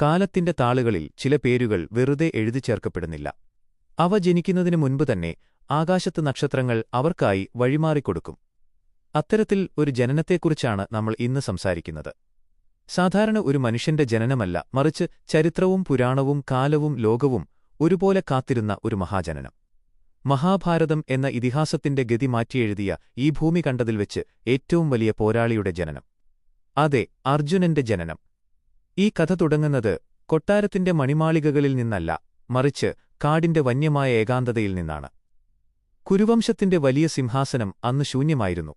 കാലത്തിന്റെ താളുകളിൽ ചില പേരുകൾ വെറുതെ എഴുതി ചേർക്കപ്പെടുന്നില്ല. അവ ജനിക്കുന്നതിനു മുൻപ് തന്നെ ആകാശത്ത് നക്ഷത്രങ്ങൾ അവർക്കായി വഴിമാറിക്കൊടുക്കും. അത്തരത്തിൽ ഒരു ജനനത്തെക്കുറിച്ചാണ് നമ്മൾ ഇന്ന് സംസാരിക്കുന്നത്. സാധാരണ ഒരു മനുഷ്യന്റെ ജനനമല്ല, മറിച്ച് ചരിത്രവും പുരാണവും കാലവും ലോകവും ഒരുപോലെ കാത്തിരുന്ന ഒരു മഹാജനനം. മഹാഭാരതം എന്ന ഇതിഹാസത്തിന്റെ ഗതി മാറ്റിയെഴുതിയ ഈ ഭൂമി കണ്ടതിൽ വെച്ച് ഏറ്റവും വലിയ പോരാളിയുടെ ജനനം. അതെ, അർജുനന്റെ ജനനം. ഈ കഥ തുടങ്ങുന്നത് കൊട്ടാരത്തിന്റെ മണിമാളികകളിൽ നിന്നല്ല, മറിച്ച് കാടിന്റെ വന്യമായ ഏകാന്തതയിൽ നിന്നാണ്. കുരുവംശത്തിന്റെ വലിയ സിംഹാസനം അന്ന് ശൂന്യമായിരുന്നു.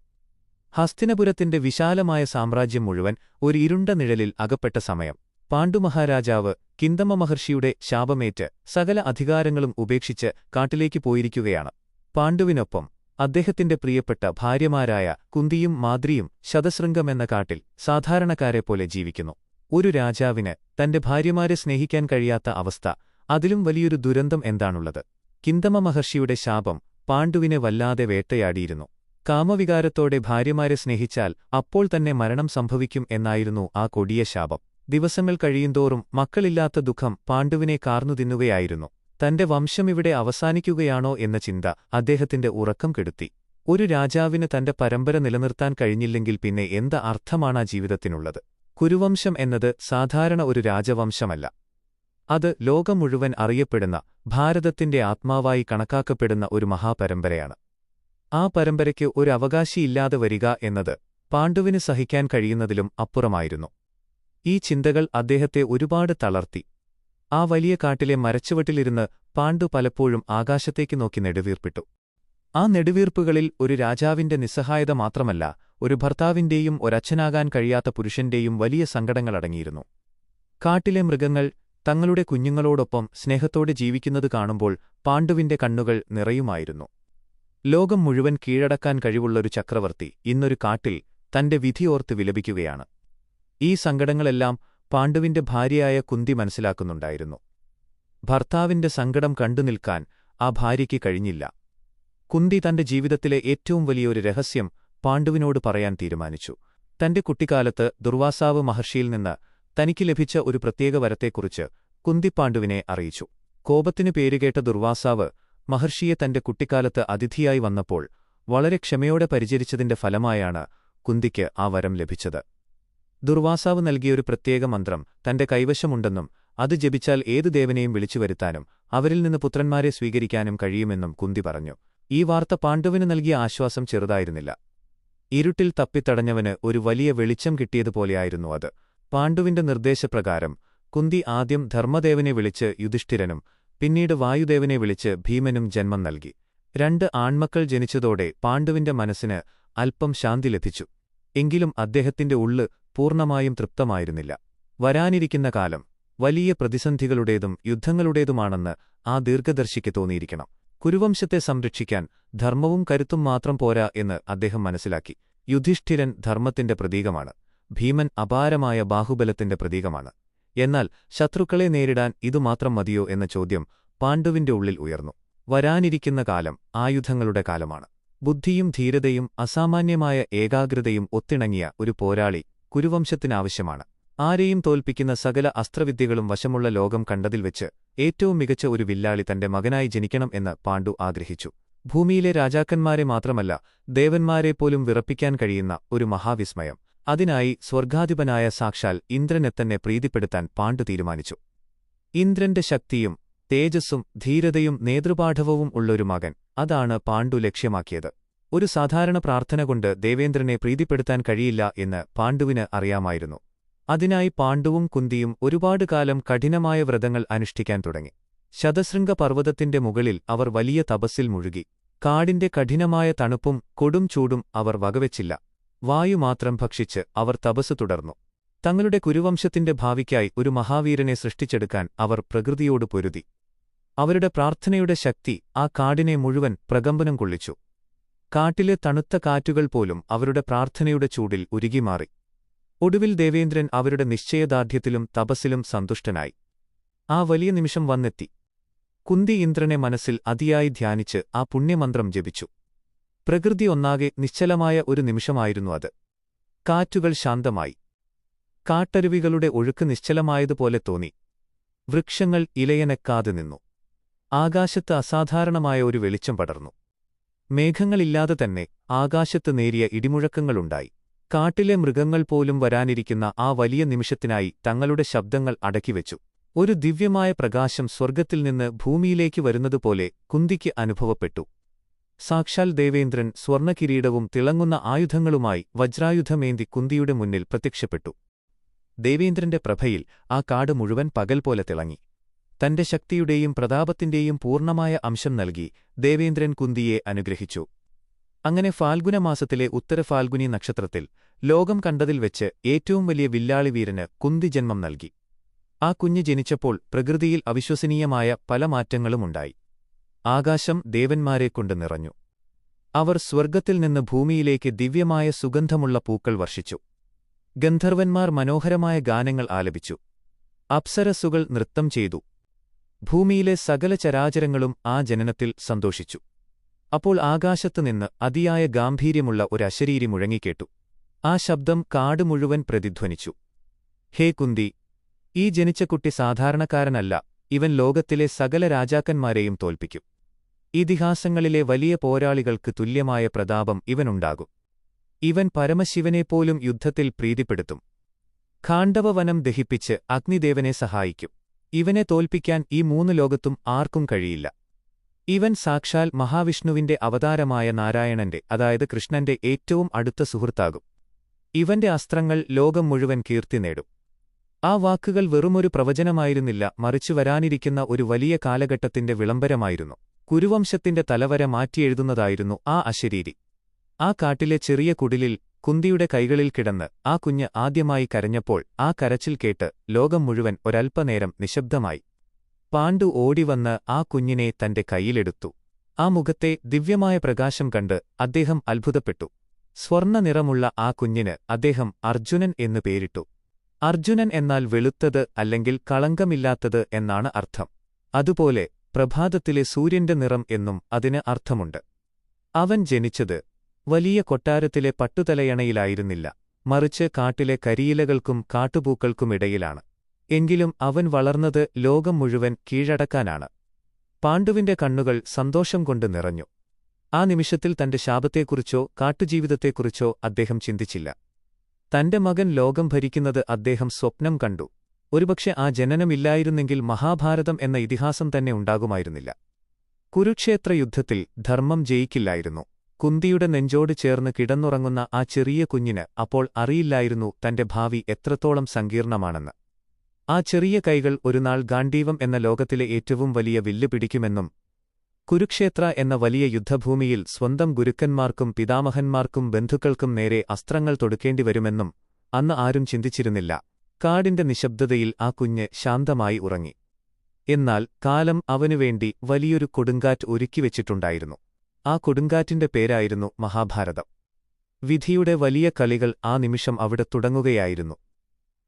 ഹസ്തിനപുരത്തിന്റെ വിശാലമായ സാമ്രാജ്യം മുഴുവൻ ഒരു ഇരുണ്ട നിഴലിൽ അകപ്പെട്ട സമയം. പാണ്ഡുമഹാരാജാവ് കിന്തമ മഹർഷിയുടെ ശാപമേറ്റ് സകല അധികാരങ്ങളും ഉപേക്ഷിച്ച് കാട്ടിലേക്ക് പോയിരിക്കുകയാണ്. പാണ്ഡുവിനൊപ്പം അദ്ദേഹത്തിന്റെ പ്രിയപ്പെട്ട ഭാര്യമാരായ കുന്തിയും മാദ്രിയും ശതശൃംഗമെന്ന കാട്ടിൽ സാധാരണക്കാരെപ്പോലെ ജീവിക്കുന്നു. ഒരു രാജാവിന് തന്റെ ഭാര്യമാരെ സ്നേഹിക്കാൻ കഴിയാത്ത അവസ്ഥ, അതിലും വലിയൊരു ദുരന്തം എന്താണുള്ളത്? കിന്തമ മഹർഷിയുടെ ശാപം പാണ്ഡുവിനെ വല്ലാതെ വേട്ടയാടിയിരുന്നു. കാമവികാരത്തോടെ ഭാര്യമാരെ സ്നേഹിച്ചാൽ അപ്പോൾ തന്നെ മരണം സംഭവിക്കും എന്നായിരുന്നു ആ കൊടിയ ശാപം. ദിവസങ്ങൾ കഴിയുന്തോറും മക്കളില്ലാത്ത ദുഃഖം പാണ്ഡുവിനെ കാർന്നു തിന്നുകയായിരുന്നു. തന്റെ വംശമിവിടെ അവസാനിക്കുകയാണോ എന്ന ചിന്ത അദ്ദേഹത്തിന്റെ ഉറക്കം കെടുത്തി. ഒരു രാജാവിന് തന്റെ പരമ്പര നിലനിർത്താൻ കഴിഞ്ഞില്ലെങ്കിൽ പിന്നെ എന്ത് അർത്ഥമാണാ ജീവിതത്തിനുള്ളത്? കുരുവംശം എന്നത് സാധാരണ ഒരു രാജവംശമല്ല. അത് ലോകം മുഴുവൻ അറിയപ്പെടുന്ന, ഭാരതത്തിന്റെ ആത്മാവായി കണക്കാക്കപ്പെടുന്ന ഒരു മഹാപരമ്പരയാണ്. ആ പരമ്പരയ്ക്ക് ഒരു അവകാശിയില്ലാതെ വരിക എന്നത് പാണ്ഡുവിന് സഹിക്കാൻ കഴിയുന്നതിലും അപ്പുറമായിരുന്നു. ഈ ചിന്തകൾ അദ്ദേഹത്തെ ഒരുപാട് തളർത്തി. ആ വലിയ കാട്ടിലെ മരച്ചുവട്ടിലിരുന്ന് പാണ്ഡു പലപ്പോഴും ആകാശത്തേക്ക് നോക്കി നെടുവീർപ്പിട്ടു. ആ നെടുവീർപ്പുകളിൽ ഒരു രാജാവിന്റെ നിസ്സഹായത മാത്രമല്ല, ഒരു ഭർത്താവിന്റെയും ഒരച്ഛനാകാൻ കഴിയാത്ത പുരുഷന്റെയും വലിയ സങ്കടങ്ങളടങ്ങിയിരുന്നു. കാട്ടിലെ മൃഗങ്ങൾ തങ്ങളുടെ കുഞ്ഞുങ്ങളോടൊപ്പം സ്നേഹത്തോടെ ജീവിക്കുന്നത് കാണുമ്പോൾ പാണ്ഡുവിന്റെ കണ്ണുകൾ നിറയുമായിരുന്നു. ലോകം മുഴുവൻ കീഴടക്കാൻ കഴിവുള്ളൊരു ചക്രവർത്തി ഇന്നൊരു കാട്ടിൽ തന്റെ വിധിയോർത്ത് വിലപിക്കുകയാണ്. ഈ സങ്കടങ്ങളെല്ലാം പാണ്ഡുവിന്റെ ഭാര്യയായ കുന്തി മനസ്സിലാക്കുന്നുണ്ടായിരുന്നു. ഭർത്താവിന്റെ സങ്കടം കണ്ടുനിൽക്കാൻ ആ ഭാര്യയ്ക്ക് കഴിഞ്ഞില്ല. കുന്തി തന്റെ ജീവിതത്തിലെ ഏറ്റവും വലിയൊരു രഹസ്യം പാണ്ഡുവിനോട് പറയാൻ തീരുമാനിച്ചു. തന്റെ കുട്ടിക്കാലത്ത് ദുർവാസാവ് മഹർഷിയിൽ നിന്ന് തനിക്ക് ലഭിച്ച ഒരു പ്രത്യേക വരത്തെക്കുറിച്ച് കുന്തി പാണ്ഡുവിനെ അറിയിച്ചു. കോപത്തിനു പേരുകേട്ട ദുർവാസാവ് മഹർഷിയെ തന്റെ കുട്ടിക്കാലത്ത് അതിഥിയായി വന്നപ്പോൾ വളരെ ക്ഷമയോടെ പരിചരിച്ചതിന്റെ ഫലമായാണ് കുന്തിക്ക് ആ വരം ലഭിച്ചത്. ദുർവാസാവ് നൽകിയൊരു പ്രത്യേക മന്ത്രം തന്റെ കൈവശമുണ്ടെന്നും അത് ജപിച്ചാൽ ഏതു ദേവനെയും വിളിച്ചുവരുത്താനും അവരിൽ നിന്ന് പുത്രന്മാരെ സ്വീകരിക്കാനും കഴിയുമെന്നും കുന്തി പറഞ്ഞു. ഈ വാർത്ത പാണ്ഡുവിന് നൽകിയ ആശ്വാസം ചെറുതായിരുന്നില്ല. ഇരുട്ടിൽ തപ്പിത്തടഞ്ഞവന് ഒരു വലിയ വെളിച്ചം കിട്ടിയതുപോലെയായിരുന്നു അത്. പാണ്ഡുവിന്റെ നിർദ്ദേശപ്രകാരം കുന്തി ആദ്യം ധർമ്മദേവനെ വിളിച്ച് യുധിഷ്ഠിരനും പിന്നീട് വായുദേവനെ വിളിച്ച് ഭീമനും ജന്മം നൽകി. 2 ആൺമക്കൾ ജനിച്ചതോടെ പാണ്ഡുവിന്റെ മനസ്സിന് അല്പം ശാന്തി ലഭിച്ചു. എങ്കിലും അദ്ദേഹത്തിന്റെ ഉള്ള് പൂർണ്ണമായും തൃപ്തമായിരുന്നില്ല. വരാനിരിക്കുന്ന കാലം വലിയ പ്രതിസന്ധികളുടേതും യുദ്ധങ്ങളുടേതുമാണെന്ന് ആ ദീർഘദർശിക്ക് തോന്നിയിരിക്കണം. കുരുവംശത്തെ സംരക്ഷിക്കാൻ ധർമ്മവും കരുത്തും മാത്രം പോരാ എന്ന് അദ്ദേഹം മനസ്സിലാക്കി. യുധിഷ്ഠിരൻ ധർമ്മത്തിന്റെ പ്രതീകമാണ്. ഭീമൻ അപാരമായ ബാഹുബലത്തിന്റെ പ്രതീകമാണ്. എന്നാൽ ശത്രുക്കളെ നേരിടാൻ ഇതുമാത്രം മതിയോ എന്ന ചോദ്യം പാണ്ഡുവിന്റെ ഉള്ളിൽ ഉയർന്നു. വരാനിരിക്കുന്ന കാലം ആയുധങ്ങളുടെ കാലമാണ്. ബുദ്ധിയും ധീരതയും അസാമാന്യമായ ഏകാഗ്രതയും ഒത്തിണങ്ങിയ ഒരു പോരാളി കുരുവംശത്തിനാവശ്യമാണ്. ആരെയും തോൽപ്പിക്കുന്ന സകല അസ്ത്രവിദ്യകളും വശമുള്ള ലോകം കണ്ടതിൽ വെച്ച് ഏറ്റവും മികച്ച ഒരു വില്ലാളി തന്റെ മകനായി ജനിക്കണം എന്ന് പാണ്ഡു ആഗ്രഹിച്ചു. ഭൂമിയിലെ രാജാക്കന്മാരെ മാത്രമല്ല, ദേവന്മാരെപ്പോലും വിറപ്പിക്കാൻ കഴിയുന്ന ഒരു മഹാവിസ്മയം. അതിനായി സ്വർഗാധിപനായ സാക്ഷാൽ ഇന്ദ്രനെത്തന്നെ പ്രീതിപ്പെടുത്താൻ പാണ്ഡു തീരുമാനിച്ചു. ഇന്ദ്രന്റെ ശക്തിയും തേജസ്സും ധീരതയും നേതൃപാഠവവും ഉള്ളൊരു മകൻ, അതാണ് പാണ്ഡു ലക്ഷ്യമാക്കിയത്. ഒരു സാധാരണ പ്രാർത്ഥന കൊണ്ട് ദേവേന്ദ്രനെ പ്രീതിപ്പെടുത്താൻ കഴിയില്ല എന്ന് പാണ്ഡുവിന് അറിയാമായിരുന്നു. അതിനായി പാണ്ഡുവും കുന്തിയും ഒരുപാട് കാലം കഠിനമായ വ്രതങ്ങൾ അനുഷ്ഠിക്കാൻ തുടങ്ങി. ശതശൃംഗ പർവ്വതത്തിന്റെ മുകളിൽ അവർ വലിയ തപസ്സിൽ മുഴുകി. കാടിന്റെ കഠിനമായ തണുപ്പും കൊടും ചൂടും അവർ വകവെച്ചില്ല. വായു മാത്രം ഭക്ഷിച്ച് അവർ തപസ് തുടർന്നു. തങ്ങളുടെ കുരുവംശത്തിന്റെ ഭാവിക്കായി ഒരു മഹാവീരനെ സൃഷ്ടിച്ചെടുക്കാൻ അവർ പ്രകൃതിയോട് പൊരുതി. അവരുടെ പ്രാർത്ഥനയുടെ ശക്തി ആ കാടിനെ മുഴുവൻ പ്രകമ്പനം കൊള്ളിച്ചു. കാട്ടിലെ തണുത്ത കാറ്റുകൾ പോലും അവരുടെ പ്രാർത്ഥനയുടെ ചൂടിൽ ഉരുകിമാറി. ഒടുവിൽ ദേവേന്ദ്രൻ അവരുടെ നിശ്ചയദാർഢ്യത്തിലും തപസ്സിലും സന്തുഷ്ടനായി. ആ വലിയ നിമിഷം വന്നെത്തി. കുന്തി ഇന്ദ്രനെ മനസ്സിൽ അതിയായി ധ്യാനിച്ച് ആ പുണ്യമന്ത്രം ജപിച്ചു. പ്രകൃതി ഒന്നാകെ നിശ്ചലമായ ഒരു നിമിഷമായിരുന്നു അത്. കാറ്റുകൾ ശാന്തമായി. കാട്ടരുവികളുടെ ഒഴുക്ക് നിശ്ചലമായതുപോലെ തോന്നി. വൃക്ഷങ്ങൾ ഇലയനക്കാതെ നിന്നു. ആകാശത്ത് അസാധാരണമായ ഒരു വെളിച്ചം പടർന്നു. മേഘങ്ങളില്ലാതെ തന്നെ ആകാശത്ത് നേരിയ ഇടിമുഴക്കങ്ങളുണ്ടായി. കാട്ടിലെ മൃഗങ്ങൾ പോലും വരാനിരിക്കുന്ന ആ വലിയ നിമിഷത്തിനായി തങ്ങളുടെ ശബ്ദങ്ങൾ അടക്കിവെച്ചു. ഒരു ദിവ്യമായ പ്രകാശം സ്വർഗ്ഗത്തിൽ നിന്ന് ഭൂമിയിലേക്ക് വരുന്നതുപോലെ കുന്തിക്ക് അനുഭവപ്പെട്ടു. സാക്ഷാൽ ദേവേന്ദ്രൻ സ്വർണ്ണകിരീടവും തിളങ്ങുന്ന ആയുധങ്ങളുമായി വജ്രായുധമേന്തി കുന്തിയുടെ മുന്നിൽ പ്രത്യക്ഷപ്പെട്ടു. ദേവേന്ദ്രന്റെ പ്രഭയിൽ ആ കാട് മുഴുവൻ പകൽ പോലെ തിളങ്ങി. തന്റെ ശക്തിയുടെയും പ്രതാപത്തിന്റെയും പൂർണ്ണമായ അംശം നൽകി ദേവേന്ദ്രൻ കുന്തിയെ അനുഗ്രഹിച്ചു. അങ്ങനെ ഫാൽഗുനമാസത്തിലെ ഉത്തരഫാൽഗുനി നക്ഷത്രത്തിൽ ലോകം കണ്ടതിൽ വെച്ച് ഏറ്റവും വലിയ വില്ലാളി വീരന് കുന്തി ജന്മം നൽകി. ആ കുഞ്ഞ് ജനിച്ചപ്പോൾ പ്രകൃതിയിൽ അവിശ്വസനീയമായ പല മാറ്റങ്ങളുമുണ്ടായി. ആകാശം ദേവന്മാരെക്കൊണ്ട് നിറഞ്ഞു. അവർ സ്വർഗ്ഗത്തിൽ നിന്ന് ഭൂമിയിലേക്ക് ദിവ്യമായ സുഗന്ധമുള്ള പൂക്കൾ വർഷിച്ചു. ഗന്ധർവന്മാർ മനോഹരമായ ഗാനങ്ങൾ ആലപിച്ചു. അപ്സരസ്സുകൾ നൃത്തം ചെയ്തു. ഭൂമിയിലെ സകല ചരാചരങ്ങളും ആ ജനനത്തിൽ സന്തോഷിച്ചു. അപ്പോൾ ആകാശത്തുനിന്ന് അതിയായ ഗാംഭീര്യമുള്ള ഒരശരീരി മുഴങ്ങിക്കേട്ടു. ആ ശബ്ദം കാട് മുഴുവൻ പ്രതിധ്വനിച്ചു. ഹേ കുന്തി, ഈ ജനിച്ച കുട്ടി സാധാരണക്കാരനല്ല, ഇവൻ ലോകത്തിലെ സകല രാജാക്കന്മാരെയും തോൽപ്പിക്കും. ഇതിഹാസങ്ങളിലെ വലിയ പോരാളികൾക്ക് തുല്യമായ പ്രതാപം ഇവനുണ്ടാകും. ഇവൻ പരമശിവനെപ്പോലും യുദ്ധത്തിൽ പ്രീതിപ്പെടുത്തും. ഖാണ്ഡവവനം ദഹിപ്പിച്ച് അഗ്നിദേവനെ സഹായിക്കും. ഇവനെ തോൽപ്പിക്കാൻ ഈ 3 ലോകത്തും ആർക്കും കഴിയില്ല. ഇവൻ സാക്ഷാൽ മഹാവിഷ്ണുവിന്റെ അവതാരമായ നാരായണന്റെ, അതായത് കൃഷ്ണന്റെ ഏറ്റവും അടുത്ത സുഹൃത്താകും. ഇവന്റെ അസ്ത്രങ്ങൾ ലോകം മുഴുവൻ കീർത്തി നേടും. ആ വാക്കുകൾ വെറുമൊരു പ്രവചനമായിരുന്നില്ല, മറിച്ചു വരാനിരിക്കുന്ന ഒരു വലിയ കാലഘട്ടത്തിന്റെ വിളംബരമായിരുന്നു. കുരുവംശത്തിന്റെ തലവര മാറ്റിയെഴുതുന്നതായിരുന്നു ആ അശരീരി. ആ കാട്ടിലെ ചെറിയ കുടിലിൽ കുന്തിയുടെ കൈകളിൽ കിടന്ന് ആ കുഞ്ഞ് ആദ്യമായി കരഞ്ഞപ്പോൾ ആ കരച്ചിൽ കേട്ട് ലോകം മുഴുവൻ ഒരൽപ്പനേരം നിശബ്ദമായി. പാണ്ഡു ഓടിവന്ന് ആ കുഞ്ഞിനെ തന്റെ കൈയിലെടുത്തു. ആ മുഖത്തെ ദിവ്യമായ പ്രകാശം കണ്ട് അദ്ദേഹം അത്ഭുതപ്പെട്ടു. സ്വർണ്ണ നിറമുള്ള ആ കുഞ്ഞിന് അദ്ദേഹം അർജുനൻ എന്നു പേരിട്ടു. അർജുനൻ എന്നാൽ വെളുത്തത് അല്ലെങ്കിൽ കളങ്കമില്ലാത്തത് എന്നാണ് അർത്ഥം. അതുപോലെ പ്രഭാതത്തിലെ സൂര്യന്റെ നിറം എന്നും അതിന് അർത്ഥമുണ്ട്. അവൻ ജനിച്ചത് വലിയ കൊട്ടാരത്തിലെ പട്ടുതലയണയിലായിരുന്നില്ല, മറിച്ച് കാട്ടിലെ കരിയിലകൾക്കും കാട്ടുപൂക്കൾക്കുമിടയിലാണ്. എങ്കിലും അവൻ വളർന്നത് ലോകം മുഴുവൻ കീഴടക്കാനാണ്. പാണ്ഡുവിന്റെ കണ്ണുകൾ സന്തോഷം കൊണ്ട് നിറഞ്ഞു. ആ നിമിഷത്തിൽ തന്റെ ശാപത്തെക്കുറിച്ചോ കാട്ടുജീവിതത്തെക്കുറിച്ചോ അദ്ദേഹം ചിന്തിച്ചില്ല. തന്റെ മകൻ ലോകം ഭരിക്കുന്നത് അദ്ദേഹം സ്വപ്നം കണ്ടു. ഒരുപക്ഷെ ആ ജനനമില്ലായിരുന്നെങ്കിൽ മഹാഭാരതം എന്ന ഇതിഹാസം തന്നെ ഉണ്ടാകുമായിരുന്നില്ല. കുരുക്ഷേത്ര യുദ്ധത്തിൽ ധർമ്മം ജയിക്കില്ലായിരുന്നു. കുന്തിയുടെ നെഞ്ചോട് ചേർന്ന് കിടന്നുറങ്ങുന്ന ആ ചെറിയ കുഞ്ഞിന് അപ്പോൾ അറിയില്ലായിരുന്നു തന്റെ ഭാവി എത്രത്തോളം സങ്കീർണമാണെന്ന്. ആ ചെറിയ കൈകൾ ഒരുനാൾ ഗാണ്ഡീവം എന്ന ലോകത്തിലെ ഏറ്റവും വലിയ വില്ല് പിടിക്കുമെന്നും കുരുക്ഷേത്ര എന്ന വലിയ യുദ്ധഭൂമിയിൽ സ്വന്തം ഗുരുക്കന്മാർക്കും പിതാമഹന്മാർക്കും ബന്ധുക്കൾക്കും നേരെ അസ്ത്രങ്ങൾ തൊടുക്കേണ്ടിവരുമെന്നും അന്ന് ആരും ചിന്തിച്ചിരുന്നില്ല. കാടിന്റെ നിശബ്ദതയിൽ ആ കുഞ്ഞ് ശാന്തമായി ഉറങ്ങി. എന്നാൽ കാലം അവനുവേണ്ടി വലിയൊരു കൊടുങ്കാറ്റ് ഒരുക്കിവെച്ചിട്ടുണ്ടായിരുന്നു. ആ കൊടുങ്കാറ്റിന്റെ പേരായിരുന്നു മഹാഭാരതം. വിധിയുടെ വലിയ കളികൾ ആ നിമിഷം അവിടെ തുടങ്ങുകയായിരുന്നു.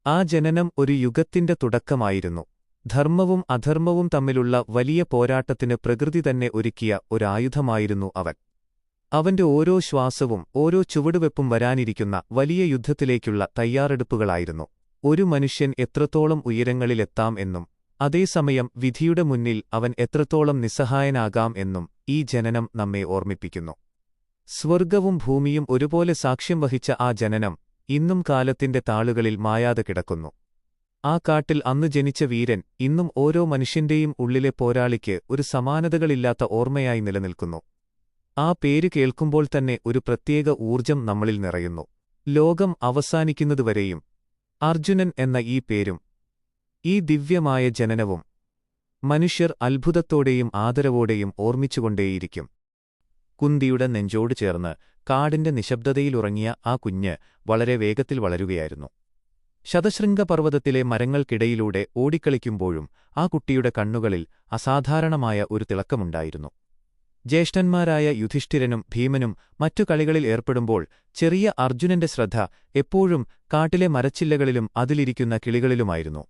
ആ ജനനം ഒരു യുഗത്തിന്റെ തുടക്കമായിരുന്നു. ധർമ്മവും അധർമ്മവും തമ്മിലുള്ള വലിയ പോരാട്ടത്തിന് പ്രകൃതി തന്നെ ഒരുക്കിയ ഒരായുധമായിരുന്നു അവൻ. അവന്റെ ഓരോ ശ്വാസവും ഓരോ ചുവടുവെപ്പും വരാനിരിക്കുന്ന വലിയ യുദ്ധത്തിലേക്കുള്ള തയ്യാറെടുപ്പുകളായിരുന്നു. ഒരു മനുഷ്യൻ എത്രത്തോളം ഉയരങ്ങളിലെത്താം എന്നും അതേസമയം വിധിയുടെ മുന്നിൽ അവൻ എത്രത്തോളം നിസ്സഹായനാകാം എന്നും ഈ ജനനം നമ്മെ ഓർമ്മിപ്പിക്കുന്നു. സ്വർഗ്ഗവും ഭൂമിയും ഒരുപോലെ സാക്ഷ്യം വഹിച്ച ആ ജനനം ഇന്നും കാലത്തിന്റെ താളുകളിൽ മായാതെ കിടക്കുന്നു. ആ കാട്ടിൽ അന്ന് ജനിച്ച വീരൻ ഇന്നും ഓരോ മനുഷ്യന്റെയും ഉള്ളിലെ പോരാളിക്ക് ഒരു സമാനതകളില്ലാത്ത ഓർമ്മയായി നിലനിൽക്കുന്നു. ആ പേര് കേൾക്കുമ്പോൾ തന്നെ ഒരു പ്രത്യേക ഊർജം നമ്മളിൽ നിറയുന്നു. ലോകം അവസാനിക്കുന്നതുവരെയും അർജുനൻ എന്ന ഈ പേരും ഈ ദിവ്യമായ ജനനവും മനുഷ്യർ അത്ഭുതത്തോടെയും ആദരവോടെയും ഓർമ്മിച്ചുകൊണ്ടേയിരിക്കും. കുന്തിയുടെ നെഞ്ചോട് ചേർന്ന് കാടിന്റെ നിശബ്ദതയിലുറങ്ങിയ ആ കുഞ്ഞ് വളരെ വേഗത്തിൽ വളരുകയായിരുന്നു. ശതശൃംഗപർവ്വതത്തിലെ മരങ്ങൾക്കിടയിലൂടെ ഓടിക്കളിക്കുമ്പോഴും ആ കുട്ടിയുടെ കണ്ണുകളിൽ അസാധാരണമായ ഒരു തിളക്കമുണ്ടായിരുന്നു. ജ്യേഷ്ഠന്മാരായ യുധിഷ്ഠിരനും ഭീമനും മറ്റു കളികളിൽ ഏർപ്പെടുമ്പോൾ ചെറിയ അർജുനന്റെ ശ്രദ്ധ എപ്പോഴും കാട്ടിലെ മരച്ചില്ലകളിലും അതിലിരിക്കുന്ന കിളികളിലുമായിരുന്നു.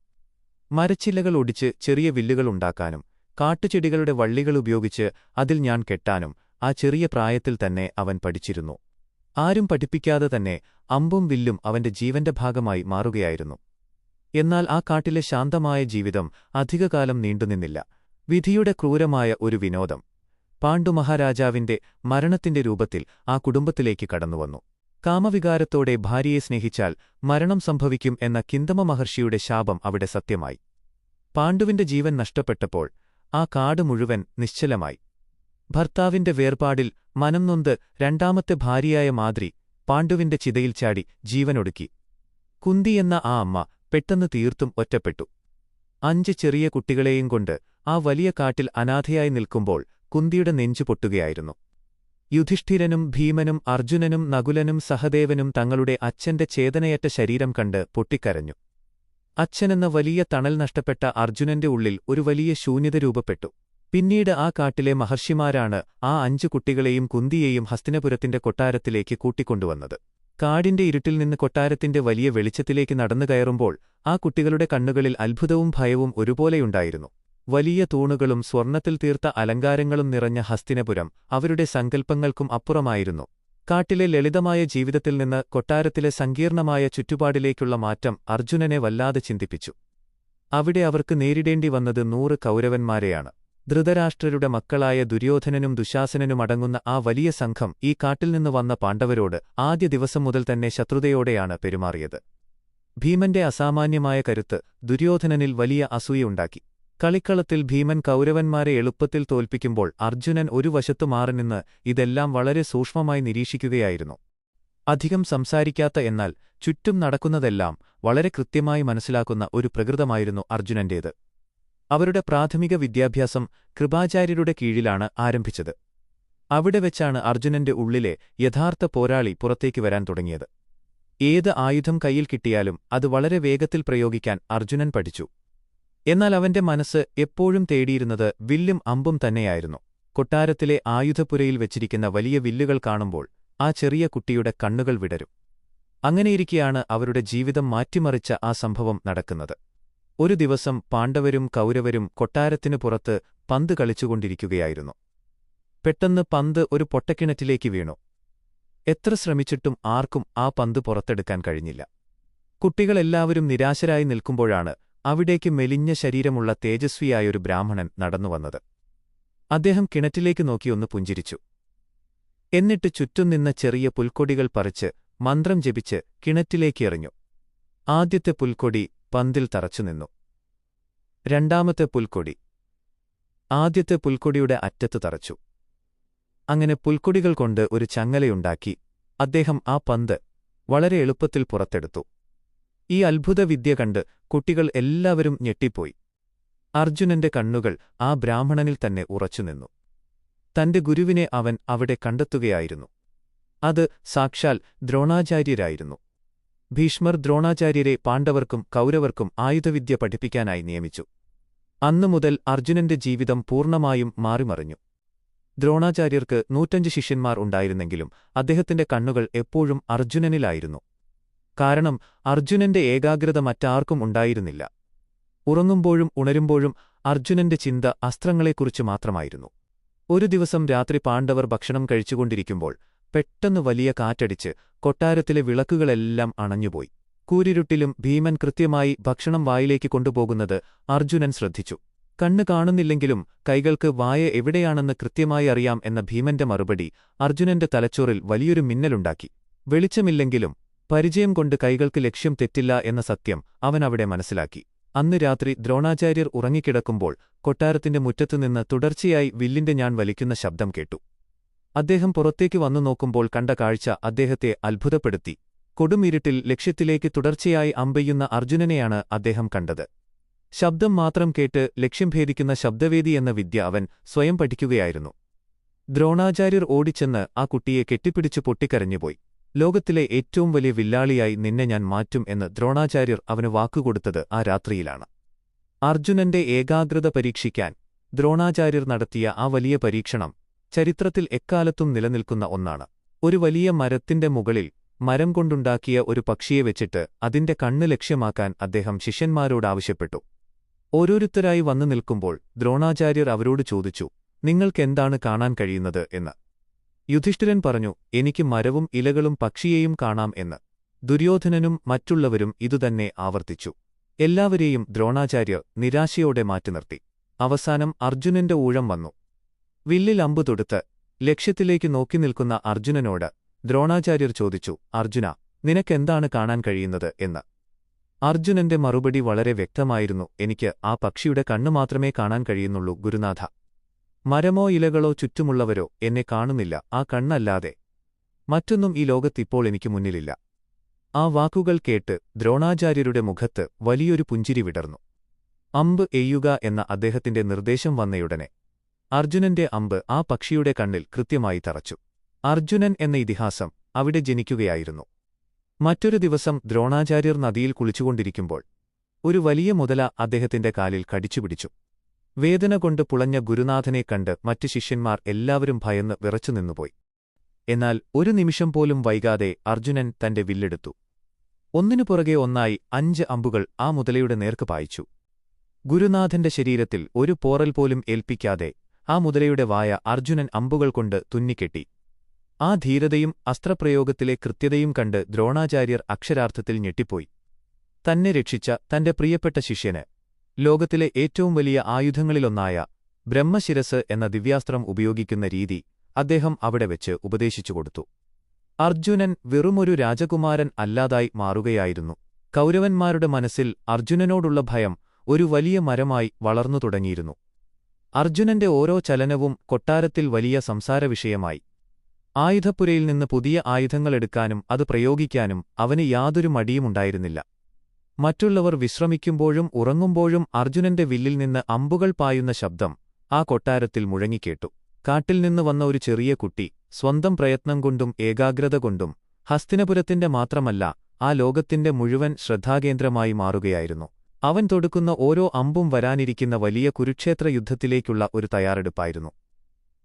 മരച്ചില്ലകൾ ഒടിച്ച് ചെറിയ വില്ലുകളുണ്ടാക്കാനും കാട്ടുചെടികളുടെ വള്ളികളുപയോഗിച്ച് അതിൽ ഞാൻ കെട്ടാനും ആ ചെറിയ പ്രായത്തിൽ തന്നെ അവൻ പഠിച്ചിരുന്നു. ആരും പഠിപ്പിക്കാതെ തന്നെ അമ്പും വില്ലും അവന്റെ ജീവന്റെ ഭാഗമായി മാറുകയായിരുന്നു. എന്നാൽ ആ കാട്ടിലെ ശാന്തമായ ജീവിതം അധികകാലം നീണ്ടുനിന്നില്ല. വിധിയുടെ ക്രൂരമായ ഒരു വിനോദം പാണ്ഡുമഹാരാജാവിന്റെ മരണത്തിന്റെ രൂപത്തിൽ ആ കുടുംബത്തിലേക്ക് കടന്നുവന്നു. കാമവികാരത്തോടെ ഭാര്യയെ സ്നേഹിച്ചാൽ മരണം സംഭവിക്കും എന്ന കിന്തമ മഹർഷിയുടെ ശാപം അവിടെ സത്യമായി. പാണ്ഡുവിന്റെ ജീവൻ നഷ്ടപ്പെട്ടപ്പോൾ ആ കാട് മുഴുവൻ നിശ്ചലമായി. ഭർത്താവിന്റെ വേർപാടിൽ മനംനൊന്ത് രണ്ടാമത്തെ ഭാര്യയായ മാദ്രി പാണ്ഡുവിന്റെ ചിതയിൽ ചാടി ജീവനൊടുക്കി. കുന്തി എന്ന ആ അമ്മ പെട്ടെന്ന് തീർത്തും ഒറ്റപ്പെട്ടു. 5 ചെറിയ കുട്ടികളെയും കൊണ്ട് ആ വലിയ കാട്ടിൽ അനാഥയായി നിൽക്കുമ്പോൾ കുന്തിയുടെ നെഞ്ചു പൊട്ടുകയായിരുന്നു. യുധിഷ്ഠിരനും ഭീമനും അർജുനനും നകുലനും സഹദേവനും തങ്ങളുടെ അച്ഛന്റെ ചേതനയറ്റ ശരീരം കണ്ട് പൊട്ടിക്കരഞ്ഞു. അച്ഛനെന്ന വലിയ തണൽ നഷ്ടപ്പെട്ട അർജുനന്റെ ഉള്ളിൽ ഒരു വലിയ ശൂന്യത രൂപപ്പെട്ടു. പിന്നീട് ആ കാട്ടിലെ മഹർഷിമാരാണ് ആ 5 കുട്ടികളെയും കുന്തിയെയും ഹസ്തിനപുരത്തിന്റെ കൊട്ടാരത്തിലേക്ക് കൂട്ടിക്കൊണ്ടുവന്നത്. കാടിന്റെ ഇരുട്ടിൽ നിന്ന് കൊട്ടാരത്തിന്റെ വലിയ വെളിച്ചത്തിലേക്ക് നടന്നുകയറുമ്പോൾ ആ കുട്ടികളുടെ കണ്ണുകളിൽ അത്ഭുതവും ഭയവും ഒരുപോലെയുണ്ടായിരുന്നു. വലിയ തൂണുകളും സ്വർണ്ണത്തിൽ തീർത്ത അലങ്കാരങ്ങളും നിറഞ്ഞ ഹസ്തിനപുരം അവരുടെ സങ്കൽപ്പങ്ങൾക്കും അപ്പുറമായിരുന്നു. കാട്ടിലെ ലളിതമായ ജീവിതത്തിൽ നിന്ന് കൊട്ടാരത്തിലെ സങ്കീർണമായ ചുറ്റുപാടിലേക്കുള്ള മാറ്റം അർജുനനെ വല്ലാതെ ചിന്തിപ്പിച്ചു. അവിടെ അവർക്ക് നേരിടേണ്ടി വന്നത് 100 കൗരവന്മാരെയാണ്. ധൃതരാഷ്ട്രരുടെ മക്കളായ ദുര്യോധനനും ദുശാസനനും അടങ്ങുന്ന ആ വലിയ സംഘം ഈ കാട്ടിൽ നിന്ന് വന്ന പാണ്ഡവരോട് ആദ്യ ദിവസം മുതൽ തന്നെ ശത്രുതയോടെയാണ് പെരുമാറിയത്. ഭീമന്റെ അസാമാന്യമായ കരുത്ത് ദുര്യോധനനിൽ വലിയ അസൂയയുണ്ടാക്കി. കളിക്കളത്തിൽ ഭീമൻ കൗരവന്മാരെ എളുപ്പത്തിൽ തോൽപ്പിക്കുമ്പോൾ അർജുനൻ ഒരു വശത്തു മാറിനിന്ന് ഇതെല്ലാം വളരെ സൂക്ഷ്മമായി നിരീക്ഷിക്കുകയായിരുന്നു. അധികം സംസാരിക്കാത്ത എന്നാൽ ചുറ്റും നടക്കുന്നതെല്ലാം വളരെ കൃത്യമായി മനസ്സിലാക്കുന്ന ഒരു പ്രകൃതമായിരുന്നു അർജുനന്റേത്. അവരുടെ പ്രാഥമിക വിദ്യാഭ്യാസം കൃപാചാര്യരുടെ കീഴിലാണ് ആരംഭിച്ചത്. അവിടെ വെച്ചാണ് അർജുനന്റെ ഉള്ളിലെ യഥാർത്ഥ പോരാളി പുറത്തേക്ക് വരാൻ തുടങ്ങിയത്. ഏത് ആയുധം കയ്യിൽ കിട്ടിയാലും അത് വളരെ വേഗത്തിൽ പ്രയോഗിക്കാൻ അർജുനൻ പഠിച്ചു. എന്നാൽ അവന്റെ മനസ്സ് എപ്പോഴും തേടിയിരുന്നത് വില്ലും അമ്പും തന്നെയായിരുന്നു. കൊട്ടാരത്തിലെ ആയുധപ്പുരയിൽ വെച്ചിരിക്കുന്ന വലിയ വില്ലുകൾ കാണുമ്പോൾ ആ ചെറിയ കുട്ടിയുടെ കണ്ണുകൾ വിടരും. അങ്ങനെയിരിക്കെയാണ് അവരുടെ ജീവിതം മാറ്റിമറിച്ച ആ സംഭവം നടക്കുന്നത്. ഒരു ദിവസം പാണ്ഡവരും കൗരവരും കൊട്ടാരത്തിനു പുറത്ത് പന്ത് കളിച്ചുകൊണ്ടിരിക്കുകയായിരുന്നു. പെട്ടെന്ന് പന്ത് ഒരു പൊട്ടക്കിണറ്റിലേക്ക് വീണു. എത്ര ശ്രമിച്ചിട്ടും ആർക്കും ആ പന്ത് പുറത്തെടുക്കാൻ കഴിഞ്ഞില്ല. കുട്ടികളെല്ലാവരും നിരാശരായി നിൽക്കുമ്പോഴാണ് അവിടേക്ക് മെലിഞ്ഞ ശരീരമുള്ള തേജസ്വിയായൊരു ബ്രാഹ്മണൻ നടന്നുവന്നത്. അദ്ദേഹം കിണറ്റിലേക്ക് നോക്കിയൊന്ന് പുഞ്ചിരിച്ചു. എന്നിട്ട് ചുറ്റും നിന്ന ചെറിയ പുൽക്കൊടികൾ പറിച്ച് മന്ത്രം ജപിച്ച് കിണറ്റിലേക്ക് എറിഞ്ഞു. ആദ്യത്തെ പുൽക്കൊടി പന്തിൽ തറച്ചുനിന്നു. രണ്ടാമത്തെ പുൽക്കൊടി ആദ്യത്തെ പുൽക്കൊടിയുടെ അറ്റത്ത് തറച്ചു. അങ്ങനെ പുൽക്കൊടികൾ കൊണ്ട് ഒരു ചങ്ങലയുണ്ടാക്കി അദ്ദേഹം ആ പന്ത് വളരെ എളുപ്പത്തിൽ പുറത്തെടുത്തു. ഈ അത്ഭുതവിദ്യ കണ്ട് കുട്ടികൾ എല്ലാവരും ഞെട്ടിപ്പോയി. അർജുനന്റെ കണ്ണുകൾ ആ ബ്രാഹ്മണനിൽ തന്നെ ഉറച്ചുനിന്നു. തന്റെ ഗുരുവിനെ അവൻ അവിടെ കണ്ടെത്തുകയായിരുന്നു. അത് സാക്ഷാൽ ദ്രോണാചാര്യരായിരുന്നു. ഭീഷ്മർ ദ്രോണാചാര്യരെ പാണ്ഡവർക്കും കൗരവർക്കും ആയുധവിദ്യ പഠിപ്പിക്കാനായി നിയമിച്ചു. അന്നുമുതൽ അർജുനന്റെ ജീവിതം പൂർണ്ണമായും മാറിമറിഞ്ഞു. ദ്രോണാചാര്യർക്ക് 105 ശിഷ്യന്മാർ ഉണ്ടായിരുന്നെങ്കിലും അദ്ദേഹത്തിന്റെ കണ്ണുകൾ എപ്പോഴും അർജുനനിലായിരുന്നു. കാരണം അർജുനന്റെ ഏകാഗ്രത മറ്റാർക്കും ഉണ്ടായിരുന്നില്ല. ഉറങ്ങുമ്പോഴും ഉണരുമ്പോഴും അർജുനന്റെ ചിന്ത അസ്ത്രങ്ങളെക്കുറിച്ച് മാത്രമായിരുന്നു. ഒരു ദിവസം രാത്രി പാണ്ഡവർ ഭക്ഷണം കഴിച്ചുകൊണ്ടിരിക്കുമ്പോൾ പെട്ടെന്ന് വലിയ കാറ്റടിച്ച് കൊട്ടാരത്തിലെ വിളക്കുകളെല്ലാം അണഞ്ഞുപോയി. കൂരിരുട്ടിലും ഭീമൻ കൃത്യമായി ഭക്ഷണം വായിലേക്ക് കൊണ്ടുപോകുന്നത് അർജുനൻ ശ്രദ്ധിച്ചു. കണ്ണ് കാണുന്നില്ലെങ്കിലും കൈകൾക്ക് വായ എവിടെയാണെന്ന് കൃത്യമായി അറിയാം എന്ന ഭീമന്റെ മറുപടി അർജുനന്റെ തലച്ചോറിൽ വലിയൊരു മിന്നലുണ്ടാക്കി. വെളിച്ചമില്ലെങ്കിലും പരിചയം കൊണ്ട് കൈകൾക്ക് ലക്ഷ്യം തെറ്റില്ല എന്ന സത്യം അവനവിടെ മനസ്സിലാക്കി. അന്ന് രാത്രി ദ്രോണാചാര്യർ ഉറങ്ങിക്കിടക്കുമ്പോൾ കൊട്ടാരത്തിന്റെ മുറ്റത്തുനിന്ന് തുടർച്ചയായി വില്ലിന്റെ ഞാൻ വലിക്കുന്ന ശബ്ദം കേട്ടു. അദ്ദേഹം പുറത്തേക്ക് വന്നു നോക്കുമ്പോൾ കണ്ട കാഴ്ച അദ്ദേഹത്തെ അത്ഭുതപ്പെടുത്തി. കൊടുമിരുട്ടിൽ ലക്ഷ്യത്തിലേക്ക് തുടർച്ചയായി അമ്പെയ്യുന്ന അർജുനനെയാണ് അദ്ദേഹം കണ്ടത്. ശബ്ദം മാത്രം കേട്ട് ലക്ഷ്യം ഭേദിക്കുന്ന ശബ്ദവേദി എന്ന വിദ്യ അവൻ സ്വയം പഠിക്കുകയായിരുന്നു. ദ്രോണാചാര്യർ ഓടിച്ചെന്ന് ആ കുട്ടിയെ കെട്ടിപ്പിടിച്ചു പൊട്ടിക്കരഞ്ഞുപോയി. ലോകത്തിലെ ഏറ്റവും വലിയ വില്ലാളിയായി നിന്നെ ഞാൻ മാറ്റും എന്ന് ദ്രോണാചാര്യർ അവന് വാക്കുകൊടുത്തത് ആ രാത്രിയിലാണ്. അർജുനന്റെ ഏകാഗ്രത പരീക്ഷിക്കാൻ ദ്രോണാചാര്യർ നടത്തിയ ആ വലിയ പരീക്ഷണം ചരിത്രത്തിൽ എക്കാലത്തും നിലനിൽക്കുന്ന ഒന്നാണ്. ഒരു വലിയ മരത്തിന്റെ മുകളിൽ മരം കൊണ്ടുണ്ടാക്കിയ ഒരു പക്ഷിയെ വെച്ചിട്ട് അതിന്റെ കണ്ണ് ലക്ഷ്യമാക്കാൻ അദ്ദേഹം ശിഷ്യന്മാരോടാവശ്യപ്പെട്ടു. ഓരോരുത്തരായി വന്നു നിൽക്കുമ്പോൾ ദ്രോണാചാര്യർ അവരോട് ചോദിച്ചു, നിങ്ങൾക്കെന്താണ് കാണാൻ കഴിയുന്നത് എന്ന്. യുധിഷ്ഠിരൻ പറഞ്ഞു, എനിക്ക് മരവും ഇലകളും പക്ഷിയെയും കാണാം എന്ന്. ദുര്യോധനനും മറ്റുള്ളവരും ഇതുതന്നെ ആവർത്തിച്ചു. എല്ലാവരെയും ദ്രോണാചാര്യർ നിരാശയോടെ മാറ്റിനിർത്തി. അവസാനം അർജുനന്റെ ഊഴം വന്നു. വില്ലിൽ അമ്പു തൊടുത്ത് ലക്ഷ്യത്തിലേക്ക് നോക്കി നിൽക്കുന്ന അർജുനനോട് ദ്രോണാചാര്യർ ചോദിച്ചു, അർജുന, നിനക്കെന്താണ് കാണാൻ കഴിയുന്നത് എന്ന്. അർജുനന്റെ മറുപടി വളരെ വ്യക്തമായിരുന്നു, എനിക്ക് ആ പക്ഷിയുടെ കണ്ണു മാത്രമേ കാണാൻ കഴിയുന്നുള്ളൂ ഗുരുനാഥ. മരമോ ഇലകളോ ചുറ്റുമുള്ളവരോ എന്നെ കാണുന്നില്ല, ആ കണ്ണല്ലാതെ മറ്റൊന്നും ഈ ലോകത്തിപ്പോൾ എനിക്ക് മുന്നിലില്ല. ആ വാക്കുകൾ കേട്ട് ദ്രോണാചാര്യരുടെ മുഖത്ത് വലിയൊരു പുഞ്ചിരി വിടർന്നു. അമ്പ് എയ്യുക എന്ന അദ്ദേഹത്തിന്റെ നിർദ്ദേശം വന്നയുടനെ അർജുനന്റെ അമ്പ് ആ പക്ഷിയുടെ കണ്ണിൽ കൃത്യമായി തറച്ചു. അർജുനൻ എന്ന ഇതിഹാസം അവിടെ ജനിക്കുകയായിരുന്നു. മറ്റൊരു ദിവസം ദ്രോണാചാര്യർ നദിയിൽ കുളിച്ചുകൊണ്ടിരിക്കുമ്പോൾ ഒരു വലിയ മുതല അദ്ദേഹത്തിന്റെ കാലിൽ കടിച്ചുപിടിച്ചു. വേദന കൊണ്ട് പുളഞ്ഞ ഗുരുനാഥനെ കണ്ട് മറ്റ് ശിഷ്യന്മാർ എല്ലാവരും ഭയന്ന് വിറച്ചുനിന്നുപോയി. എന്നാൽ ഒരു നിമിഷം പോലും വൈകാതെ അർജുനൻ തന്റെ വില്ലെടുത്തു. ഒന്നിനു പുറകെ ഒന്നായി 5 അമ്പുകൾ ആ മുതലയുടെ നേർക്ക് പായിച്ചു. ഗുരുനാഥന്റെ ശരീരത്തിൽ ഒരു പോറൽ പോലും ഏൽപ്പിക്കാതെ ആ മുതലയുടെ വായ അർജുനൻ അമ്പുകൾ കൊണ്ട് തുന്നിക്കെട്ടി. ആ ധീരതയും അസ്ത്രപ്രയോഗത്തിലെ കൃത്യതയും കണ്ട് ദ്രോണാചാര്യർ അക്ഷരാർത്ഥത്തിൽ ഞെട്ടിപ്പോയി. തന്നെ രക്ഷിച്ച തന്റെ പ്രിയപ്പെട്ട ശിഷ്യന് ലോകത്തിലെ ഏറ്റവും വലിയ ആയുധങ്ങളിലൊന്നായ ബ്രഹ്മശിരസ് എന്ന ദിവ്യാസ്ത്രം ഉപയോഗിക്കുന്ന രീതി അദ്ദേഹം അവിടെ വെച്ച് ഉപദേശിച്ചുകൊടുത്തു. അർജുനൻ വെറുമൊരു രാജകുമാരൻ അല്ലാതായി മാറുകയായിരുന്നു. കൗരവന്മാരുടെ മനസ്സിൽ അർജുനനോടുള്ള ഭയം ഒരു വലിയ മരമായി വളർന്നു തുടങ്ങിയിരുന്നു. അർജുനന്റെ ഓരോ ചലനവും കൊട്ടാരത്തിൽ വലിയ സംസാരവിഷയമായി. ആയുധപ്പുരയിൽ നിന്ന് പുതിയ ആയുധങ്ങളെടുക്കാനും അത് പ്രയോഗിക്കാനും അവന് യാതൊരു മടിയുമുണ്ടായിരുന്നില്ല. മറ്റുള്ളവർ വിശ്രമിക്കുമ്പോഴും ഉറങ്ങുമ്പോഴും അർജുനന്റെ വില്ലിൽ നിന്ന് അമ്പുകൾ പായുന്ന ശബ്ദം ആ കൊട്ടാരത്തിൽ മുഴങ്ങിക്കേട്ടു. കാട്ടിൽ നിന്ന് വന്ന ഒരു ചെറിയ കുട്ടി സ്വന്തം പ്രയത്നം കൊണ്ടും ഏകാഗ്രത കൊണ്ടും ഹസ്തിനപുരത്തിന്റെ മാത്രമല്ല ആ ലോകത്തിന്റെ മുഴുവൻ ശ്രദ്ധാകേന്ദ്രമായി മാറുകയായിരുന്നു. അവൻ തൊടുക്കുന്ന ഓരോ അമ്പും വരാനിരിക്കുന്ന വലിയ കുരുക്ഷേത്ര യുദ്ധത്തിലേക്കുള്ള ഒരു തയ്യാറെടുപ്പായിരുന്നു.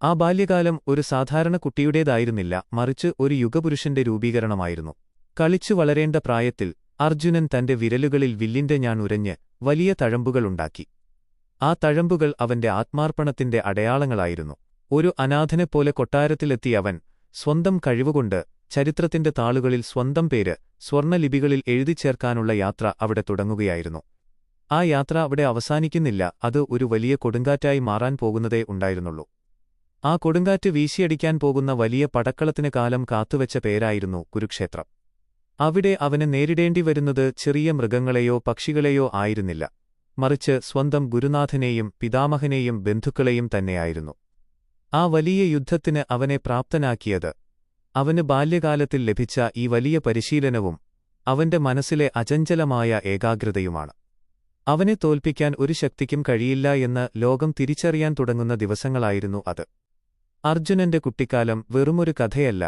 ആ ബാല്യകാലം ഒരു സാധാരണ കുട്ടിയുടേതായിരുന്നില്ല, മറിച്ച് ഒരു യുഗപുരുഷന്റെ രൂപീകരണമായിരുന്നു. കളിച്ചു വളരേണ്ട പ്രായത്തിൽ അർജുനൻ തന്റെ വിരലുകളിൽ വില്ലിന്റെ ഞാൺ ഉരഞ്ഞ് വലിയ തഴമ്പുകളുണ്ടാക്കി. ആ തഴമ്പുകൾ അവന്റെ ആത്മാർപ്പണത്തിന്റെ അടയാളങ്ങളായിരുന്നു. ഒരു അനാഥനെപ്പോലെ കൊട്ടാരത്തിലെത്തിയ അവൻ സ്വന്തം കഴിവുകൊണ്ട് ചരിത്രത്തിന്റെ താളുകളിൽ സ്വന്തം പേര് സ്വർണ്ണലിപികളിൽ എഴുതിച്ചേർക്കാനുള്ള യാത്ര അവിടെ തുടങ്ങുകയായിരുന്നു. ആ യാത്ര അവിടെ അവസാനിക്കുന്നില്ല, അത് ഒരു വലിയ കൊടുങ്കാറ്റായി മാറാൻ പോകുന്നതേ ഉണ്ടായിരുന്നുള്ളൂ. ആ കൊടുങ്കാറ്റ് വീശിയടിക്കാൻ പോകുന്ന വലിയ പടക്കളത്തിന് കാലം കാത്തുവെച്ച പേരായിരുന്നു കുരുക്ഷേത്രം. അവിടെ അവന് നേരിടേണ്ടി വരുന്നത് ചെറിയ മൃഗങ്ങളെയോ പക്ഷികളെയോ ആയിരുന്നില്ല, മറിച്ച് സ്വന്തം ഗുരുനാഥനെയും പിതാമഹനെയും ബന്ധുക്കളെയും തന്നെയായിരുന്നു. ആ വലിയ യുദ്ധത്തിന് അവനെ പ്രാപ്തനാക്കിയത് അവന് ബാല്യകാലത്തിൽ ലഭിച്ച ഈ വലിയ പരിശീലനവും അവന്റെ മനസ്സിലെ അചഞ്ചലമായ ഏകാഗ്രതയുമാണ്. അവനെ തോൽപ്പിക്കാൻ ഒരു ശക്തിക്കും കഴിയില്ല എന്ന് ലോകം തിരിച്ചറിയാൻ തുടങ്ങുന്ന ദിവസങ്ങളായിരുന്നു അത്. അർജുനന്റെ കുട്ടിക്കാലം വെറുമൊരു കഥയല്ല,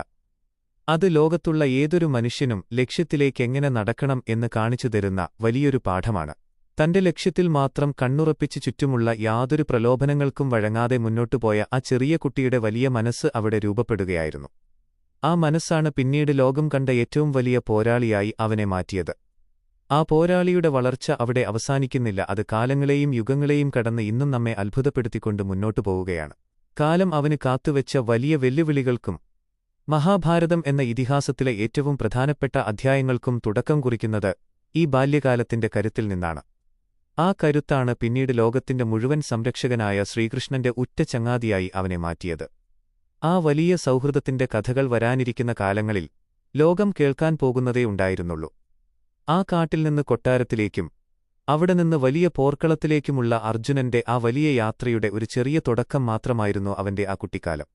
അത് ലോകത്തുള്ള ഏതൊരു മനുഷ്യനും ലക്ഷ്യത്തിലേക്കെങ്ങനെ നടക്കണം എന്ന് കാണിച്ചു തരുന്ന വലിയൊരു പാഠമാണ്. തന്റെ ലക്ഷ്യത്തിൽ മാത്രം കണ്ണുറപ്പിച്ച് ചുറ്റുമുള്ള യാതൊരു പ്രലോഭനങ്ങൾക്കും വഴങ്ങാതെ മുന്നോട്ടുപോയ ആ ചെറിയ കുട്ടിയുടെ വലിയ മനസ്സ് അവിടെ രൂപപ്പെടുകയായിരുന്നു. ആ മനസ്സാണ് പിന്നീട് ലോകം കണ്ട ഏറ്റവും വലിയ പോരാളിയായി അവനെ മാറ്റിയത്. ആ പോരാളിയുടെ വളർച്ച അവിടെ അവസാനിക്കുന്നില്ല, അത് കാലങ്ങളെയും യുഗങ്ങളെയും കടന്ന് ഇന്നും നമ്മെ അത്ഭുതപ്പെടുത്തിക്കൊണ്ട് മുന്നോട്ടു പോവുകയാണ്. കാലം അവന് കാത്തുവെച്ച വലിയ വെല്ലുവിളികൾക്കും മഹാഭാരതം എന്ന ഇതിഹാസത്തിലെ ഏറ്റവും പ്രധാനപ്പെട്ട അധ്യായങ്ങൾക്കും തുടക്കം കുറിക്കുന്നത് ഈ ബാല്യകാലത്തിന്റെ കരുത്തിൽ നിന്നാണ്. ആ കരുത്താണ് പിന്നീട് ലോകത്തിന്റെ മുഴുവൻ സംരക്ഷകനായ ശ്രീകൃഷ്ണന്റെ ഉറ്റ ചങ്ങാതിയായി അവനെ മാറ്റിയത്. ആ വലിയ സൗഹൃദത്തിന്റെ കഥകൾ വരാനിരിക്കുന്ന കാലങ്ങളിൽ ലോകം കേൾക്കാൻ പോകുന്നതേ ഉണ്ടായിരുന്നുള്ളൂ. ആ കാട്ടിൽ നിന്ന് കൊട്ടാരത്തിലേക്കും അവിടെ നിന്ന് വലിയ പോർക്കളത്തിലേക്കുമുള്ള അർജുനന്റെ ആ വലിയ യാത്രയുടെ ഒരു ചെറിയ തുടക്കം മാത്രമായിരുന്നു അവന്റെ ആ കുട്ടിക്കാലം.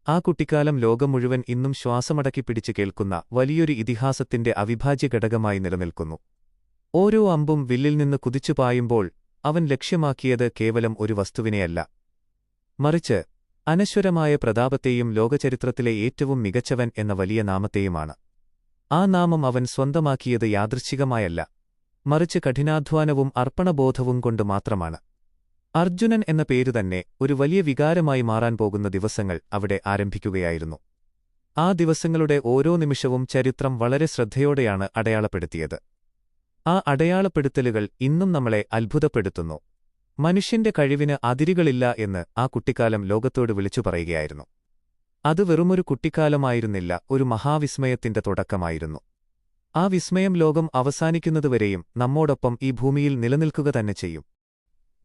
ആ കുട്ടിക്കാലം ലോകം മുഴുവൻ ഇന്നും ശ്വാസമടക്കി പിടിച്ചു കേൾക്കുന്ന വലിയൊരു ഇതിഹാസത്തിന്റെ അവിഭാജ്യ ഘടകമായി നിലനിൽക്കുന്നു. ഓരോ അമ്പും വില്ലിൽ നിന്ന് കുതിച്ചു പായുമ്പോൾ അവൻ ലക്ഷ്യമാക്കിയത് കേവലം ഒരു വസ്തുവിനെയല്ല, മറിച്ച് അനശ്വരമായ പ്രതാപത്തെയും ലോകചരിത്രത്തിലെ ഏറ്റവും മികച്ചവൻ എന്ന വലിയ നാമത്തെയുമാണ്. ആ നാമം അവൻ സ്വന്തമാക്കിയത് യാദൃച്ഛികമായല്ല, മറിച്ച് കഠിനാധ്വാനവും അർപ്പണബോധവും കൊണ്ട് മാത്രമാണ്. അർജുനൻ എന്ന പേരുതന്നെ ഒരു വലിയ വികാരമായി മാറാൻ പോകുന്ന ദിവസങ്ങൾ അവിടെ ആരംഭിക്കുകയായിരുന്നു. ആ ദിവസങ്ങളുടെ ഓരോ നിമിഷവും ചരിത്രം വളരെ ശ്രദ്ധയോടെയാണ് അടയാളപ്പെടുത്തിയത്. ആ അടയാളപ്പെടുത്തലുകൾ ഇന്നും നമ്മളെ അത്ഭുതപ്പെടുത്തുന്നു. മനുഷ്യന്റെ കഴിവിന് അതിരുകളില്ല എന്ന് ആ കുട്ടിക്കാലം ലോകത്തോട് വിളിച്ചു പറയുകയായിരുന്നു. അത് വെറുമൊരു കുട്ടിക്കാലമായിരുന്നില്ല, ഒരു മഹാവിസ്മയത്തിന്റെ തുടക്കമായിരുന്നു. ആ വിസ്മയം ലോകം അവസാനിക്കുന്നതുവരെയും നമ്മോടൊപ്പം ഈ ഭൂമിയിൽ നിലനിൽക്കുക തന്നെ ചെയ്യും.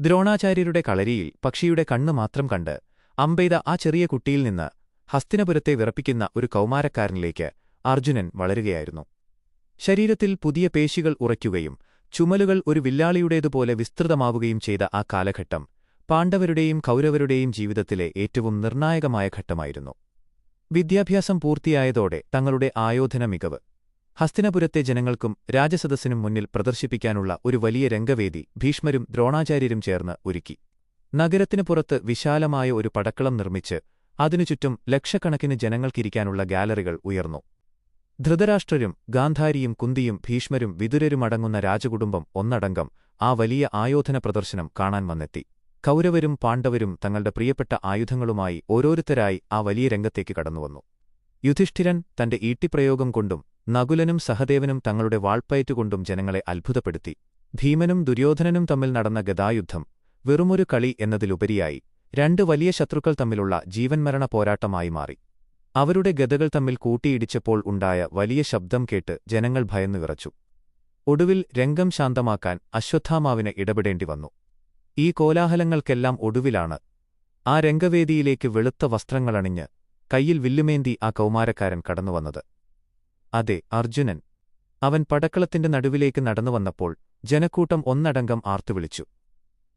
ദ്രോണാചാര്യരുടെ കളരിയിൽ പക്ഷിയുടെ കണ്ണ് മാത്രം കണ്ട് അമ്പെയ്ത ആ ചെറിയ കുട്ടിയിൽ നിന്ന് ഹസ്തിനപുരത്തെ വിറപ്പിക്കുന്ന ഒരു കൗമാരക്കാരനിലേക്ക് അർജുനൻ വളരുകയായിരുന്നു. ശരീരത്തിൽ പുതിയ പേശികൾ ഉറയ്ക്കുകയും ചുമലുകൾ ഒരു വില്ലാളിയുടേതുപോലെ വിസ്തൃതമാവുകയും ചെയ്ത ആ കാലഘട്ടം പാണ്ഡവരുടെയും കൗരവരുടെയും ജീവിതത്തിലെ ഏറ്റവും നിർണായകമായ ഘട്ടമായിരുന്നു. വിദ്യാഭ്യാസം പൂർത്തിയായതോടെ തങ്ങളുടെ ആയോധന മികവ് ഹസ്തിനപുരത്തെ ജനങ്ങൾക്കും രാജസദസ്സിനും മുന്നിൽ പ്രദർശിപ്പിക്കാനുള്ള ഒരു വലിയ രംഗവേദി ഭീഷ്മരും ദ്രോണാചാര്യരും ചേർന്ന് ഒരുക്കി. നഗരത്തിനു പുറത്ത് വിശാലമായ ഒരു പടക്കളം നിർമ്മിച്ച് അതിനു ചുറ്റും ലക്ഷക്കണക്കിന് ജനങ്ങൾക്കിരിക്കാനുള്ള ഗാലറികൾ ഉയർന്നു. ധൃതരാഷ്ട്രരും ഗാന്ധാരിയും കുന്തിയും ഭീഷ്മരും വിതുരരുമടങ്ങുന്ന രാജകുടുംബം ഒന്നടങ്കം ആ വലിയ ആയോധന പ്രദർശനം കാണാൻ വന്നെത്തി. കൗരവരും പാണ്ഡവരും തങ്ങളുടെ പ്രിയപ്പെട്ട ആയുധങ്ങളുമായി ഓരോരുത്തരായി ആ വലിയ രംഗത്തേക്ക് കടന്നുവന്നു. യുധിഷ്ഠിരൻ തന്റെ ഈട്ടിപ്രയോഗം കൊണ്ടും നകുലനും സഹദേവനും തങ്ങളുടെ വാൾപ്പയറ്റുകൊണ്ടും ജനങ്ങളെ അത്ഭുതപ്പെടുത്തി. ഭീമനും ദുര്യോധനനും തമ്മിൽ നടന്ന ഗദായുദ്ധം വെറുമൊരു കളി എന്നതിലുപരിയായി രണ്ട് വലിയ ശത്രുക്കൾ തമ്മിലുള്ള ജീവൻമരണ പോരാട്ടമായി മാറി. അവരുടെ ഗദകൾ തമ്മിൽ കൂട്ടിയിടിച്ചപ്പോൾ ഉണ്ടായ വലിയ ശബ്ദം കേട്ട് ജനങ്ങൾ ഭയന്നു വിറച്ചു. ഒടുവിൽ രംഗം ശാന്തമാക്കാൻ അശ്വത്ഥാമാവിന് ഇടപെടേണ്ടിവന്നു. ഈ കോലാഹലങ്ങൾക്കെല്ലാം ഒടുവിലാണ് ആ രംഗവേദിയിലേക്ക് വെളുത്ത വസ്ത്രങ്ങളണിഞ്ഞ് കയ്യിൽ വില്ലുമേന്തി ആ കൗമാരക്കാരൻ കടന്നുവന്നത്. അതെ, അർജുനൻ. അവൻ പടക്കളത്തിന്റെ നടുവിലേക്ക് നടന്നുവന്നപ്പോൾ ജനക്കൂട്ടം ഒന്നടങ്കം ആർത്തുവിളിച്ചു.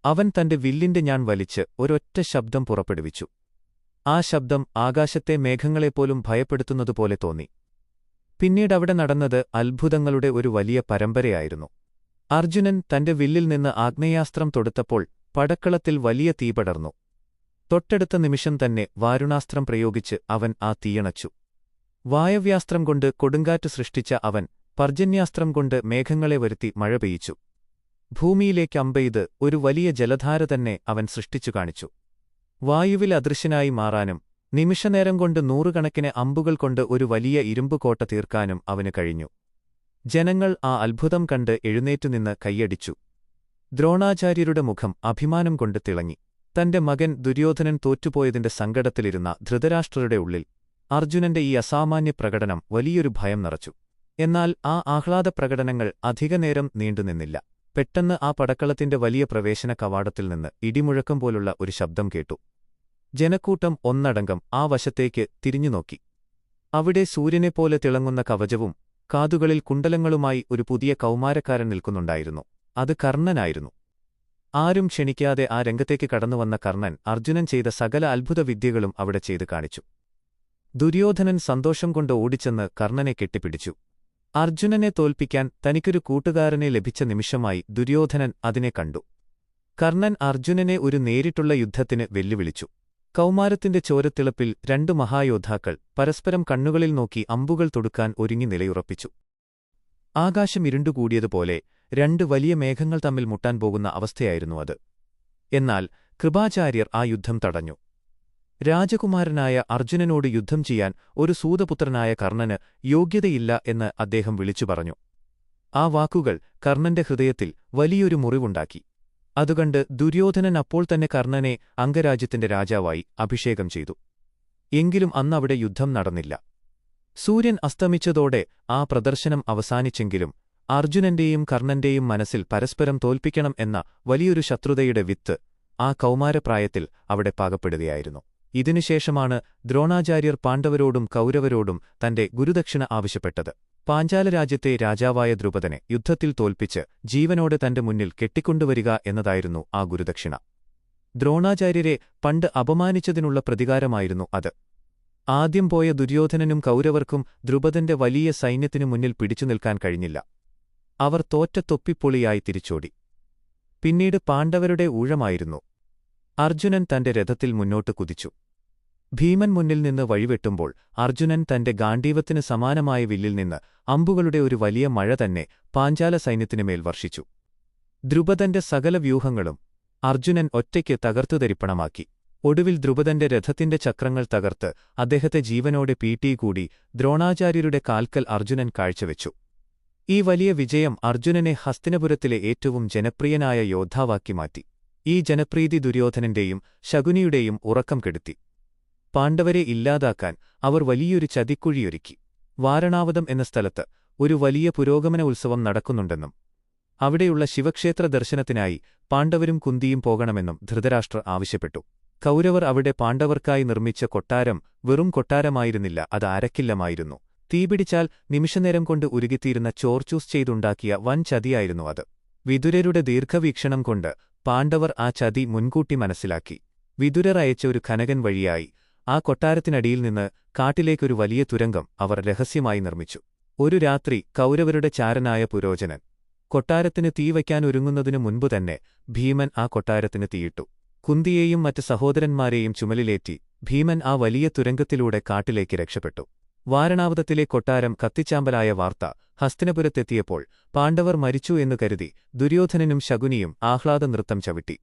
അവൻ തന്റെ വില്ലിന്റെ ഞാൺ വലിച്ച് ഒരൊറ്റ ശബ്ദം പുറപ്പെടുവിച്ചു. ആ ശബ്ദം ആകാശത്തെ മേഘങ്ങളെപ്പോലും ഭയപ്പെടുത്തുന്നതുപോലെ തോന്നി. പിന്നീടവിടെ നടന്നത് അത്ഭുതങ്ങളുടെ ഒരു വലിയ പരമ്പരയായിരുന്നു. അർജുനൻ തന്റെ വില്ലിൽ നിന്ന് ആഗ്നേയാസ്ത്രം തൊടുത്തപ്പോൾ പടക്കളത്തിൽ വലിയ തീ പടർന്നു. തൊട്ടടുത്ത നിമിഷം തന്നെ വാരുണാസ്ത്രം പ്രയോഗിച്ച് അവൻ ആ തീയണച്ചു. വായവ്യാസ്ത്രം കൊണ്ട് കൊടുങ്കാറ്റ് സൃഷ്ടിച്ച അവൻ പർജന്യാസ്ത്രം കൊണ്ട് മേഘങ്ങളെ വരുത്തി മഴ പെയ്യിച്ചു. ഭൂമിയിലേക്ക് അമ്പെയ്ത് ഒരു വലിയ ജലധാര തന്നെ അവൻ സൃഷ്ടിച്ചു കാണിച്ചു. വായുവിൽ അദൃശ്യനായി മാറാനും നിമിഷനേരം കൊണ്ട് നൂറുകണക്കിന് അമ്പുകൾ കൊണ്ട് ഒരു വലിയ ഇരുമ്പുകോട്ട തീർക്കാനും അവന് കഴിഞ്ഞു. ജനങ്ങൾ ആ അത്ഭുതം കണ്ട് എഴുന്നേറ്റുനിന്ന് കൈയടിച്ചു. ദ്രോണാചാര്യരുടെ മുഖം അഭിമാനം കൊണ്ട് തിളങ്ങി. തന്റെ മകൻ ദുര്യോധനൻ തോറ്റുപോയതിന്റെ സങ്കടത്തിലിരുന്ന ധൃതരാഷ്ട്രരുടെ ഉള്ളിൽ അർജുനന്റെ ഈ അസാമാന്യ പ്രകടനം വലിയൊരു ഭയം നിറച്ചു. എന്നാൽ ആ ആഹ്ലാദപ്രകടനങ്ങൾ അധികനേരം നീണ്ടുനിന്നില്ല. പെട്ടെന്ന് ആ പടക്കളത്തിന്റെ വലിയ പ്രവേശന കവാടത്തിൽ നിന്ന് ഇടിമുഴക്കം പോലുള്ള ഒരു ശബ്ദം കേട്ടു. ജനക്കൂട്ടം ഒന്നടങ്കം ആ വശത്തേക്ക് തിരിഞ്ഞുനോക്കി. അവിടെ സൂര്യനെപ്പോലെ തിളങ്ങുന്ന കവചവും കാതുകളിൽ കുണ്ടലങ്ങളുമായി ഒരു പുതിയ കൗമാരക്കാരൻ നിൽക്കുന്നുണ്ടായിരുന്നു. അത് കർണനായിരുന്നു. ആരും ക്ഷണിക്കാതെ ആ രംഗത്തേക്ക് കടന്നുവന്ന കർണൻ അർജുനൻ ചെയ്ത സകല അത്ഭുതവിദ്യകളും അവിടെ ചെയ്തു കാണിച്ചു. ദുര്യോധനൻ സന്തോഷം കൊണ്ട് ഓടിച്ചെന്ന് കർണനെ കെട്ടിപ്പിടിച്ചു. അർജുനനെ തോൽപ്പിക്കാൻ തനിക്കൊരു കൂട്ടുകാരനെ ലഭിച്ച നിമിഷമായി ദുര്യോധനൻ അതിനെ കണ്ടു. കർണൻ അർജുനനെ ഒരു നേരിട്ടുള്ള യുദ്ധത്തിന് വെല്ലുവിളിച്ചു. കൗമാരത്തിന്റെ ചോരത്തിളപ്പിൽ രണ്ടു മഹായോദ്ധാക്കൾ പരസ്പരം കണ്ണുകളിൽ നോക്കി അമ്പുകൾ തൊടുക്കാൻ ഒരുങ്ങി നിലയുറപ്പിച്ചു. ആകാശം ഇരുണ്ടുകൂടിയതുപോലെ രണ്ട് വലിയ മേഘങ്ങൾ തമ്മിൽ മുട്ടാൻ പോകുന്ന അവസ്ഥയായിരുന്നു അത്. എന്നാൽ കൃപാചാര്യർ ആ യുദ്ധം തടഞ്ഞു. രാജകുമാരനായ അർജുനനോട് യുദ്ധം ചെയ്യാൻ ഒരു സൂതപുത്രനായ കർണന് യോഗ്യതയില്ല എന്ന് അദ്ദേഹം വിളിച്ചു പറഞ്ഞു. ആ വാക്കുകൾ കർണന്റെ ഹൃദയത്തിൽ വലിയൊരു മുറിവുണ്ടാക്കി. അതുകണ്ട് ദുര്യോധനൻ അപ്പോൾ തന്നെ കർണനെ അംഗരാജ്യത്തിന്റെ രാജാവായി അഭിഷേകം ചെയ്തു. എങ്കിലും അന്നവിടെ യുദ്ധം നടന്നില്ല. സൂര്യൻ അസ്തമിച്ചതോടെ ആ പ്രദർശനം അവസാനിച്ചെങ്കിലും അർജുനന്റെയും കർണന്റെയും മനസ്സിൽ പരസ്പരം തോൽപ്പിക്കണം എന്ന വലിയൊരു ശത്രുതയുടെ വിത്ത് ആ കൗമാരപ്രായത്തിൽ അവിടെ പാകപ്പെടുകയായിരുന്നു. ഇതിനുശേഷമാണ് ദ്രോണാചാര്യർ പാണ്ഡവരോടും കൗരവരോടും തന്റെ ഗുരുദക്ഷിണ ആവശ്യപ്പെട്ടത്. പാഞ്ചാലരാജ്യത്തെ രാജാവായ ദ്രുപദനെ യുദ്ധത്തിൽ തോൽപ്പിച്ച് ജീവനോടെ തന്റെ മുന്നിൽ കെട്ടിക്കൊണ്ടുവരിക എന്നതായിരുന്നു ആ ഗുരുദക്ഷിണ. ദ്രോണാചാര്യരെ പണ്ട് അപമാനിച്ചതിനുള്ള പ്രതികാരമായിരുന്നു അത്. ആദ്യം പോയ ദുര്യോധനനും കൗരവർക്കും ദ്രുപദന്റെ വലിയ സൈന്യത്തിനു മുന്നിൽ പിടിച്ചു നിൽക്കാൻ കഴിഞ്ഞില്ല. അവർ തോറ്റ തൊപ്പിപ്പൊളിയായി തിരിച്ചോടി. പിന്നീട് പാണ്ഡവരുടെ ഊഴമായിരുന്നു. അർജുനൻ തന്റെ രഥത്തിൽ മുന്നോട്ട് കുതിച്ചു. ഭീമൻ മുന്നിൽ നിന്ന് വഴിവെട്ടുമ്പോൾ അർജുനൻ തന്റെ ഗാണ്ഡീവത്തിന് സമാനമായ വില്ലിൽ നിന്ന് അമ്പുകളുടെ ഒരു വലിയ മഴ തന്നെ പാഞ്ചാല സൈന്യത്തിനുമേൽ വർഷിച്ചു. ദ്രുപദന്റെ സകല വ്യൂഹങ്ങളും അർജുനൻ ഒറ്റയ്ക്ക് തകർത്തുതരിപ്പണമാക്കി. ഒടുവിൽ ദ്രുപദന്റെ രഥത്തിന്റെ ചക്രങ്ങൾ തകർത്ത് അദ്ദേഹത്തെ ജീവനോടെ പീട്ടികൂടി ദ്രോണാചാര്യരുടെ കാൽക്കൽ അർജുനൻ കാഴ്ചവെച്ചു. ഈ വലിയ വിജയം അർജുനനെ ഹസ്തിനപുരത്തിലെ ഏറ്റവും ജനപ്രിയനായ യോദ്ധാവാക്കി മാറ്റി. ഈ ജനപ്രീതി ദുര്യോധനന്റെയും ശകുനിയുടെയും ഉറക്കം കെടുത്തി. പാണ്ഡവരെ ഇല്ലാതാക്കാൻ അവർ വലിയൊരു ചതിക്കുഴിയൊരുക്കി. വാരണാവതം എന്ന സ്ഥലത്ത് ഒരു വലിയ പുരോഗമന ഉത്സവം നടക്കുന്നുണ്ടെന്നും അവിടെയുള്ള ശിവക്ഷേത്ര ദർശനത്തിനായി പാണ്ഡവരും കുന്തിയും പോകണമെന്നും ധൃതരാഷ്ട്രർ ആവശ്യപ്പെട്ടു. കൗരവർ അവിടെ പാണ്ഡവർക്കായി നിർമ്മിച്ച കൊട്ടാരം വെറും കൊട്ടാരമായിരുന്നില്ല, അത് അരക്കില്ലമായിരുന്നു. തീപിടിച്ചാൽ നിമിഷനേരം കൊണ്ട് ഉരുകിത്തീരുന്ന ചോർച്ചൂസ് ചെയ്തുണ്ടാക്കിയ വൻ ചതിയായിരുന്നു അത്. വിതുരരുടെ ദീർഘവീക്ഷണം കൊണ്ട് പാണ്ഡവർ ആ ചതി മുൻകൂട്ടി മനസ്സിലാക്കി. വിതുരർ അയച്ച ഒരു ഖനകൻ വഴിയായി ആ കൊട്ടാരത്തിനടിയിൽ നിന്ന് കാട്ടിലേക്കൊരു വലിയ തുരങ്കം അവർ രഹസ്യമായി നിർമ്മിച്ചു. ഒരു രാത്രി കൗരവരുടെ ചാരനായ പുരോചനൻ കൊട്ടാരത്തിന് തീവയ്ക്കാനൊരുങ്ങുന്നതിനു മുൻപുതന്നെ ഭീമൻ ആ കൊട്ടാരത്തിന് തീയിട്ടു. കുന്തിയെയും മറ്റ് സഹോദരന്മാരെയും ചുമലിലേറ്റി ഭീമൻ ആ വലിയ തുരങ്കത്തിലൂടെ കാട്ടിലേക്ക് രക്ഷപ്പെട്ടു. വാരണാവതത്തിലെ കൊട്ടാരം കത്തിച്ചാമ്പലായ വാർത്ത ഹസ്തിനപുരത്തെത്തിയപ്പോൾ പാണ്ഡവർ മരിച്ചു എന്നു കരുതി ദുര്യോധനനും ശകുനിയും ആഹ്ലാദനൃത്തം ചവിട്ടി.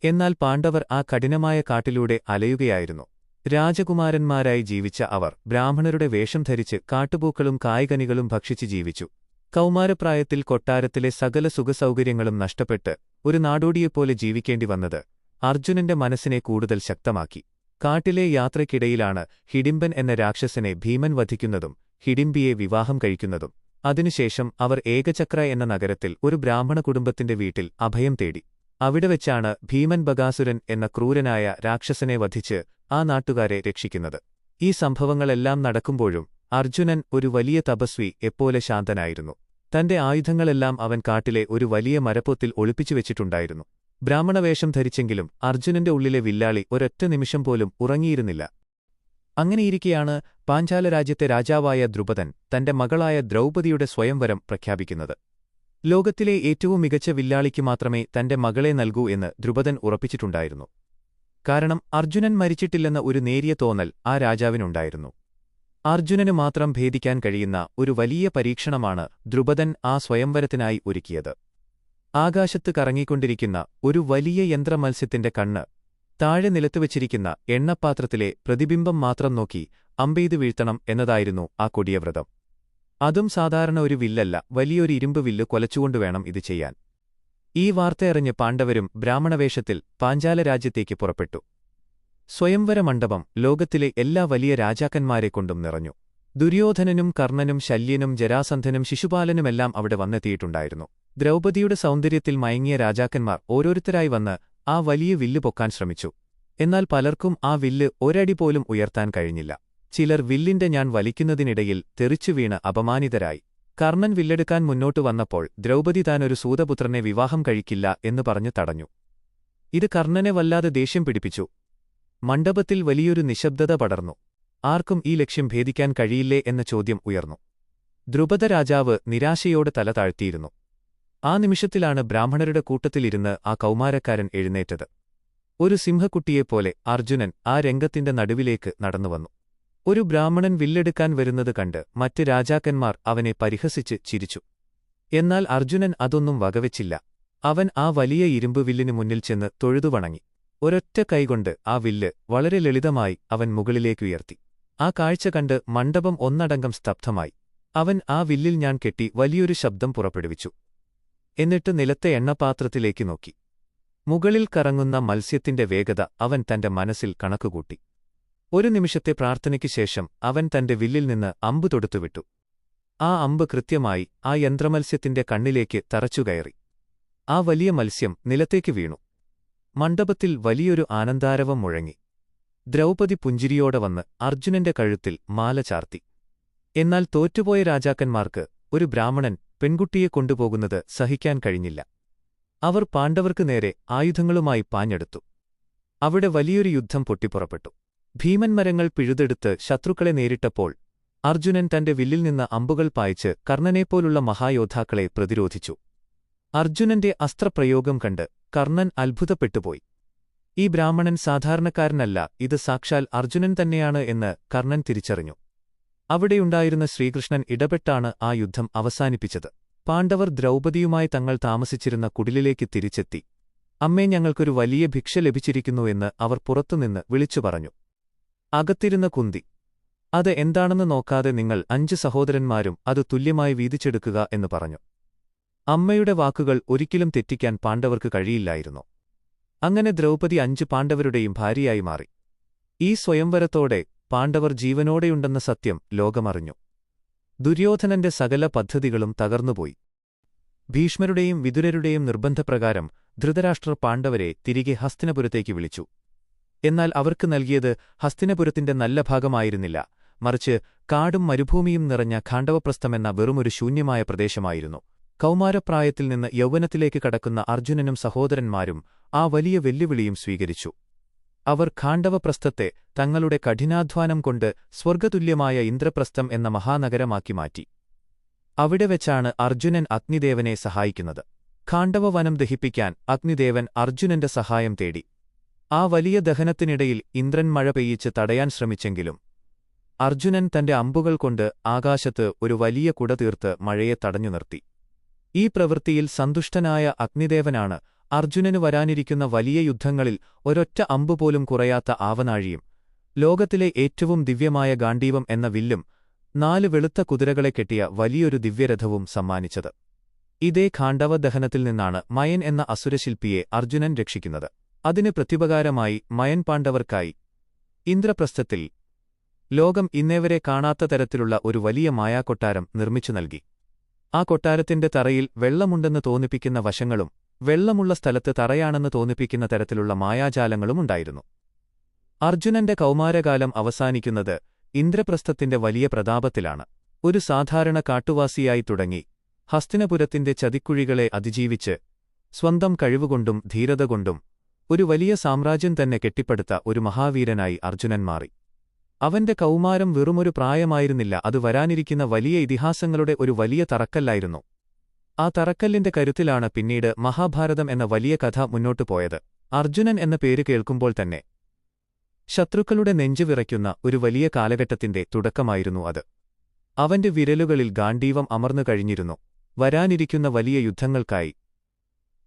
എന്നാൽ പാണ്ഡവർ ആ കഠിനമായ കാട്ടിലൂടെ അലയുകയായിരുന്നു. രാജകുമാരന്മാരായി ജീവിച്ച അവർ ബ്രാഹ്മണരുടെ വേഷം ധരിച്ച് കാട്ടുപൂക്കളും കായ്കനികളും ഭക്ഷിച്ച് ജീവിച്ചു. കൗമാരപ്രായത്തിൽ കൊട്ടാരത്തിലെ സകല സുഖസൗകര്യങ്ങളും നഷ്ടപ്പെട്ട് ഒരു നാടോടിയെപ്പോലെ ജീവിക്കേണ്ടി വന്നത് അർജുനന്റെ മനസ്സിനെ കൂടുതൽ ശക്തമാക്കി. കാട്ടിലെ യാത്രയ്ക്കിടയിലാണ് ഹിഡിംബൻ എന്ന രാക്ഷസനെ ഭീമൻ വധിക്കുന്നതും ഹിഡിംബിയെ വിവാഹം കഴിക്കുന്നതും. അതിനുശേഷം അവർ ഏകചക്ര എന്ന നഗരത്തിൽ ഒരു ബ്രാഹ്മണ കുടുംബത്തിന്റെ വീട്ടിൽ അഭയം തേടി. അവിടെ വെച്ചാണ് ഭീമൻ ബകാസുരൻ എന്ന ക്രൂരനായ രാക്ഷസനെ വധിച്ച് ആ നാട്ടുകാരെ രക്ഷിക്കുന്നത്. ഈ സംഭവങ്ങളെല്ലാം നടക്കുമ്പോഴും അർജുനൻ ഒരു വലിയ തപസ്വി എപ്പോലെ ശാന്തനായിരുന്നു. തന്റെ ആയുധങ്ങളെല്ലാം അവൻ കാട്ടിലെ ഒരു വലിയ മരപ്പൊത്തിൽ ഒളിപ്പിച്ചുവെച്ചിട്ടുണ്ടായിരുന്നു. ബ്രാഹ്മണവേഷം ധരിച്ചെങ്കിലും അർജുനന്റെ ഉള്ളിലെ വില്ലാളി ഒരൊറ്റ നിമിഷം പോലും ഉറങ്ങിയിരുന്നില്ല. അങ്ങനെയിരിക്കെയാണ് പാഞ്ചാല രാജ്യത്തെ രാജാവായ ദ്രുപദൻ തന്റെ മകളായ ദ്രൗപദിയുടെ സ്വയംവരം പ്രഖ്യാപിക്കുന്നത്. ലോകത്തിലെ ഏറ്റവും മികച്ച വില്ലാളിക്ക് മാത്രമേ തന്റെ മകളെ നൽകൂ എന്ന് ദ്രുപദൻ ഉറപ്പിച്ചിട്ടുണ്ടായിരുന്നു. കാരണം അർജുനൻ മരിച്ചിട്ടില്ലെന്ന ഒരു നേരിയ തോന്നൽ ആ രാജാവിനുണ്ടായിരുന്നു. അർജുനന് മാത്രം ഭേദിക്കാൻ കഴിയുന്ന ഒരു വലിയ പരീക്ഷണമാണ് ദ്രുപദൻ ആ സ്വയംവരത്തിനായി ഒരുക്കിയത്. ആകാശത്ത് കറങ്ങിക്കൊണ്ടിരിക്കുന്ന ഒരു വലിയ യന്ത്രമത്സ്യത്തിന്റെ കണ്ണ് താഴെ നിലത്തുവച്ചിരിക്കുന്ന എണ്ണപ്പാത്രത്തിലെ പ്രതിബിംബം മാത്രം നോക്കി അമ്പെയ്തു വീഴ്ത്തണം എന്നതായിരുന്നു ആ കൊടിയ വ്രതം. അതും സാധാരണ ഒരു വില്ലല്ല, വലിയൊരു ഇരുമ്പ് വില്ല് കൊലച്ചുകൊണ്ടുവേണം ഇത് ചെയ്യാൻ. ഈ വാർത്തയറിഞ്ഞ് പാണ്ഡവരും ബ്രാഹ്മണവേഷത്തിൽ പാഞ്ചാല രാജ്യത്തേക്ക് പുറപ്പെട്ടു. സ്വയംവര മണ്ഡപം ലോകത്തിലെ എല്ലാ വലിയ രാജാക്കന്മാരെക്കൊണ്ടും നിറഞ്ഞു. ദുര്യോധനനും കർണനും ശല്യനും ജരാസന്ധനും ശിശുപാലനുമെല്ലാം അവിടെ വന്നെത്തിയിട്ടുണ്ടായിരുന്നു. ദ്രൗപദിയുടെ സൗന്ദര്യത്തിൽ മയങ്ങിയ രാജാക്കന്മാർ ഓരോരുത്തരായി വന്ന് ആ വലിയ വില്ല് പൊക്കാൻ ശ്രമിച്ചു. എന്നാൽ പലർക്കും ആ വില്ല് ഒരടി പോലും ഉയർത്താൻ കഴിഞ്ഞില്ല. ചിലർ വില്ലിന്റെ ഞാൻ വലിക്കുന്നതിനിടയിൽ തെറിച്ചുവീണ് അപമാനിതരായി. കർണൻ വില്ലെടുക്കാൻ മുന്നോട്ടു വന്നപ്പോൾ ദ്രൗപദി താനൊരു സൂതപുത്രനെ വിവാഹം കഴിക്കില്ല എന്നു പറഞ്ഞു തടഞ്ഞു. ഇത് കർണനെ വല്ലാതെ ദേഷ്യം പിടിപ്പിച്ചു. മണ്ഡപത്തിൽ വലിയൊരു നിശബ്ദത പടർന്നു. ആർക്കും ഈ ലക്ഷ്യം ഭേദിക്കാൻ കഴിയില്ലേ എന്ന ചോദ്യം ഉയർന്നു. ദ്രുപദ രാജാവ് നിരാശയോടെ തല താഴ്ത്തിയിരുന്നു. ആ നിമിഷത്തിലാണ് ബ്രാഹ്മണരുടെ കൂട്ടത്തിലിരുന്ന് ആ കൗമാരക്കാരൻ എഴുന്നേറ്റത്. ഒരു സിംഹക്കുട്ടിയെപ്പോലെ അർജുനൻ ആ രംഗത്തിന്റെ നടുവിലേക്ക് നടന്നുവന്നു. ഒരു ബ്രാഹ്മണൻ വില്ലെടുക്കാൻ വരുന്നത് കണ്ട് മറ്റ് രാജാക്കന്മാർ അവനെ പരിഹസിച്ച് ചിരിച്ചു. എന്നാൽ അർജുനൻ അതൊന്നും വകവെച്ചില്ല. അവൻ ആ വലിയ ഇരുമ്പ് വില്ലിനു മുന്നിൽ ചെന്ന് തൊഴുതുവണങ്ങി. ഒരൊറ്റ കൈകൊണ്ട് ആ വില്ല് വളരെ ലളിതമായി അവൻ മുകളിലേക്കുയർത്തി. ആ കാഴ്ച കണ്ട് മണ്ഡപം ഒന്നടങ്കം സ്തബ്ധമായി. അവൻ ആ വില്ലിൽ ഞാൻ കെട്ടി വലിയൊരു ശബ്ദം പുറപ്പെടുവിച്ചു. എന്നിട്ട് നിലത്തെ എണ്ണപാത്രത്തിലേക്ക് നോക്കി. മുകളിൽ കറങ്ങുന്ന മത്സ്യത്തിന്റെ വേഗത അവൻ തന്റെ മനസ്സിൽ കണക്കുകൂട്ടി. ഒരു നിമിഷത്തെ പ്രാർത്ഥനയ്ക്കു ശേഷം അവൻ തന്റെ വില്ലിൽ നിന്ന് അമ്പ് തൊടുത്തുവിട്ടു. ആ അമ്പ് കൃത്യമായി ആ യന്ത്രമത്സ്യത്തിന്റെ കണ്ണിലേക്ക് തറച്ചുകയറി. ആ വലിയ മത്സ്യം നിലത്തേക്ക് വീണു. മണ്ഡപത്തിൽ വലിയൊരു ആനന്ദാരവം മുഴങ്ങി. ദ്രൗപദി പുഞ്ചിരിയോടെ വന്ന് അർജുനന്റെ കഴുത്തിൽ മാല ചാർത്തി. എന്നാൽ തോറ്റുപോയ രാജാക്കന്മാർക്ക് ഒരു ബ്രാഹ്മണൻ പെൺകുട്ടിയെ കൊണ്ടുപോകുന്നത് സഹിക്കാൻ കഴിഞ്ഞില്ല. അവർ പാണ്ഡവർക്ക് നേരെ ആയുധങ്ങളുമായി പാഞ്ഞെടുത്തു. അവിടെ വലിയൊരു യുദ്ധം പൊട്ടിപ്പുറപ്പെട്ടു. ഭീമന്മരങ്ങൾ പിഴുതെടുത്ത് ശത്രുക്കളെ നേരിട്ടപ്പോൾ അർജുനൻ തന്റെ വില്ലിൽ നിന്ന് അമ്പുകൾ പായിച്ച് കർണനെപ്പോലുള്ള മഹായോദ്ധാക്കളെ പ്രതിരോധിച്ചു. അർജുനന്റെ അസ്ത്രപ്രയോഗം കണ്ട് കർണൻ അത്ഭുതപ്പെട്ടുപോയി. ഈ ബ്രാഹ്മണൻ സാധാരണക്കാരനല്ല, ഇത് സാക്ഷാൽ അർജുനൻ തന്നെയാണ് എന്ന് കർണൻ തിരിച്ചറിഞ്ഞു. അവിടെയുണ്ടായിരുന്ന ശ്രീകൃഷ്ണൻ ഇടപെട്ടാണ് ആ യുദ്ധം അവസാനിപ്പിച്ചത്. പാണ്ഡവർ ദ്രൗപദിയുമായി തങ്ങൾ താമസിച്ചിരുന്ന കുടിലിലേക്ക് തിരിച്ചെത്തി. അമ്മേ, ഞങ്ങൾക്കൊരു വലിയ ഭിക്ഷ ലഭിച്ചിരിക്കുന്നു എന്ന് അവർ പുറത്തുനിന്ന് വിളിച്ചു പറഞ്ഞു. അകത്തിരുന്ന കുന്തി, അത് എന്താണെന്ന് നോക്കാതെ നിങ്ങൾ 5 സഹോദരന്മാരും അത് തുല്യമായി വീതിച്ചെടുക്കുക എന്ന് പറഞ്ഞു. അമ്മയുടെ വാക്കുകൾ ഒരിക്കലും തെറ്റിക്കാൻ പാണ്ഡവർക്ക് കഴിയില്ലായിരുന്നു. അങ്ങനെ ദ്രൗപദി 5 പാണ്ഡവരുടെയും ഭാര്യയായി മാറി. ഈ സ്വയംവരത്തോടെ പാണ്ഡവർ ജീവനോടെയുണ്ടെന്ന സത്യം ലോകമറിഞ്ഞു. ദുര്യോധനന്റെ സകല പദ്ധതികളും തകർന്നുപോയി. ഭീഷ്മരുടെയും വിതുരരുടെയും നിർബന്ധപ്രകാരം ധൃതരാഷ്ട്രർ പാണ്ഡവരെ തിരികെ ഹസ്തിനപുരത്തേക്ക് വിളിച്ചു. എന്നാൽ അവർക്ക് നൽകിയത് ഹസ്തിനപുരത്തിന്റെ നല്ല ഭാഗമായിരുന്നില്ല, മറിച്ച് കാടും മരുഭൂമിയും നിറഞ്ഞ ഖാണ്ഡവപ്രസ്ഥമെന്ന വെറുമൊരു ശൂന്യമായ പ്രദേശമായിരുന്നു. കൗമാരപ്രായത്തിൽ നിന്ന് യൗവനത്തിലേക്ക് കടക്കുന്ന അർജുനനും സഹോദരന്മാരും ആ വലിയ വെല്ലുവിളിയും സ്വീകരിച്ചു. അവർ ഖാണ്ഡവപ്രസ്ഥത്തെ തങ്ങളുടെ കഠിനാധ്വാനം കൊണ്ട് സ്വർഗതുല്യമായ ഇന്ദ്രപ്രസ്ഥം എന്ന മഹാനഗരമാക്കി മാറ്റി. അവിടെ വെച്ചാണ് അർജുനൻ അഗ്നിദേവനെ സഹായിക്കുന്നത്. ഖാണ്ഡവവനം ദഹിപ്പിക്കാൻ അഗ്നിദേവൻ അർജുനന്റെ സഹായം തേടി. ആ വലിയ ദഹനത്തിനിടയിൽ ഇന്ദ്രൻ മഴ പെയ്യിച്ച് തടയാൻ ശ്രമിച്ചെങ്കിലും അർജുനൻ തന്റെ അമ്പുകൾ കൊണ്ട് ആകാശത്ത് ഒരു വലിയ കുട തീർത്ത് മഴയെ തടഞ്ഞു നിർത്തി. ഈ പ്രവൃത്തിയിൽ സന്തുഷ്ടനായ അഗ്നിദേവനാണ് അർജുനന് വരാനിരിക്കുന്ന വലിയ യുദ്ധങ്ങളിൽ ഒരൊറ്റ അമ്പുപോലും കുറയാത്ത ആവനാഴിയും ലോകത്തിലെ ഏറ്റവും ദിവ്യമായ ഗാണ്ഡീവം എന്ന വില്ലും 4 വെളുത്ത കുതിരകളെ കെട്ടിയ വലിയൊരു ദിവ്യരഥവും സമ്മാനിച്ചത്. ഇതേ ഖാണ്ഡവദഹനത്തിൽ നിന്നാണ് മയൻ എന്ന അസുരശില്പിയെ അർജുനൻ രക്ഷിക്കുന്നത്. അതിന് പ്രത്യുപകാരമായി മയൻ പാണ്ഡവർക്കായി ഇന്ദ്രപ്രസ്ഥത്തിൽ ലോകം ഇന്നേവരെ കാണാത്ത തരത്തിലുള്ള ഒരു വലിയ മായാകൊട്ടാരം നിർമ്മിച്ചു നൽകി. ആ കൊട്ടാരത്തിന്റെ തറയിൽ വെള്ളമുണ്ടെന്ന് തോന്നിപ്പിക്കുന്ന വശങ്ങളും വെള്ളമുള്ള സ്ഥലത്ത് തറയാണെന്ന് തോന്നിപ്പിക്കുന്ന തരത്തിലുള്ള മായാജാലങ്ങളും ഉണ്ടായിരുന്നു. അർജുനന്റെ കൗമാരകാലം അവസാനിക്കുന്നത് ഇന്ദ്രപ്രസ്ഥത്തിന്റെ വലിയ പ്രതാപത്തിലാണ്. ഒരു സാധാരണ കാട്ടുവാസിയായി തുടങ്ങി ഹസ്തിനപുരത്തിന്റെ ചതിക്കുഴികളെ അതിജീവിച്ച് സ്വന്തം കഴിവുകൊണ്ടും ധീരതകൊണ്ടും ഒരു വലിയ സാമ്രാജ്യം തന്നെ കെട്ടിപ്പടുത്ത ഒരു മഹാവീരനായി അർജുനൻ മാറി. അവന്റെ കൗമാരം വെറുമൊരു പ്രായമായിരുന്നില്ല, അത് വരാനിരിക്കുന്ന വലിയ ഇതിഹാസങ്ങളുടെ ഒരു വലിയ തറക്കല്ലായിരുന്നു. ആ തറക്കല്ലിന്റെ കരുത്തിലാണ് പിന്നീട് മഹാഭാരതം എന്ന വലിയ കഥ മുന്നോട്ടു പോയത്. അർജുനൻ എന്ന പേര് കേൾക്കുമ്പോൾ തന്നെ ശത്രുക്കളുടെ നെഞ്ചു വിറയ്ക്കുന്ന ഒരു വലിയ കാലഘട്ടത്തിന്റെ തുടക്കമായിരുന്നു അത്. അവന്റെ വിരലുകളിൽ ഗാണ്ഡീവം അമർന്നു കഴിഞ്ഞിരുന്നു. വരാനിരിക്കുന്ന വലിയ യുദ്ധങ്ങൾക്കായി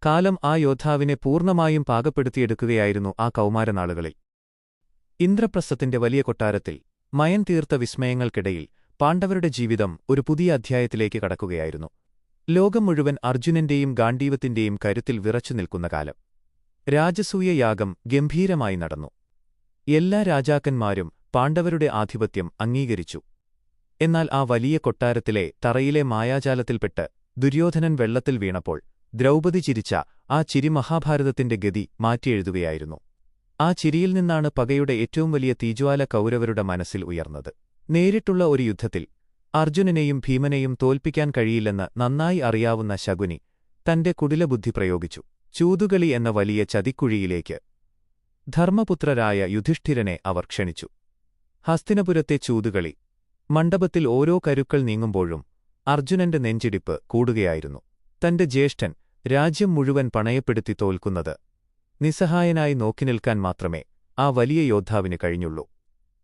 കാലം ആ യോദ്ധാവിനെ പൂർണ്ണമായും പാകപ്പെടുത്തിയെടുക്കുകയായിരുന്നു ആ കൗമാരനാളുകളിൽ. ഇന്ദ്രപ്രസ്ഥത്തിന്റെ വലിയ കൊട്ടാരത്തിൽ മയൻ തീർത്ത വിസ്മയങ്ങൾക്കിടയിൽ പാണ്ഡവരുടെ ജീവിതം ഒരു പുതിയ അധ്യായത്തിലേക്ക് കടക്കുകയായിരുന്നു. ലോകം മുഴുവൻ അർജുനന്റെയും ഗാണ്ഡീവത്തിന്റെയും കരുത്തിൽ വിറച്ചു നിൽക്കുന്ന കാലം. രാജസൂയയാഗം ഗംഭീരമായി നടന്നു. എല്ലാ രാജാക്കന്മാരും പാണ്ഡവരുടെ ആധിപത്യം അംഗീകരിച്ചു. എന്നാൽ ആ വലിയ കൊട്ടാരത്തിലെ തറയിലെ മായാജാലത്തിൽപ്പെട്ട് ദുര്യോധനൻ വെള്ളത്തിൽ വീണപ്പോൾ ദ്രൗപദി ചിരിച്ച ആ ചിരി മഹാഭാരതത്തിന്റെ ഗതി മാറ്റിയെഴുതുകയായിരുന്നു. ആ ചിരിയിൽ നിന്നാണ് പകയുടെ ഏറ്റവും വലിയ തീജ്വാല കൗരവരുടെ മനസ്സിൽ ഉയർന്നത്. നേരിട്ടുള്ള ഒരു യുദ്ധത്തിൽ അർജുനനെയും ഭീമനെയും തോൽപ്പിക്കാൻ കഴിയില്ലെന്ന് നന്നായി അറിയാവുന്ന ശകുനി തന്റെ കുടിലബുദ്ധി പ്രയോഗിച്ചു. ചൂതുകളി എന്ന വലിയ ചതിക്കുഴിയിലേക്ക് ധർമ്മപുത്രരായ യുധിഷ്ഠിരനെ അവർ ക്ഷണിച്ചു. ഹസ്തിനപുരത്തെ ചൂതുകളി മണ്ഡപത്തിൽ ഓരോ കരുക്കൾ നീങ്ങുമ്പോഴും അർജുനന്റെ നെഞ്ചിടിപ്പ് കൂടുകയായിരുന്നു. തന്റെ ജ്യേഷ്ഠൻ രാജ്യം മുഴുവൻ പണയപ്പെടുത്തി തോൽക്കുന്നത് നിസ്സഹായനായി നോക്കിനിൽക്കാൻ മാത്രമേ ആ വലിയ യോദ്ധാവിന് കഴിഞ്ഞുള്ളൂ.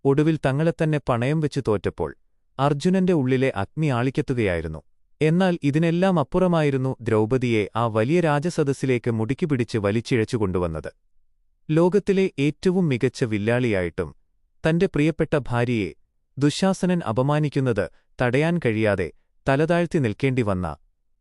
ഒടുവിൽ തങ്ങളെത്തന്നെ പണയം വെച്ച് തോറ്റപ്പോൾ അർജുനന്റെ ഉള്ളിലെ അഗ്നി ആളിക്കത്തുകയായിരുന്നു. എന്നാൽ ഇതിനെല്ലാം അപ്പുറമായിരുന്നു ദ്രൗപദിയെ ആ വലിയ രാജസദസ്സിലേക്ക് മുടുക്കിപ്പിടിച്ച് വലിച്ചിഴച്ചുകൊണ്ടുവന്നത്. ലോകത്തിലെ ഏറ്റവും മികച്ച വില്ലാളിയായിട്ടും തന്റെ പ്രിയപ്പെട്ട ഭാര്യയെ ദുശ്ശാസനൻ അപമാനിക്കുന്നത് തടയാൻ കഴിയാതെ തലതാഴ്ത്തി നിൽക്കേണ്ടി വന്ന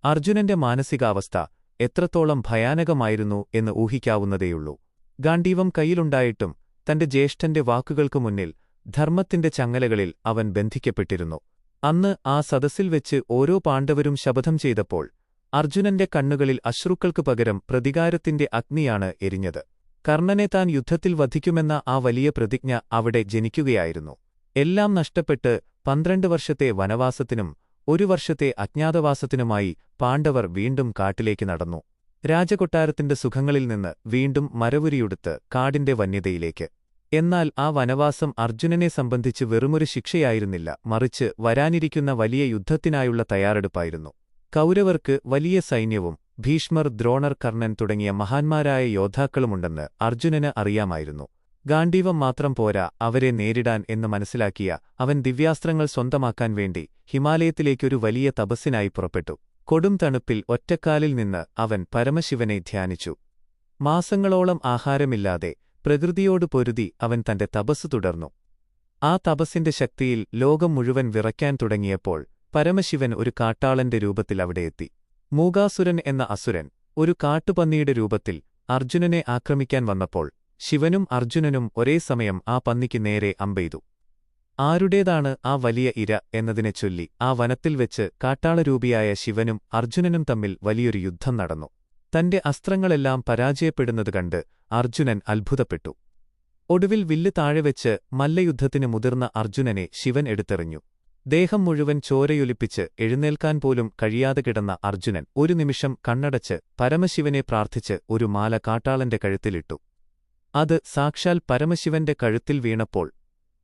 അർജുനന്റെ മാനസികാവസ്ഥ എത്രത്തോളം ഭയാനകമായിരുന്നു എന്ന് ഊഹിക്കാവുന്നതേയുള്ളൂ. ഗാണ്ഡീവം കയ്യിലുണ്ടായിട്ടും തന്റെ ജ്യേഷ്ഠന്റെ വാക്കുകൾക്കു മുന്നിൽ ധർമ്മത്തിന്റെ ചങ്ങലകളിൽ അവൻ ബന്ധിക്കപ്പെട്ടിരുന്നു. അന്ന് ആ സദസ്സിൽ വെച്ച് ഓരോ പാണ്ഡവരും ശപഥം ചെയ്തപ്പോൾ അർജുനന്റെ കണ്ണുകളിൽ അശ്രുക്കൾക്കു പകരം പ്രതികാരത്തിന്റെ അഗ്നിയാണ് എരിഞ്ഞത്. കർണനെ താൻ യുദ്ധത്തിൽ വധിക്കുമെന്ന ആ വലിയ പ്രതിജ്ഞ അവിടെ ജനിക്കുകയായിരുന്നു. എല്ലാം നഷ്ടപ്പെട്ട് 12 വർഷത്തെ വനവാസത്തിനും 1 വർഷത്തെ അജ്ഞാതവാസത്തിനുമായി പാണ്ഡവർ വീണ്ടും കാട്ടിലേക്ക് നടന്നു. രാജകൊട്ടാരത്തിന്റെ സുഖങ്ങളിൽ നിന്ന് വീണ്ടും മരവുരിയുടുത്ത് കാടിന്റെ വന്യതയിലേക്ക്. എന്നാൽ ആ വനവാസം അർജുനനെ സംബന്ധിച്ച് വെറുമൊരു ശിക്ഷയായിരുന്നില്ല, മറിച്ച് വരാനിരിക്കുന്ന വലിയ യുദ്ധത്തിനായുള്ള തയ്യാറെടുപ്പായിരുന്നു. കൗരവർക്ക് വലിയ സൈന്യവും ഭീഷ്മർ, ദ്രോണർ, കർണൻ തുടങ്ങിയ മഹാന്മാരായ യോദ്ധാക്കളുമുണ്ടെന്ന് അർജുനന് അറിയാമായിരുന്നു. ഗാണ്ഡീവം മാത്രം പോരാ അവരെ നേരിടാൻ എന്ന് മനസ്സിലാക്കിയ അവൻ ദിവ്യാസ്ത്രങ്ങൾ സ്വന്തമാക്കാൻ വേണ്ടി ഹിമാലയത്തിലേക്കൊരു വലിയ തപസ്സിനായി പുറപ്പെട്ടു. കൊടും തണുപ്പിൽ ഒറ്റക്കാലിൽ നിന്ന് അവൻ പരമശിവനെ ധ്യാനിച്ചു. മാസങ്ങളോളം ആഹാരമില്ലാതെ പ്രകൃതിയോട് പൊരുതി അവൻ തന്റെ തപസ് തുടർന്നു. ആ തപസ്സിന്റെ ശക്തിയിൽ ലോകം മുഴുവൻ വിറയ്ക്കാൻ തുടങ്ങിയപ്പോൾ പരമശിവൻ ഒരു കാട്ടാളന്റെ രൂപത്തിൽ അവിടെയെത്തി. മൂകാസുരൻ എന്ന അസുരൻ ഒരു കാട്ടുപന്നിയുടെ രൂപത്തിൽ അർജുനനെ ആക്രമിക്കാൻ വന്നപ്പോൾ ശിവനും അർജുനനും ഒരേ സമയം ആ പന്നിക്ക് നേരെ അമ്പെയ്തു. ആരുടേതാണ് ആ വലിയ ഇര എന്നതിനെ ചൊല്ലി ആ വനത്തിൽ വെച്ച് കാട്ടാളരൂപിയായ ശിവനും അർജുനനും തമ്മിൽ വലിയൊരു യുദ്ധം നടന്നു. തന്റെ അസ്ത്രങ്ങളെല്ലാം പരാജയപ്പെടുന്നത് കണ്ട് അർജുനൻ അത്ഭുതപ്പെട്ടു. ഒടുവിൽ വില്ല് താഴെവെച്ച് മല്ലയുദ്ധത്തിന് മുതിർന്ന അർജുനനെ ശിവൻ എടുത്തെറിഞ്ഞു. ദേഹം മുഴുവൻ ചോരയൊലിപ്പിച്ച് എഴുന്നേൽക്കാൻ പോലും കഴിയാതെ കിടന്ന അർജുനൻ ഒരു നിമിഷം കണ്ണടച്ച് പരമശിവനെ പ്രാർത്ഥിച്ച് ഒരു മാല കാട്ടാളന്റെ കഴുത്തിലിട്ടു. അത് സാക്ഷാൽ പരമശിവന്റെ കഴുത്തിൽ വീണപ്പോൾ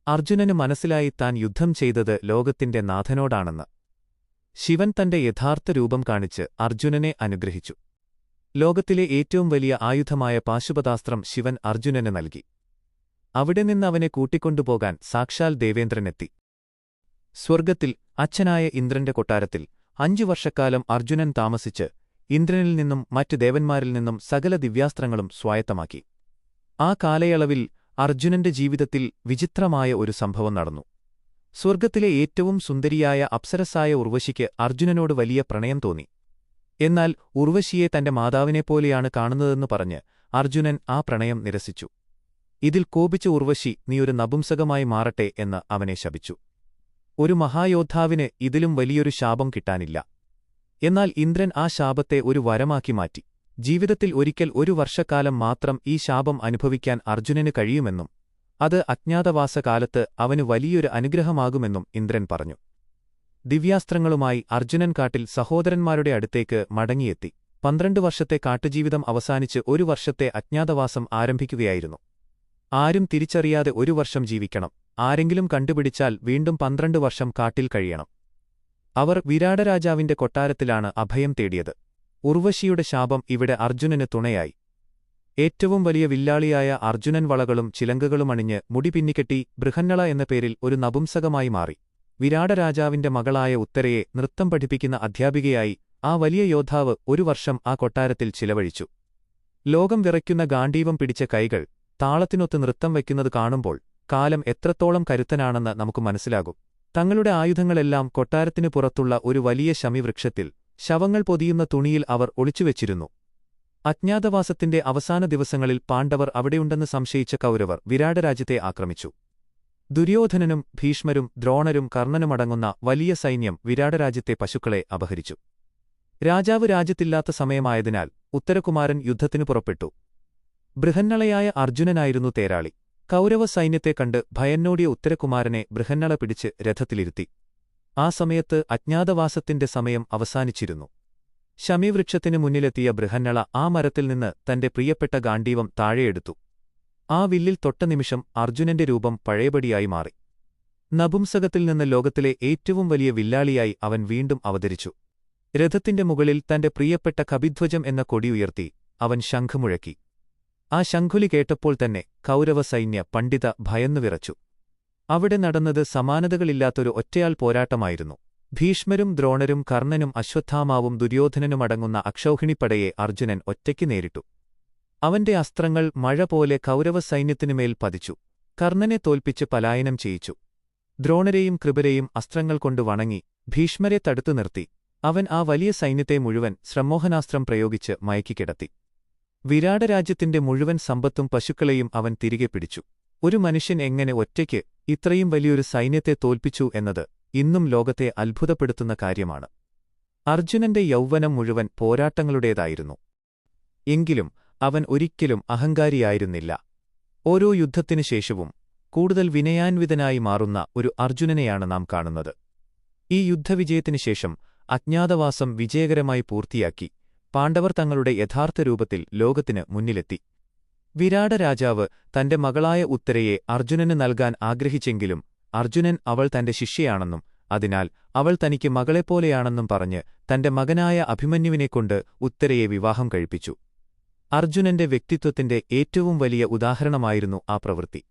അർജുനന് മനസ്സിലായി താൻ യുദ്ധം ചെയ്തത് ലോകത്തിന്റെ നാഥനോടാണെന്ന്. ശിവൻ തന്റെ യഥാർത്ഥ രൂപം കാണിച്ച് അർജുനനെ അനുഗ്രഹിച്ചു. ലോകത്തിലെ ഏറ്റവും വലിയ ആയുധമായ പാശുപതാസ്ത്രം ശിവൻ അർജുനന് നൽകി. അവിടെ നിന്ന് അവനെ കൂട്ടിക്കൊണ്ടുപോകാൻ സാക്ഷാൽ ദേവേന്ദ്രനെത്തി. സ്വർഗ്ഗത്തിൽ അച്ഛനായ ഇന്ദ്രന്റെ കൊട്ടാരത്തിൽ 5 വർഷക്കാലം അർജുനൻ താമസിച്ച് ഇന്ദ്രനിൽ നിന്നും മറ്റ് ദേവന്മാരിൽ നിന്നും സകല ദിവ്യാസ്ത്രങ്ങളും സ്വായത്തമാക്കി. ആ കാലയളവിൽ അർജുനന്റെ ജീവിതത്തിൽ വിചിത്രമായ ഒരു സംഭവം നടന്നു. സ്വർഗ്ഗത്തിലെ ഏറ്റവും സുന്ദരിയായ അപ്സരസായ ഉർവശിക്ക് അർജുനനോട് വലിയ പ്രണയം തോന്നി. എന്നാൽ ഉർവശിയെ തന്റെ മാതാവിനെപ്പോലെയാണ് കാണുന്നതെന്ന് പറഞ്ഞ് അർജുനൻ ആ പ്രണയം നിരസിച്ചു. ഇതിൽ കോപിച്ച ഉർവശി നീ ഒരു നപുംസകമായി മാറട്ടെ എന്ന് അവനെ ശപിച്ചു. ഒരു മഹായോദ്ധാവിന് ഇതിലും വലിയൊരു ശാപം കിട്ടാനില്ല. എന്നാൽ ഇന്ദ്രൻ ആ ശാപത്തെ ഒരു വരമാക്കി മാറ്റി. ജീവിതത്തിൽ ഒരിക്കൽ 1 വർഷക്കാലം മാത്രം ഈ ശാപം അനുഭവിക്കാൻ അർജുനന് കഴിയുമെന്നും അത് അജ്ഞാതവാസകാലത്ത് അവന് വലിയൊരു അനുഗ്രഹമാകുമെന്നും ഇന്ദ്രൻ പറഞ്ഞു. ദിവ്യാസ്ത്രങ്ങളുമായി അർജുനൻ കാട്ടിൽ സഹോദരന്മാരുടെ അടുത്തേക്ക് മടങ്ങിയെത്തി. 12 വർഷത്തെ കാട്ടുജീവിതം അവസാനിച്ച് 1 വർഷത്തെ അജ്ഞാതവാസം ആരംഭിക്കുകയായിരുന്നു. ആരും തിരിച്ചറിയാതെ 1 വർഷം ജീവിക്കണം. ആരെങ്കിലും കണ്ടുപിടിച്ചാൽ വീണ്ടും 12 വർഷം കാട്ടിൽ കഴിയണം. അവർ വിരാടരാജാവിന്റെ കൊട്ടാരത്തിലാണ് അഭയം തേടിയത്. ഉർവശിയുടെ ശാപം ഇവിടെ അർജുനന് തുണയായി. ഏറ്റവും വലിയ വില്ലാളിയായ അർജുനൻ വളകളും ചിലങ്കകളുമണിഞ്ഞ് മുടി പിന്നിക്കെട്ടി ബൃഹന്നള എന്ന പേരിൽ ഒരു നപുംസകമായി മാറി. വിരാടരാജാവിന്റെ മകളായ ഉത്തരയെ നൃത്തം പഠിപ്പിക്കുന്ന അധ്യാപികയായി ആ വലിയ യോദ്ധാവ് 1 വർഷം ആ കൊട്ടാരത്തിൽ ചിലവഴിച്ചു. ലോകം വിറയ്ക്കുന്ന ഗാണ്ഡീവം പിടിച്ച കൈകൾ താളത്തിനൊത്ത് നൃത്തം വയ്ക്കുന്നത് കാണുമ്പോൾ കാലം എത്രത്തോളം കരുത്തനാണെന്ന് നമുക്ക് മനസ്സിലാകും. തങ്ങളുടെ ആയുധങ്ങളെല്ലാം കൊട്ടാരത്തിനു പുറത്തുള്ള ഒരു വലിയ ശമിവൃക്ഷത്തിൽ ശവങ്ങൾ പൊതിയുന്ന തുണിയിൽ അവർ ഒളിച്ചുവെച്ചിരുന്നു. അജ്ഞാതവാസത്തിന്റെ അവസാന ദിവസങ്ങളിൽ പാണ്ഡവർ അവിടെയുണ്ടെന്ന് സംശയിച്ച കൗരവർ വിരാടരാജ്യത്തെ ആക്രമിച്ചു. ദുര്യോധനനും ഭീഷ്മരും ദ്രോണരും കർണനുമടങ്ങുന്ന വലിയ സൈന്യം വിരാടരാജ്യത്തെ പശുക്കളെ അപഹരിച്ചു. രാജാവ് രാജ്യത്തില്ലാത്ത സമയമായതിനാൽ ഉത്തരകുമാരൻ യുദ്ധത്തിനു പുറപ്പെട്ടു. ബൃഹന്നളയായ അർജുനനായിരുന്നു തേരാളി. കൗരവ സൈന്യത്തെ കണ്ട് ഭയന്നോടിയ ഉത്തരകുമാരനെ ബൃഹന്നള പിടിച്ച് രഥത്തിലിരുത്തി. ആ സമയത്ത് അജ്ഞാതവാസത്തിന്റെ സമയം അവസാനിച്ചിരുന്നു. ശമീവൃക്ഷത്തിനു മുന്നിലെത്തിയ ബൃഹന്നള ആ മരത്തിൽ നിന്ന് തന്റെ പ്രിയപ്പെട്ട ഗാണ്ഡീവം താഴെയെടുത്തു. ആ വില്ലിൽ തൊട്ട നിമിഷം അർജുനന്റെ രൂപം പഴയപടിയായി മാറി. നപുംസകത്തിൽ നിന്ന് ലോകത്തിലെ ഏറ്റവും വലിയ വില്ലാളിയായി അവൻ വീണ്ടും അവതരിച്ചു. രഥത്തിന്റെ മുകളിൽ തന്റെ പ്രിയപ്പെട്ട കപിധ്വജം എന്ന കൊടി ഉയർത്തി അവൻ ശംഖുമുഴക്കി. ആ ശംഖുലി കേട്ടപ്പോൾ തന്നെ കൗരവ സൈന്യ പണ്ഡിത ഭയന്നുവിറച്ചു. അവിടെ നടന്നത് സമാനതകളില്ലാത്തൊരു ഒറ്റയാൾ പോരാട്ടമായിരുന്നു. ഭീഷ്മരും ദ്രോണരും കർണനും അശ്വത്ഥാമാവും ദുര്യോധനനുമടങ്ങുന്ന അക്ഷൗഹിണിപ്പടയെ അർജുനൻ ഒറ്റയ്ക്ക് നേരിട്ടു. അവന്റെ അസ്ത്രങ്ങൾ മഴ പോലെ കൗരവ സൈന്യത്തിനുമേൽ പതിച്ചു. കർണനെ തോൽപ്പിച്ച് പലായനം ചെയ്യിച്ചു. ദ്രോണരെയും കൃപരെയും അസ്ത്രങ്ങൾ കൊണ്ട് വണങ്ങി ഭീഷ്മരെ തടുത്തു നിർത്തി. അവൻ ആ വലിയ സൈന്യത്തെ മുഴുവൻ ശ്രമോഹനാസ്ത്രം പ്രയോഗിച്ച് മയക്കിക്കിടത്തി. വിരാടരാജ്യത്തിന്റെ മുഴുവൻ സമ്പത്തും പശുക്കളെയും അവൻ തിരികെ പിടിച്ചു. ഒരു മനുഷ്യൻ എങ്ങനെ ഒറ്റയ്ക്ക് ഇത്രയും വലിയൊരു സൈന്യത്തെ തോൽപ്പിച്ചു എന്നത് ഇന്നും ലോകത്തെ അത്ഭുതപ്പെടുത്തുന്ന കാര്യമാണ്. അർജുനന്റെ യൗവനം മുഴുവൻ പോരാട്ടങ്ങളുടേതായിരുന്നു. എങ്കിലും അവൻ ഒരിക്കലും അഹങ്കാരിയായിരുന്നില്ല. ഓരോ യുദ്ധത്തിനു ശേഷവും കൂടുതൽ വിനയാൻവിതനായി മാറുന്ന ഒരു അർജുനനെയാണ് നാം കാണുന്നത്. ഈ യുദ്ധവിജയത്തിനു ശേഷം അജ്ഞാതവാസം വിജയകരമായി പൂർത്തിയാക്കി പാണ്ഡവർ തങ്ങളുടെ യഥാർത്ഥ രൂപത്തിൽ ലോകത്തിന് മുന്നിലെത്തി. വിരാടരാജാവ് തന്റെ മകളായ ഉത്തരയെ അർജുനന് നൽകാൻ ആഗ്രഹിച്ചെങ്കിലും അർജുനൻ അവൾ തന്റെ ശിഷ്യയാണെന്നും അതിനാൽ അവൾ തനിക്ക് മകളെപ്പോലെയാണെന്നും പറഞ്ഞ് തന്റെ മകനായ അഭിമന്യുവിനെക്കൊണ്ട് ഉത്തരയെ വിവാഹം കഴിപ്പിച്ചു. അർജുനന്റെ വ്യക്തിത്വത്തിന്റെ ഏറ്റവും വലിയ ഉദാഹരണമായിരുന്നു ആ പ്രവൃത്തി.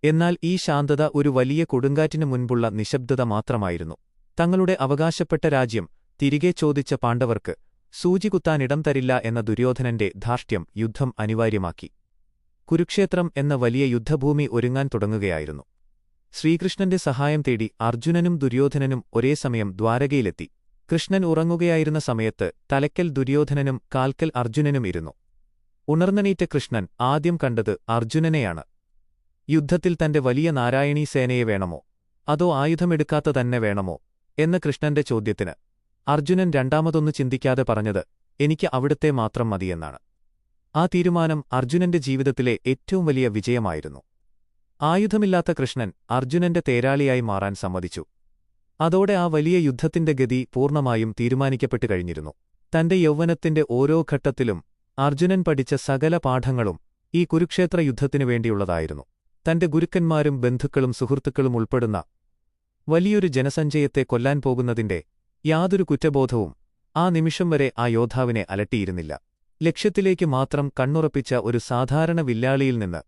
എന്നാൽ ഈ ശാന്തത ഒരു വലിയ കൊടുങ്കാറ്റിനു മുൻപുള്ള നിശബ്ദത മാത്രമായിരുന്നു. തങ്ങളുടെ അവകാശപ്പെട്ട രാജ്യം തിരികെ ചോദിച്ച പാണ്ഡവർക്ക് സൂചികുത്താനിടം തരില്ല എന്ന ദുര്യോധനന്റെ ധാർഷ്ട്യം യുദ്ധം അനിവാര്യമാക്കി. കുരുക്ഷേത്രം എന്ന വലിയ യുദ്ധഭൂമി ഒരുങ്ങാൻ തുടങ്ങുകയായിരുന്നു. ശ്രീകൃഷ്ണന്റെ സഹായം തേടി അർജുനനും ദുര്യോധനനും ഒരേ സമയം ദ്വാരകയിലെത്തി. കൃഷ്ണൻ ഉറങ്ങുകയായിരുന്ന സമയത്ത് തലയ്ക്കൽ ദുര്യോധനനും കാൽക്കൽ അർജുനനും ഇരുന്നു. ഉണർന്നെണീറ്റ കൃഷ്ണൻ ആദ്യം കണ്ടത് അർജുനനെയാണ്. യുദ്ധത്തിൽ തന്റെ വലിയ നാരായണീ സേനയെ വേണമോ, അതോ ആയുധമെടുക്കാത്ത തന്നെ വേണമോ എന്ന കൃഷ്ണന്റെ ചോദ്യത്തിന് അർജുനൻ രണ്ടാമതൊന്നു ചിന്തിക്കാതെ പറഞ്ഞത്, എനിക്ക് അവിടുത്തെ മാത്രം മതിയെന്നാണ്. ആ തീരുമാനം അർജുനന്റെ ജീവിതത്തിലെ ഏറ്റവും വലിയ വിജയമായിരുന്നു. ആയുധമില്ലാത്ത കൃഷ്ണൻ അർജുനന്റെ തേരാളിയായി മാറാൻ സമ്മതിച്ചു. അതോടെ ആ വലിയ യുദ്ധത്തിന്റെ ഗതി പൂർണ്ണമായും തീരുമാനിക്കപ്പെട്ടു കഴിഞ്ഞിരുന്നു. തന്റെ യൗവനത്തിന്റെ ഓരോ ഘട്ടത്തിലും അർജുനൻ പഠിച്ച സകല പാഠങ്ങളും ഈ കുരുക്ഷേത്ര യുദ്ധത്തിനു വേണ്ടിയുള്ളതായിരുന്നു. തന്റെ ഗുരുക്കന്മാരും ബന്ധുക്കളും സുഹൃത്തുക്കളും ഉൾപ്പെടുന്ന വലിയൊരു ജനസഞ്ചയത്തെ കൊല്ലാൻ പോകുന്നതിന്റെ യാതൊരു കുറ്റബോധവും ആ നിമിഷം വരെ ആ യോദ്ധാവിനെ അലട്ടിയിരുന്നില്ല. ലക്ഷ്യത്തിലേക്ക് മാത്രം കണ്ണുറപ്പിച്ച ഒരു സാധാരണ വില്ലാളിയിൽ നിന്ന്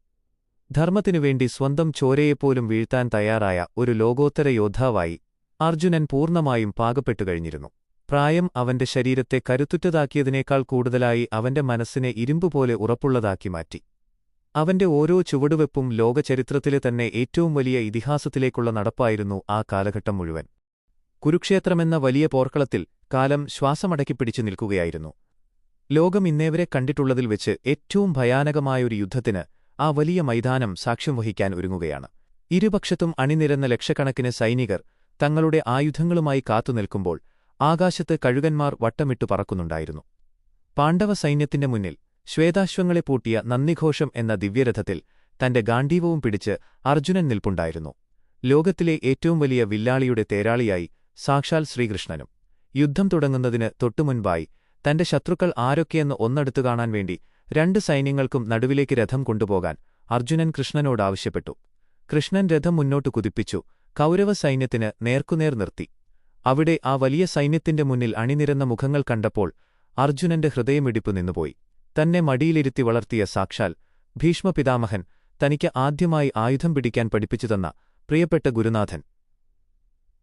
ധർമ്മത്തിനുവേണ്ടി സ്വന്തം ചോരയെപ്പോലും വീഴ്ത്താൻ തയ്യാറായ ഒരു ലോകോത്തര യോദ്ധാവായി അർജുനൻ പൂർണ്ണമായും പാകപ്പെട്ടുകഴിഞ്ഞിരുന്നു. പ്രായം അവന്റെ ശരീരത്തെ കരുത്തുറ്റതാക്കിയതിനേക്കാൾ കൂടുതലായി അവന്റെ മനസ്സിനെ ഇരുമ്പുപോലെ ഉറപ്പുള്ളതാക്കി മാറ്റി. അവന്റെ ഓരോ ചുവടുവെപ്പും ലോകചരിത്രത്തിലെ തന്നെ ഏറ്റവും വലിയ ഇതിഹാസത്തിലേക്കുള്ള നടപ്പായിരുന്നു ആ കാലഘട്ടം മുഴുവൻ. കുരുക്ഷേത്രമെന്ന വലിയ പോർക്കളത്തിൽ കാലം ശ്വാസമടക്കിപ്പിടിച്ചു നിൽക്കുകയായിരുന്നു. ലോകം ഇന്നേവരെ കണ്ടിട്ടുള്ളതിൽ വെച്ച് ഏറ്റവും ഭയാനകമായൊരു യുദ്ധത്തിന് ആ വലിയ മൈതാനം സാക്ഷ്യം വഹിക്കാൻ ഒരുങ്ങുകയാണ്. ഇരുപക്ഷത്തും അണിനിരന്ന ലക്ഷക്കണക്കിന് സൈനികർ തങ്ങളുടെ ആയുധങ്ങളുമായി കാത്തുനിൽക്കുമ്പോൾ ആകാശത്ത് കഴുകന്മാർ വട്ടമിട്ടു പറക്കുന്നുണ്ടായിരുന്നു. പാണ്ഡവ സൈന്യത്തിന്റെ മുന്നിൽ ശ്വേതാശ്വങ്ങളെ പൂട്ടിയ നന്ദിഘോഷം എന്ന ദിവ്യരഥത്തിൽ തന്റെ ഗാണ്ഡീവവും പിടിച്ച് അർജുനൻ നിൽപ്പുണ്ടായിരുന്നു. ലോകത്തിലെ ഏറ്റവും വലിയ വില്ലാളിയുടെ തേരാളിയായി സാക്ഷാൽ ശ്രീകൃഷ്ണനും. യുദ്ധം തുടങ്ങുന്നതിന് തൊട്ടുമുൻപായി തന്റെ ശത്രുക്കൾ ആരൊക്കെയെന്ന് ഒന്നടുത്തു കാണാൻ വേണ്ടി രണ്ട് സൈന്യങ്ങൾക്കും നടുവിലേക്ക് രഥം കൊണ്ടുപോകാൻ അർജുനൻ കൃഷ്ണനോടാവശ്യപ്പെട്ടു. കൃഷ്ണൻ രഥം മുന്നോട്ടു കുതിപ്പിച്ചു കൗരവ സൈന്യത്തിന് നേർക്കുനേർ നിർത്തി. അവിടെ ആ വലിയ സൈന്യത്തിന്റെ മുന്നിൽ അണിനിരന്ന മുഖങ്ങൾ കണ്ടപ്പോൾ അർജുനന്റെ ഹൃദയമിടിപ്പു നിന്നുപോയി. തന്നെ മടിയിലിരുത്തി വളർത്തിയ സാക്ഷാൽ ഭീഷ്മപിതാമഹൻ, തനിക്ക് ആദ്യമായി ആയുധം പിടിക്കാൻ പഠിപ്പിച്ചുതന്ന പ്രിയപ്പെട്ട ഗുരുനാഥൻ,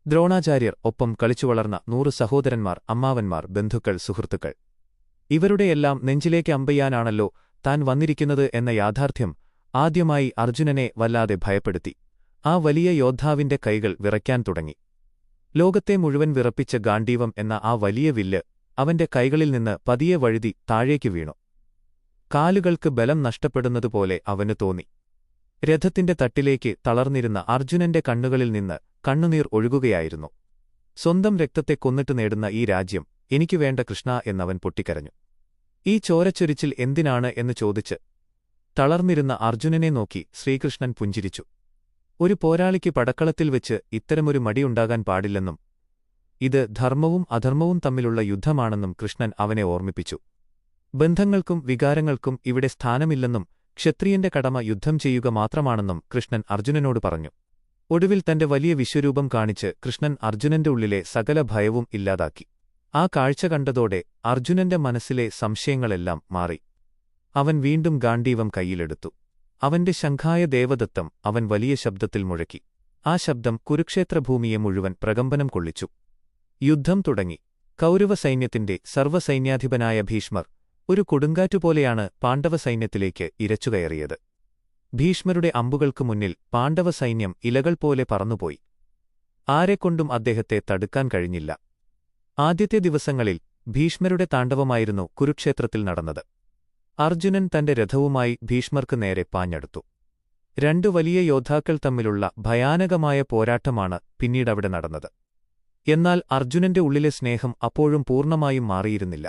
ദ്രോണാചാര്യർ, ഒപ്പം കളിച്ചുവളർന്ന 100 സഹോദരന്മാർ, അമ്മാവന്മാർ, ബന്ധുക്കൾ, സുഹൃത്തുക്കൾ, ഇവരുടെയെല്ലാം നെഞ്ചിലേക്ക് അമ്പെയ്യാനാണല്ലോ താൻ വന്നിരിക്കുന്നത് എന്ന യാഥാർത്ഥ്യം ആദ്യമായി അർജുനനെ വല്ലാതെ ഭയപ്പെടുത്തി. ആ വലിയ യോദ്ധാവിന്റെ കൈകൾ വിറയ്ക്കാൻ തുടങ്ങി. ലോകത്തെ മുഴുവൻ വിറപ്പിച്ച ഗാണ്ഡീവം എന്ന ആ വലിയ വില്ല് അവന്റെ കൈകളിൽ നിന്ന് പതിയെ വഴുതി താഴേക്ക് വീണു. കാലുകൾക്ക് ബലം നഷ്ടപ്പെടുന്നതുപോലെ അവന് തോന്നി. രഥത്തിന്റെ തട്ടിലേക്ക് തളർന്നിരുന്ന അർജുനന്റെ കണ്ണുകളിൽ നിന്ന് കണ്ണുനീർ ഒഴുകുകയായിരുന്നു. സ്വന്തം രക്തത്തെ കൊന്നിട്ട് നേടുന്ന ഈ രാജ്യം എനിക്കു വേണ്ട കൃഷ്ണ എന്നവൻ പൊട്ടിക്കരഞ്ഞു. ഈ ചോരച്ചൊരിച്ചിൽ എന്തിനാണ് എന്ന് ചോദിച്ച് തളർന്നിരുന്ന അർജുനനെ നോക്കി ശ്രീകൃഷ്ണൻ പുഞ്ചിരിച്ചു. ഒരു പോരാളിക്ക് പടക്കളത്തിൽ വെച്ച് ഇത്തരമൊരു മടിയുണ്ടാകാൻ പാടില്ലെന്നും ഇത് ധർമ്മവും അധർമ്മവും തമ്മിലുള്ള യുദ്ധമാണെന്നും കൃഷ്ണൻ അവനെ ഓർമ്മിപ്പിച്ചു. ബന്ധങ്ങൾക്കും വികാരങ്ങൾക്കും ഇവിടെ സ്ഥാനമില്ലെന്നും ക്ഷത്രിയന്റെ കടമ യുദ്ധം ചെയ്യുക മാത്രമാണെന്നും കൃഷ്ണൻ അർജുനനോട് പറഞ്ഞു. ഒടുവിൽ തന്റെ വലിയ വിശ്വരൂപം കാണിച്ച് കൃഷ്ണൻ അർജുനന്റെ ഉള്ളിലെ സകല ഭയവും ഇല്ലാതാക്കി. ആ കാഴ്ച കണ്ടതോടെ അർജുനന്റെ മനസ്സിലെ സംശയങ്ങളെല്ലാം മാറി. അവൻ വീണ്ടും ഗാണ്ഡീവം കൈയിലെടുത്തു. അവന്റെ ശംഖായ ദേവദത്തം അവൻ വലിയ ശബ്ദത്തിൽ മുഴക്കി. ആ ശബ്ദം കുരുക്ഷേത്രഭൂമിയെ മുഴുവൻ പ്രകമ്പനം കൊള്ളിച്ചു. യുദ്ധം തുടങ്ങി. കൗരവസൈന്യത്തിന്റെ സർവ്വസൈന്യാധിപനായ ഭീഷ്മർ ഒരു കൊടുങ്കാറ്റുപോലെയാണ് പാണ്ഡവസൈന്യത്തിലേക്ക് ഇരച്ചുകയറിയത്. ഭീഷ്മരുടെ അമ്പുകൾക്കു മുന്നിൽ പാണ്ഡവസൈന്യം ഇലകൾ പോലെ പറന്നുപോയി. ആരെക്കൊണ്ടും അദ്ദേഹത്തെ തടുക്കാൻ കഴിഞ്ഞില്ല. ആദ്യത്തെ ദിവസങ്ങളിൽ ഭീഷ്മരുടെ താണ്ഡവമായിരുന്നു കുരുക്ഷേത്രത്തിൽ നടന്നത്. അർജുനൻ തന്റെ രഥവുമായി ഭീഷ്മർക്ക് നേരെ പാഞ്ഞെടുത്തു. രണ്ടു വലിയ യോദ്ധാക്കൾ തമ്മിലുള്ള ഭയാനകമായ പോരാട്ടമാണ് പിന്നീടവിടെ നടന്നത്. എന്നാൽ അർജുനന്റെ ഉള്ളിലെ സ്നേഹം അപ്പോഴും പൂർണ്ണമായും മാറിയിരുന്നില്ല.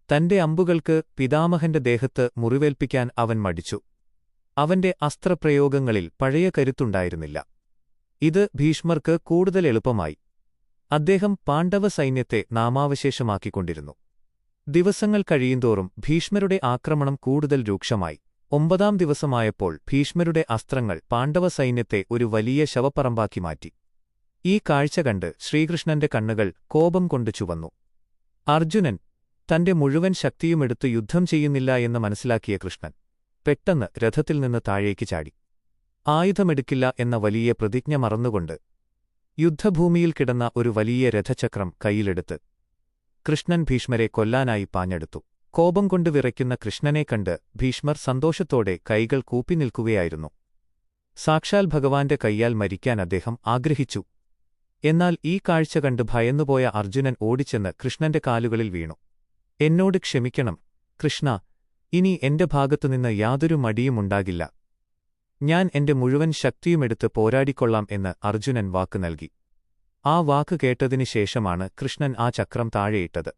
തന്റെ അമ്പുകൾക്ക് പിതാമഹന്റെ ദേഹത്ത് മുറിവേൽപ്പിക്കാൻ അവൻ മടിച്ചു. അവന്റെ അസ്ത്രപ്രയോഗങ്ങളിൽ പഴയ കരുത്തുണ്ടായിരുന്നില്ല. ഇത് ഭീഷ്മർക്ക് കൂടുതൽ എളുപ്പമായി. അദ്ദേഹം പാണ്ഡവസൈന്യത്തെ നാമാവശേഷമാക്കിക്കൊണ്ടിരുന്നു. ദിവസങ്ങൾ കഴിയുന്തോറും ഭീഷ്മരുടെ ആക്രമണം കൂടുതൽ രൂക്ഷമായി. 9-ാം ദിവസമായപ്പോൾ ഭീഷ്മരുടെ അസ്ത്രങ്ങൾ പാണ്ഡവസൈന്യത്തെ ഒരു വലിയ ശവപ്പറമ്പാക്കി മാറ്റി. ഈ കാഴ്ച കണ്ട് ശ്രീകൃഷ്ണന്റെ കണ്ണുകൾ കോപം കൊണ്ട് ചുവന്നു. അർജുനൻ തന്റെ മുഴുവൻ ശക്തിയുമെടുത്ത് യുദ്ധം ചെയ്യുന്നില്ല എന്ന് മനസ്സിലാക്കിയ കൃഷ്ണൻ പെട്ടെന്ന് രഥത്തിൽ നിന്ന് താഴേക്ക് ചാടി. ആയുധമെടുക്കില്ല എന്ന വലിയ പ്രതിജ്ഞ മറന്നുകൊണ്ട് യുദ്ധഭൂമിയിൽ കിടന്ന ഒരു വലിയ രഥചക്രം കൈയിലെടുത്ത് കൃഷ്ണൻ ഭീഷ്മരെ കൊല്ലാനായി പാഞ്ഞെടുത്തു. കോപം കൊണ്ട് വിറയ്ക്കുന്ന കൃഷ്ണനെ കണ്ട് ഭീഷ്മർ സന്തോഷത്തോടെ കൈകൾ കൂപ്പി നിൽക്കുകയായിരുന്നു. സാക്ഷാൽ ഭഗവാന്റെ കൈയാൽ മരിക്കാൻ അദ്ദേഹം ആഗ്രഹിച്ചു. എന്നാൽ ഈ കാഴ്ച കണ്ട് ഭയന്നുപോയ അർജുനൻ ഓടിച്ചെന്ന് കൃഷ്ണന്റെ കാലുകളിൽ വീണു. എന്നോട് ക്ഷമിക്കണം കൃഷ്ണ, ഇനി എന്റെ ഭാഗത്തുനിന്ന് യാതൊരു മടിയുമുണ്ടാകില്ല. ഞാൻ എന്റെ മുഴുവൻ ശക്തിയുമെടുത്ത് പോരാടിക്കൊള്ളാം എന്ന് അർജുനൻ വാക്ക് നൽകി. ആ വാക്ക് കേട്ടതിനു ശേഷമാണ് കൃഷ്ണൻ ആ ചക്രം താഴെയിട്ടത്.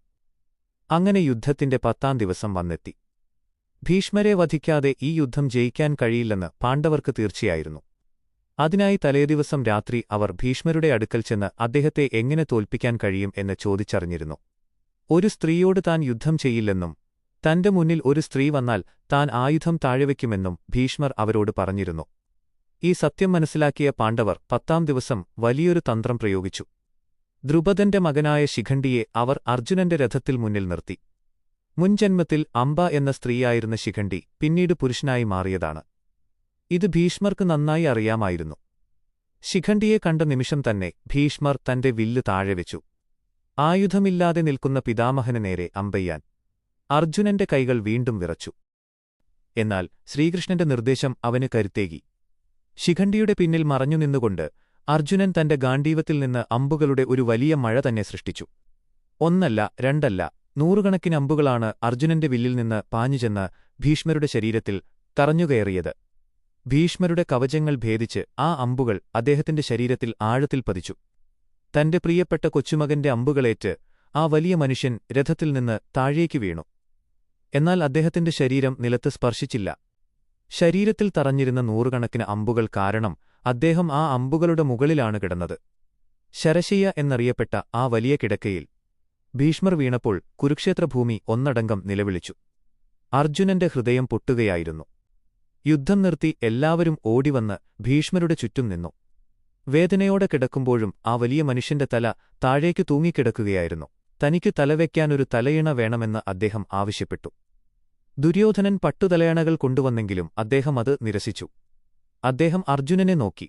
അങ്ങനെ യുദ്ധത്തിന്റെ 10-ാം ദിവസം വന്നെത്തി. ഭീഷ്മരെ വധിക്കാതെ ഈ യുദ്ധം ജയിക്കാൻ കഴിയില്ലെന്ന് പാണ്ഡവർക്ക് തീർച്ചയായിരുന്നു. അതിനായി തലേദിവസം രാത്രി അവർ ഭീഷ്മരുടെ അടുക്കൽ ചെന്ന് അദ്ദേഹത്തെ എങ്ങനെ തോൽപ്പിക്കാൻ കഴിയും എന്ന് ചോദിച്ചറിഞ്ഞിരുന്നു. ഒരു സ്ത്രീയോട് താൻ യുദ്ധം ചെയ്യില്ലെന്നും തന്റെ മുന്നിൽ ഒരു സ്ത്രീ വന്നാൽ താൻ ആയുധം താഴെവയ്ക്കുമെന്നും ഭീഷ്മർ അവരോട് പറഞ്ഞിരുന്നു. ഈ സത്യം മനസ്സിലാക്കിയ പാണ്ഡവർ 10-ാം ദിവസം വലിയൊരു തന്ത്രം പ്രയോഗിച്ചു. ദ്രുപദന്റെ മകനായ ശിഖണ്ഡിയെ അവർ അർജുനന്റെ രഥത്തിൽ മുന്നിൽ നിർത്തി. മുൻജന്മത്തിൽ അംബ എന്ന സ്ത്രീയായിരുന്ന ശിഖണ്ഡി പിന്നീട് പുരുഷനായി മാറിയതാണ്. ഇത് ഭീഷ്മർക്ക് നന്നായി അറിയാമായിരുന്നു. ശിഖണ്ഡിയെ കണ്ട നിമിഷം തന്നെ ഭീഷ്മർ തന്റെ വില്ല് താഴെവെച്ചു. ആയുധമില്ലാതെ നിൽക്കുന്ന പിതാമഹന് നേരെ അമ്പെയ്യാൻ അർജുനന്റെ കൈകൾ വീണ്ടും വിറച്ചു. എന്നാൽ ശ്രീകൃഷ്ണന്റെ നിർദ്ദേശം അവന് കരുത്തേകി. ശിഖണ്ഡിയുടെ പിന്നിൽ മറഞ്ഞുനിന്നുകൊണ്ട് അർജുനൻ തന്റെ ഗാണ്ഡീവത്തിൽ നിന്ന് അമ്പുകളുടെ ഒരു വലിയ മഴ തന്നെ സൃഷ്ടിച്ചു. ഒന്നല്ല, രണ്ടല്ല, നൂറുകണക്കിന് അമ്പുകളാണ് അർജുനന്റെ വില്ലിൽ നിന്ന് പാഞ്ഞുചെന്ന് ഭീഷ്മരുടെ ശരീരത്തിൽ തറഞ്ഞുകയറിയത്. ഭീഷ്മരുടെ കവചങ്ങൾ ഭേദിച്ച് ആ അമ്പുകൾ അദ്ദേഹത്തിന്റെ ശരീരത്തിൽ ആഴത്തിൽ പതിച്ചു. തന്റെ പ്രിയപ്പെട്ട കൊച്ചുമകന്റെ അമ്പുകളേറ്റ് ആ വലിയ മനുഷ്യൻ രഥത്തിൽ നിന്ന് താഴേക്കു വീണു. എന്നാൽ അദ്ദേഹത്തിന്റെ ശരീരം നിലത്ത് സ്പർശിച്ചില്ല. ശരീരത്തിൽ തറഞ്ഞിരുന്ന നൂറുകണക്കിന് അമ്പുകൾ കാരണം അദ്ദേഹം ആ അമ്പുകളുടെ മുകളിലാണ് കിടന്നത്. ശരശയ്യ എന്നറിയപ്പെട്ട ആ വലിയ കിടക്കയിൽ ഭീഷ്മർ വീണപ്പോൾ കുരുക്ഷേത്രഭൂമി ഒന്നടങ്കം നിലവിളിച്ചു. അർജുനന്റെ ഹൃദയം പൊട്ടുകയായിരുന്നു. യുദ്ധം നിർത്തി എല്ലാവരും ഓടിവന്ന് ഭീഷ്മരുടെ ചുറ്റും നിന്നു. വേദനയോടെ കിടക്കുമ്പോഴും ആ വലിയ മനുഷ്യന്റെ തല താഴേക്കു തൂങ്ങിക്കിടക്കുകയായിരുന്നു. തനിക്ക് തലവെക്കാനൊരു തലയിണ വേണമെന്ന് അദ്ദേഹം ആവശ്യപ്പെട്ടു. ദുര്യോധനൻ പട്ടുതലയണകൾ കൊണ്ടുവന്നെങ്കിലും അദ്ദേഹം അത് നിരസിച്ചു. അദ്ദേഹം അർജുനനെ നോക്കി.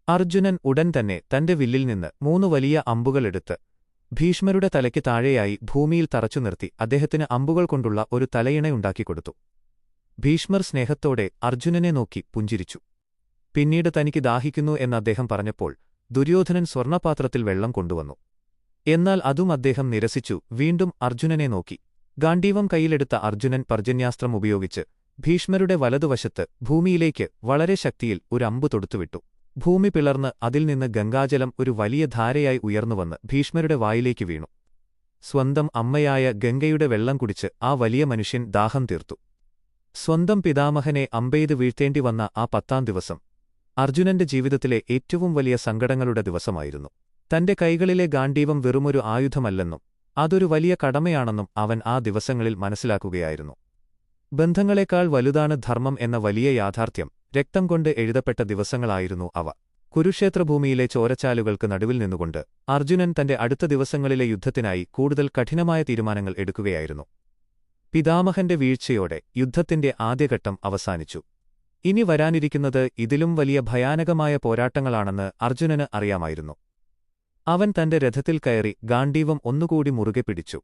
അർജുനൻ ഉടൻ തന്നെ തന്റെ വില്ലിൽ നിന്ന് 3 വലിയ അമ്പുകളെടുത്ത് ഭീഷ്മരുടെ തലയ്ക്ക് താഴെയായി ഭൂമിയിൽ തറച്ചു നിർത്തി അദ്ദേഹത്തിന് അമ്പുകൾ കൊണ്ടുള്ള ഒരു തലയിണയുണ്ടാക്കിക്കൊടുത്തു. ഭീഷ്മർ സ്നേഹത്തോടെ അർജുനനെ നോക്കി പുഞ്ചിരിച്ചു. പിന്നീട് തനിക്ക് ദാഹിക്കുന്നു എന്ന് അദ്ദേഹം പറഞ്ഞപ്പോൾ ദുര്യോധനൻ സ്വർണപാത്രത്തിൽ വെള്ളം കൊണ്ടുവന്നു. എന്നാൽ അതും അദ്ദേഹം നിരസിച്ചു. വീണ്ടും അർജുനനെ നോക്കി. ഗാണ്ഡീവം കൈയിലെടുത്ത അർജുനൻ പർജന്യാസ്ത്രം ഉപയോഗിച്ച് ഭീഷ്മരുടെ വലതുവശത്ത് ഭൂമിയിലേക്ക് വളരെ ശക്തിയിൽ ഒരു അമ്പു തൊടുത്തുവിട്ടു. ഭൂമി പിളർന്ന് അതിൽ നിന്ന് ഗംഗാജലം ഒരു വലിയ ധാരയായി ഉയർന്നുവന്ന് ഭീഷ്മരുടെ വായിലേക്ക് വീണു. സ്വന്തം അമ്മയായ ഗംഗയുടെ വെള്ളം കുടിച്ച് ആ വലിയ മനുഷ്യൻ ദാഹം തീർത്തു. സ്വന്തം പിതാമഹനെ അമ്പെയ്ത് വീഴ്ത്തേണ്ടി വന്ന ആ 10-ാം ദിവസം അർജുനന്റെ ജീവിതത്തിലെ ഏറ്റവും വലിയ സങ്കടങ്ങളുടെ ദിവസമായിരുന്നു. തന്റെ കൈകളിലെ ഗാണ്ഡീവം വെറുമൊരു ആയുധമല്ലെന്നും അതൊരു വലിയ കടമയാണെന്നും അവൻ ആ ദിവസങ്ങളിൽ മനസ്സിലാക്കുകയായിരുന്നു. ബന്ധങ്ങളെക്കാൾ വലുതാണ് ധർമ്മം എന്ന വലിയ യാഥാർത്ഥ്യം രക്തം കൊണ്ട് എഴുതപ്പെട്ട ദിവസങ്ങളായിരുന്നു അവ. കുരുക്ഷേത്രഭൂമിയിലെ ചോരച്ചാലുകൾക്ക് നടുവിൽ നിന്നുകൊണ്ട് അർജുനൻ തന്റെ അടുത്ത ദിവസങ്ങളിലെ യുദ്ധത്തിനായി കൂടുതൽ കഠിനമായ തീരുമാനങ്ങൾ എടുക്കുകയായിരുന്നു. പിതാമഹന്റെ വീഴ്ചയോടെ യുദ്ധത്തിന്റെ ആദ്യഘട്ടം അവസാനിച്ചു. ഇനി വരാനിരിക്കുന്നത് ഇതിലും വലിയ ഭയാനകമായ പോരാട്ടങ്ങളാണെന്ന് അർജുനന് അറിയാമായിരുന്നു. അവൻ തന്റെ രഥത്തിൽ കയറി ഗാണ്ഡീവം ഒന്നുകൂടി മുറുകെ പിടിച്ചു.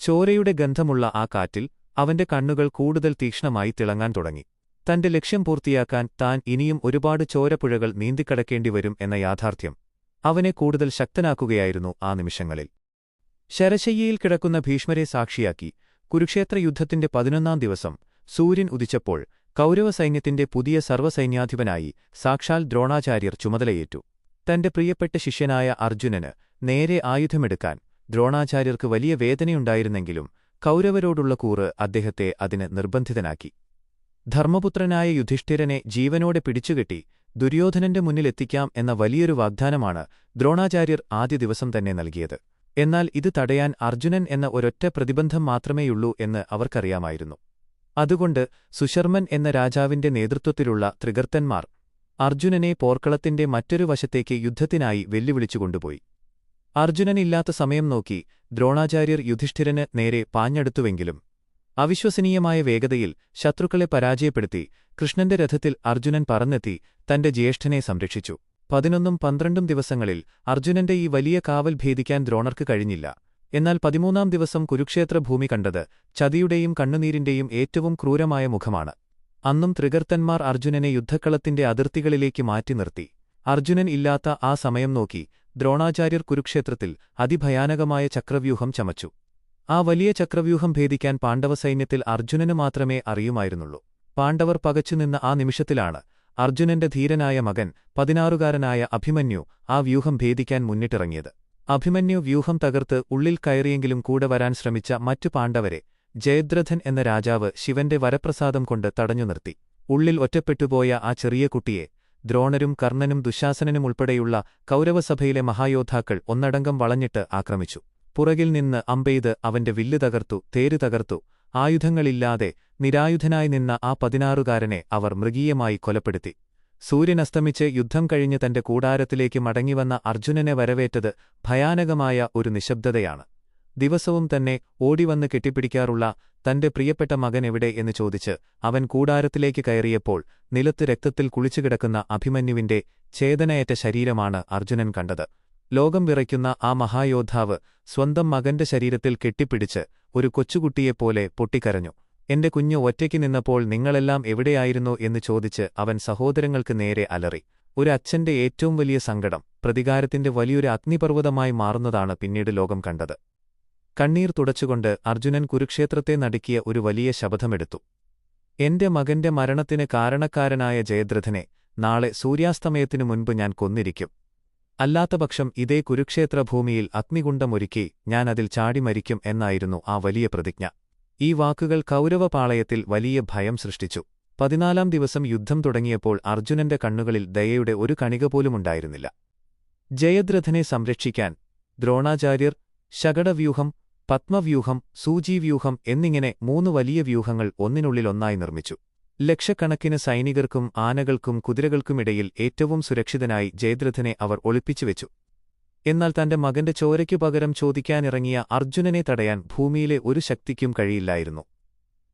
ചോരയുടെ ഗന്ധമുള്ള ആ കാറ്റിൽ അവന്റെ കണ്ണുകൾ കൂടുതൽ തീക്ഷ്ണമായി തിളങ്ങാൻ തുടങ്ങി. തന്റെ ലക്ഷ്യം പൂർത്തിയാക്കാൻ താൻ ഇനിയും ഒരുപാട് ചോരപ്പുഴകൾ നീന്തിക്കടക്കേണ്ടിവരും എന്ന യാഥാർത്ഥ്യം അവനെ കൂടുതൽ ശക്തനാക്കുകയായിരുന്നു ആ നിമിഷങ്ങളിൽ. ശരശയ്യയിൽ കിടക്കുന്ന ഭീഷ്മരെ സാക്ഷിയാക്കി കുരുക്ഷേത്രയുദ്ധത്തിന്റെ 11-ാം ദിവസം സൂര്യൻ ഉദിച്ചപ്പോൾ കൗരവസൈന്യത്തിന്റെ പുതിയ സർവ്വസൈന്യാധിപനായി സാക്ഷാൽ ദ്രോണാചാര്യർ ചുമതലയേറ്റു. തന്റെ പ്രിയപ്പെട്ട ശിഷ്യനായ അർജുനന് നേരെ ആയുധമെടുക്കാൻ ദ്രോണാചാര്യർക്ക് വലിയ വേദനയുണ്ടായിരുന്നെങ്കിലും കൗരവരോടുള്ള കൂറ് അദ്ദേഹത്തെ അതിന് നിർബന്ധിതനാക്കി. ധർമ്മപുത്രനായ യുധിഷ്ഠിരനെ ജീവനോടെ പിടിച്ചുകെട്ടി ദുര്യോധനന്റെ മുന്നിലെത്തിക്കാം എന്ന വലിയൊരു വാഗ്ദാനമാണ് ദ്രോണാചാര്യർ ആദ്യ ദിവസം തന്നെ നൽകിയത്. എന്നാൽ ഇത് തടയാൻ അർജുനൻ എന്ന ഒരൊറ്റ പ്രതിബന്ധം മാത്രമേയുള്ളൂ എന്ന് അവർക്കറിയാമായിരുന്നു. അതുകൊണ്ട് സുശർമൻ എന്ന രാജാവിന്റെ നേതൃത്വത്തിലുള്ള ത്രികർത്തന്മാർ അർജുനനെ പോർക്കളത്തിന്റെ മറ്റൊരു വശത്തേക്ക് യുദ്ധത്തിനായി വെല്ലുവിളിച്ചുകൊണ്ടുപോയി. അർജുനനില്ലാത്ത സമയം നോക്കി ദ്രോണാചാര്യർ യുധിഷ്ഠിരന് നേരെ പാഞ്ഞടുത്തുവെങ്കിലും അവിശ്വസനീയമായ വേഗതയിൽ ശത്രുക്കളെ പരാജയപ്പെടുത്തി കൃഷ്ണന്റെ രഥത്തിൽ അർജുനൻ പറന്നെത്തി തന്റെ ജ്യേഷ്ഠനെ സംരക്ഷിച്ചു. 11ഉം 12ഉം ദിവസങ്ങളിൽ അർജുനന്റെ ഈ വലിയ കാവൽ ഭേദിക്കാൻ ദ്രോണർക്ക് കഴിഞ്ഞില്ല. എന്നാൽ 13-ാം ദിവസം കുരുക്ഷേത്ര ഭൂമി കണ്ടത് ചതിയുടെയും കണ്ണുനീരിന്റെയും ഏറ്റവും ക്രൂരമായ മുഖമാണ്. അന്നും ത്രികർത്തന്മാർ അർജുനനെ യുദ്ധക്കളത്തിന്റെ അതിർത്തികളിലേക്ക് മാറ്റി നിർത്തി. അർജുനൻ ഇല്ലാത്ത ആ സമയം നോക്കി ദ്രോണാചാര്യർ കുരുക്ഷേത്രത്തിൽ അതിഭയാനകമായ ചക്രവ്യൂഹം ചമച്ചു. ആ വലിയ ചക്രവ്യൂഹം ഭേദിക്കാൻ പാണ്ഡവസൈന്യത്തിൽ അർജുനന് മാത്രമേ അറിയുമായിരുന്നുള്ളൂ. പാണ്ഡവർ പകച്ചുനിന്ന ആ നിമിഷത്തിലാണ് അർജുനന്റെ ധീരനായ മകൻ 16കാരനായ അഭിമന്യു ആ വ്യൂഹം ഭേദിക്കാൻ മുന്നിട്ടിറങ്ങിയത്. അഭിമന്യു വ്യൂഹം തകർത്ത് ഉള്ളിൽ കയറിയെങ്കിലും കൂടെ വരാൻ ശ്രമിച്ച മറ്റു പാണ്ഡവരെ ജയദ്രഥൻ എന്ന രാജാവ് ശിവന്റെ വരപ്രസാദം കൊണ്ട് തടഞ്ഞു നിർത്തി. ഉള്ളിൽ ഒറ്റപ്പെട്ടുപോയ ആ ചെറിയ കുട്ടിയെ ദ്രോണരും കർണനും ദുശാസനനും ഉൾപ്പെടെയുള്ള കൗരവസഭയിലെ മഹായോദ്ധാക്കൾ ഒന്നടങ്കം വളഞ്ഞിട്ട് ആക്രമിച്ചു. പുറകിൽ നിന്ന് അമ്പെയ്ത് അവന്റെ വില്ല് തകർത്തു, തേര് തകർത്തു. ആയുധങ്ങളില്ലാതെ നിരായുധനായി നിന്ന ആ 16കാരനെ അവർ മൃഗീയമായി കൊലപ്പെടുത്തി. സൂര്യനസ്തമിച്ച് യുദ്ധം കഴിഞ്ഞ് തന്റെ കൂടാരത്തിലേക്ക് മടങ്ങിവന്ന അർജുനനെ വരവേറ്റത് ഭയാനകമായ ഒരു നിശബ്ദതയാണ്. ദിവസവും തന്നെ ഓടിവന്ന് കെട്ടിപ്പിടിക്കാറുള്ള തന്റെ പ്രിയപ്പെട്ട മകൻ എവിടെ എന്ന് ചോദിച്ച് അവൻ കൂടാരത്തിലേക്ക് കയറിയപ്പോൾ നിലത്ത് രക്തത്തിൽ കുളിച്ചുകിടക്കുന്ന അഭിമന്യുവിന്റെ ചേതനയേറ്റ ശരീരമാണ് അർജുനൻ കണ്ടത്. ലോകം വിറയ്ക്കുന്ന ആ മഹായോദ്ധാവ് സ്വന്തം മകന്റെ ശരീരത്തിൽ കെട്ടിപ്പിടിച്ച് ഒരു കൊച്ചുകുട്ടിയെപ്പോലെ പൊട്ടിക്കരഞ്ഞു. എന്റെ കുഞ്ഞ് ഒറ്റയ്ക്ക് നിന്നപ്പോൾ നിങ്ങളെല്ലാം എവിടെയായിരുന്നു എന്ന് ചോദിച്ച് അവൻ സഹോദരങ്ങൾക്ക് നേരെ അലറി. ഒരു അച്ഛന്റെ ഏറ്റവും വലിയ സങ്കടം പ്രതികാരത്തിന്റെ വലിയൊരു അഗ്നിപർവ്വതമായി മാറുന്നതാണ് പിന്നീട് ലോകം കണ്ടത്. കണ്ണീർ തുടച്ചുകൊണ്ട് അർജുനൻ കുരുക്ഷേത്രത്തെ നടുക്കിയ ഒരു വലിയ ശപഥമെടുത്തു. എന്റെ മകന്റെ മരണത്തിന് കാരണക്കാരനായ ജയദ്രഥനെ നാളെ സൂര്യാസ്തമയത്തിനു മുൻപ് ഞാൻ കൊന്നിരിക്കും. അല്ലാത്തപക്ഷം ഇതേ കുരുക്ഷേത്രഭൂമിയിൽ അഗ്നികുണ്ഡമൊരുക്കി ഞാൻ അതിൽ ചാടി മരിക്കും എന്നായിരുന്നു ആ വലിയ പ്രതിജ്ഞ. ഈ വാക്കുകൾ കൗരവപാളയത്തിൽ വലിയ ഭയം സൃഷ്ടിച്ചു. 14-ാം ദിവസം യുദ്ധം തുടങ്ങിയപ്പോൾ അർജുനന്റെ കണ്ണുകളിൽ ദയയുടെ ഒരു കണിക പോലുമുണ്ടായിരുന്നില്ല. ജയദ്രഥനെ സംരക്ഷിക്കാൻ ദ്രോണാചാര്യർ ശകടവ്യൂഹം, പത്മവ്യൂഹം, സൂചീവ്യൂഹം എന്നിങ്ങനെ 3 വലിയ വ്യൂഹങ്ങൾ ഒന്നിനുള്ളിലൊന്നായി നിർമ്മിച്ചു. ലക്ഷക്കണക്കിന് സൈനികർക്കും ആനകൾക്കും കുതിരകൾക്കുമിടയിൽ ഏറ്റവും സുരക്ഷിതനായി ജയദ്രഥനെ അവർ ഒളിപ്പിച്ചുവെച്ചു. എന്നാൽ തന്റെ മകന്റെ ചോരയ്ക്കു പകരം ചോദിക്കാനിറങ്ങിയ അർജുനനെ തടയാൻ ഭൂമിയിലെ ഒരു ശക്തിക്കും കഴിയില്ലായിരുന്നു.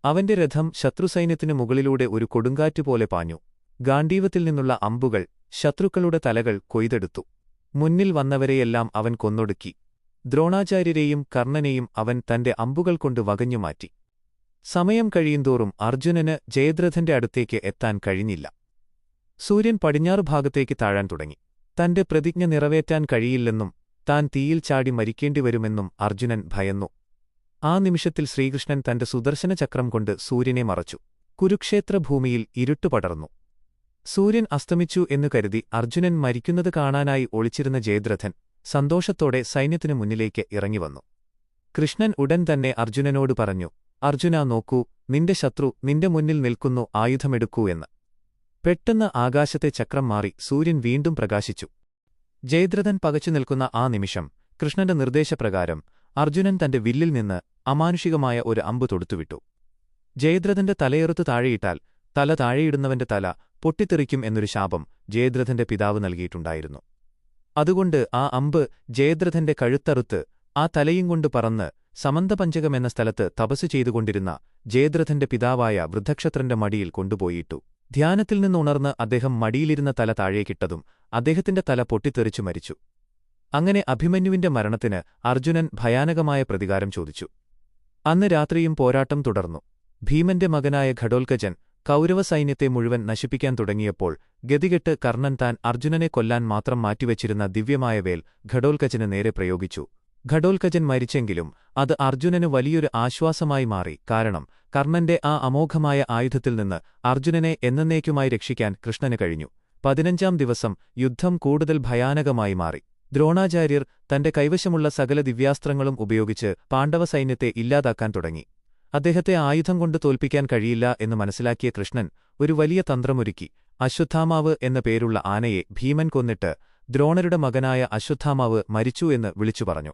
അവന്റെ രഥം ശത്രുസൈന്യത്തിനു മുകളിലൂടെ ഒരു കൊടുങ്കാറ്റുപോലെ പാഞ്ഞു. ഗാണ്ഡീവത്തിൽ നിന്നുള്ള അമ്പുകൾ ശത്രുക്കളുടെ തലകൾ കൊയ്തെടുത്തു. മുന്നിൽ വന്നവരെയെല്ലാം അവൻ കൊന്നൊടുക്കി. ദ്രോണാചാര്യരെയും കർണനെയും അവൻ തന്റെ അമ്പുകൾ കൊണ്ട് വകഞ്ഞുമാറ്റി. സമയം കഴിയുന്തോറും അർജുനന് ജയദ്രഥന്റെ അടുത്തേക്ക് എത്താൻ കഴിഞ്ഞില്ല. സൂര്യൻ പടിഞ്ഞാറുഭാഗത്തേക്ക് താഴാൻ തുടങ്ങി. തന്റെ പ്രതിജ്ഞ നിറവേറ്റാൻ കഴിയില്ലെന്നും താൻ തീയിൽ ചാടി മരിക്കേണ്ടിവരുമെന്നും അർജുനൻ ഭയന്നു. ആ നിമിഷത്തിൽ ശ്രീകൃഷ്ണൻ തന്റെ സുദർശനചക്രം കൊണ്ട് സൂര്യനെ മറച്ചു. കുരുക്ഷേത്രഭൂമിയിൽ ഇരുട്ടു പടർന്നു. സൂര്യൻ അസ്തമിച്ചു എന്നു കരുതി അർജുനൻ മരിക്കുന്നത് കാണാനായി ഒളിച്ചിരുന്ന ജയദ്രഥൻ സന്തോഷത്തോടെ സൈന്യത്തിനു മുന്നിലേക്ക് ഇറങ്ങിവന്നു. കൃഷ്ണൻ ഉടൻ തന്നെ അർജുനനോട് പറഞ്ഞു, അർജുനാ, നോക്കൂ, നിന്റെ ശത്രു നിന്റെ മുന്നിൽ നിൽക്കുന്നു, ആയുധമെടുക്കൂ എന്ന്. പെട്ടെന്ന് ആകാശത്തെ ചക്രം മാറി സൂര്യൻ വീണ്ടും പ്രകാശിച്ചു. ജയദ്രഥൻ പകച്ചു നിൽക്കുന്ന ആ നിമിഷം കൃഷ്ണന്റെ നിർദ്ദേശപ്രകാരം അർജുനൻ തന്റെ വില്ലിൽ നിന്ന് അമാനുഷികമായ ഒരു അമ്പ് തൊടുത്തുവിട്ടു. ജയദ്രഥന്റെ തലയെറുത്ത് താഴെയിട്ടാൽ തല താഴെയിടുന്നവന്റെ തല പൊട്ടിത്തെറിക്കും എന്നൊരു ശാപം ജയദ്രഥന്റെ പിതാവ് നൽകിയിട്ടുണ്ടായിരുന്നു. അതുകൊണ്ട് ആ അമ്പ് ജയദ്രഥന്റെ കഴുത്തറുത്ത് ആ തലയും കൊണ്ട് പറന്ന് സമന്തപഞ്ചകമെന്ന സ്ഥലത്ത് തപസ്സു ചെയ്തുകൊണ്ടിരുന്ന ജയദ്രഥന്റെ പിതാവായ വൃദ്ധക്ഷത്രന്റെ മടിയിൽ കൊണ്ടുപോയിട്ടു. ധ്യാനത്തിൽ നിന്നുണർന്ന് അദ്ദേഹം മടിയിലിരുന്ന തല താഴേക്കിട്ടതും അദ്ദേഹത്തിന്റെ തല പൊട്ടിത്തെറിച്ചു മരിച്ചു. അങ്ങനെ അഭിമന്യുവിന്റെ മരണത്തിന് അർജുനൻ ഭയാനകമായ പ്രതികാരം ചോദിച്ചു. അന്ന് രാത്രിയും പോരാട്ടം തുടർന്നു. ഭീമന്റെ മകനായ ഘടോൽകചൻ കൗരവസൈന്യത്തെ മുഴുവൻ നശിപ്പിക്കാൻ തുടങ്ങിയപ്പോൾ ഗതികെട്ട് കർണൻ താൻ അർജുനനെ കൊല്ലാൻ മാത്രം മാറ്റിവച്ചിരുന്ന ദിവ്യമായ വേൽ ഘടോൽകചന് നേരെ പ്രയോഗിച്ചു. ഘടോൽകചൻ മരിച്ചെങ്കിലും അത് അർജുനന് വലിയൊരു ആശ്വാസമായി മാറി. കാരണം കർണന്റെ ആ അമോഘമായ ആയുധത്തിൽ നിന്ന് അർജുനനെ എന്നേക്കുമായി രക്ഷിക്കാൻ കൃഷ്ണന് കഴിഞ്ഞു. 15-ാം ദിവസം യുദ്ധം കൂടുതൽ ഭയാനകമായി മാറി. ദ്രോണാചാര്യർ തന്റെ കൈവശമുള്ള സകല ദിവ്യാസ്ത്രങ്ങളും ഉപയോഗിച്ച് പാണ്ഡവസൈന്യത്തെ ഇല്ലാതാക്കാൻ തുടങ്ങി. അദ്ദേഹത്തെ ആയുധം കൊണ്ട് തോൽപ്പിക്കാൻ കഴിയില്ല എന്ന് മനസ്സിലാക്കിയ കൃഷ്ണൻ ഒരു വലിയ തന്ത്രമൊരുക്കി. അശ്വത്ഥാമാവ് എന്ന പേരുള്ള ആനയെ ഭീമൻ കൊന്നിട്ട് ദ്രോണരുടെ മകനായ അശ്വത്ഥാമാവ് മരിച്ചു എന്ന് വിളിച്ചു പറഞ്ഞു.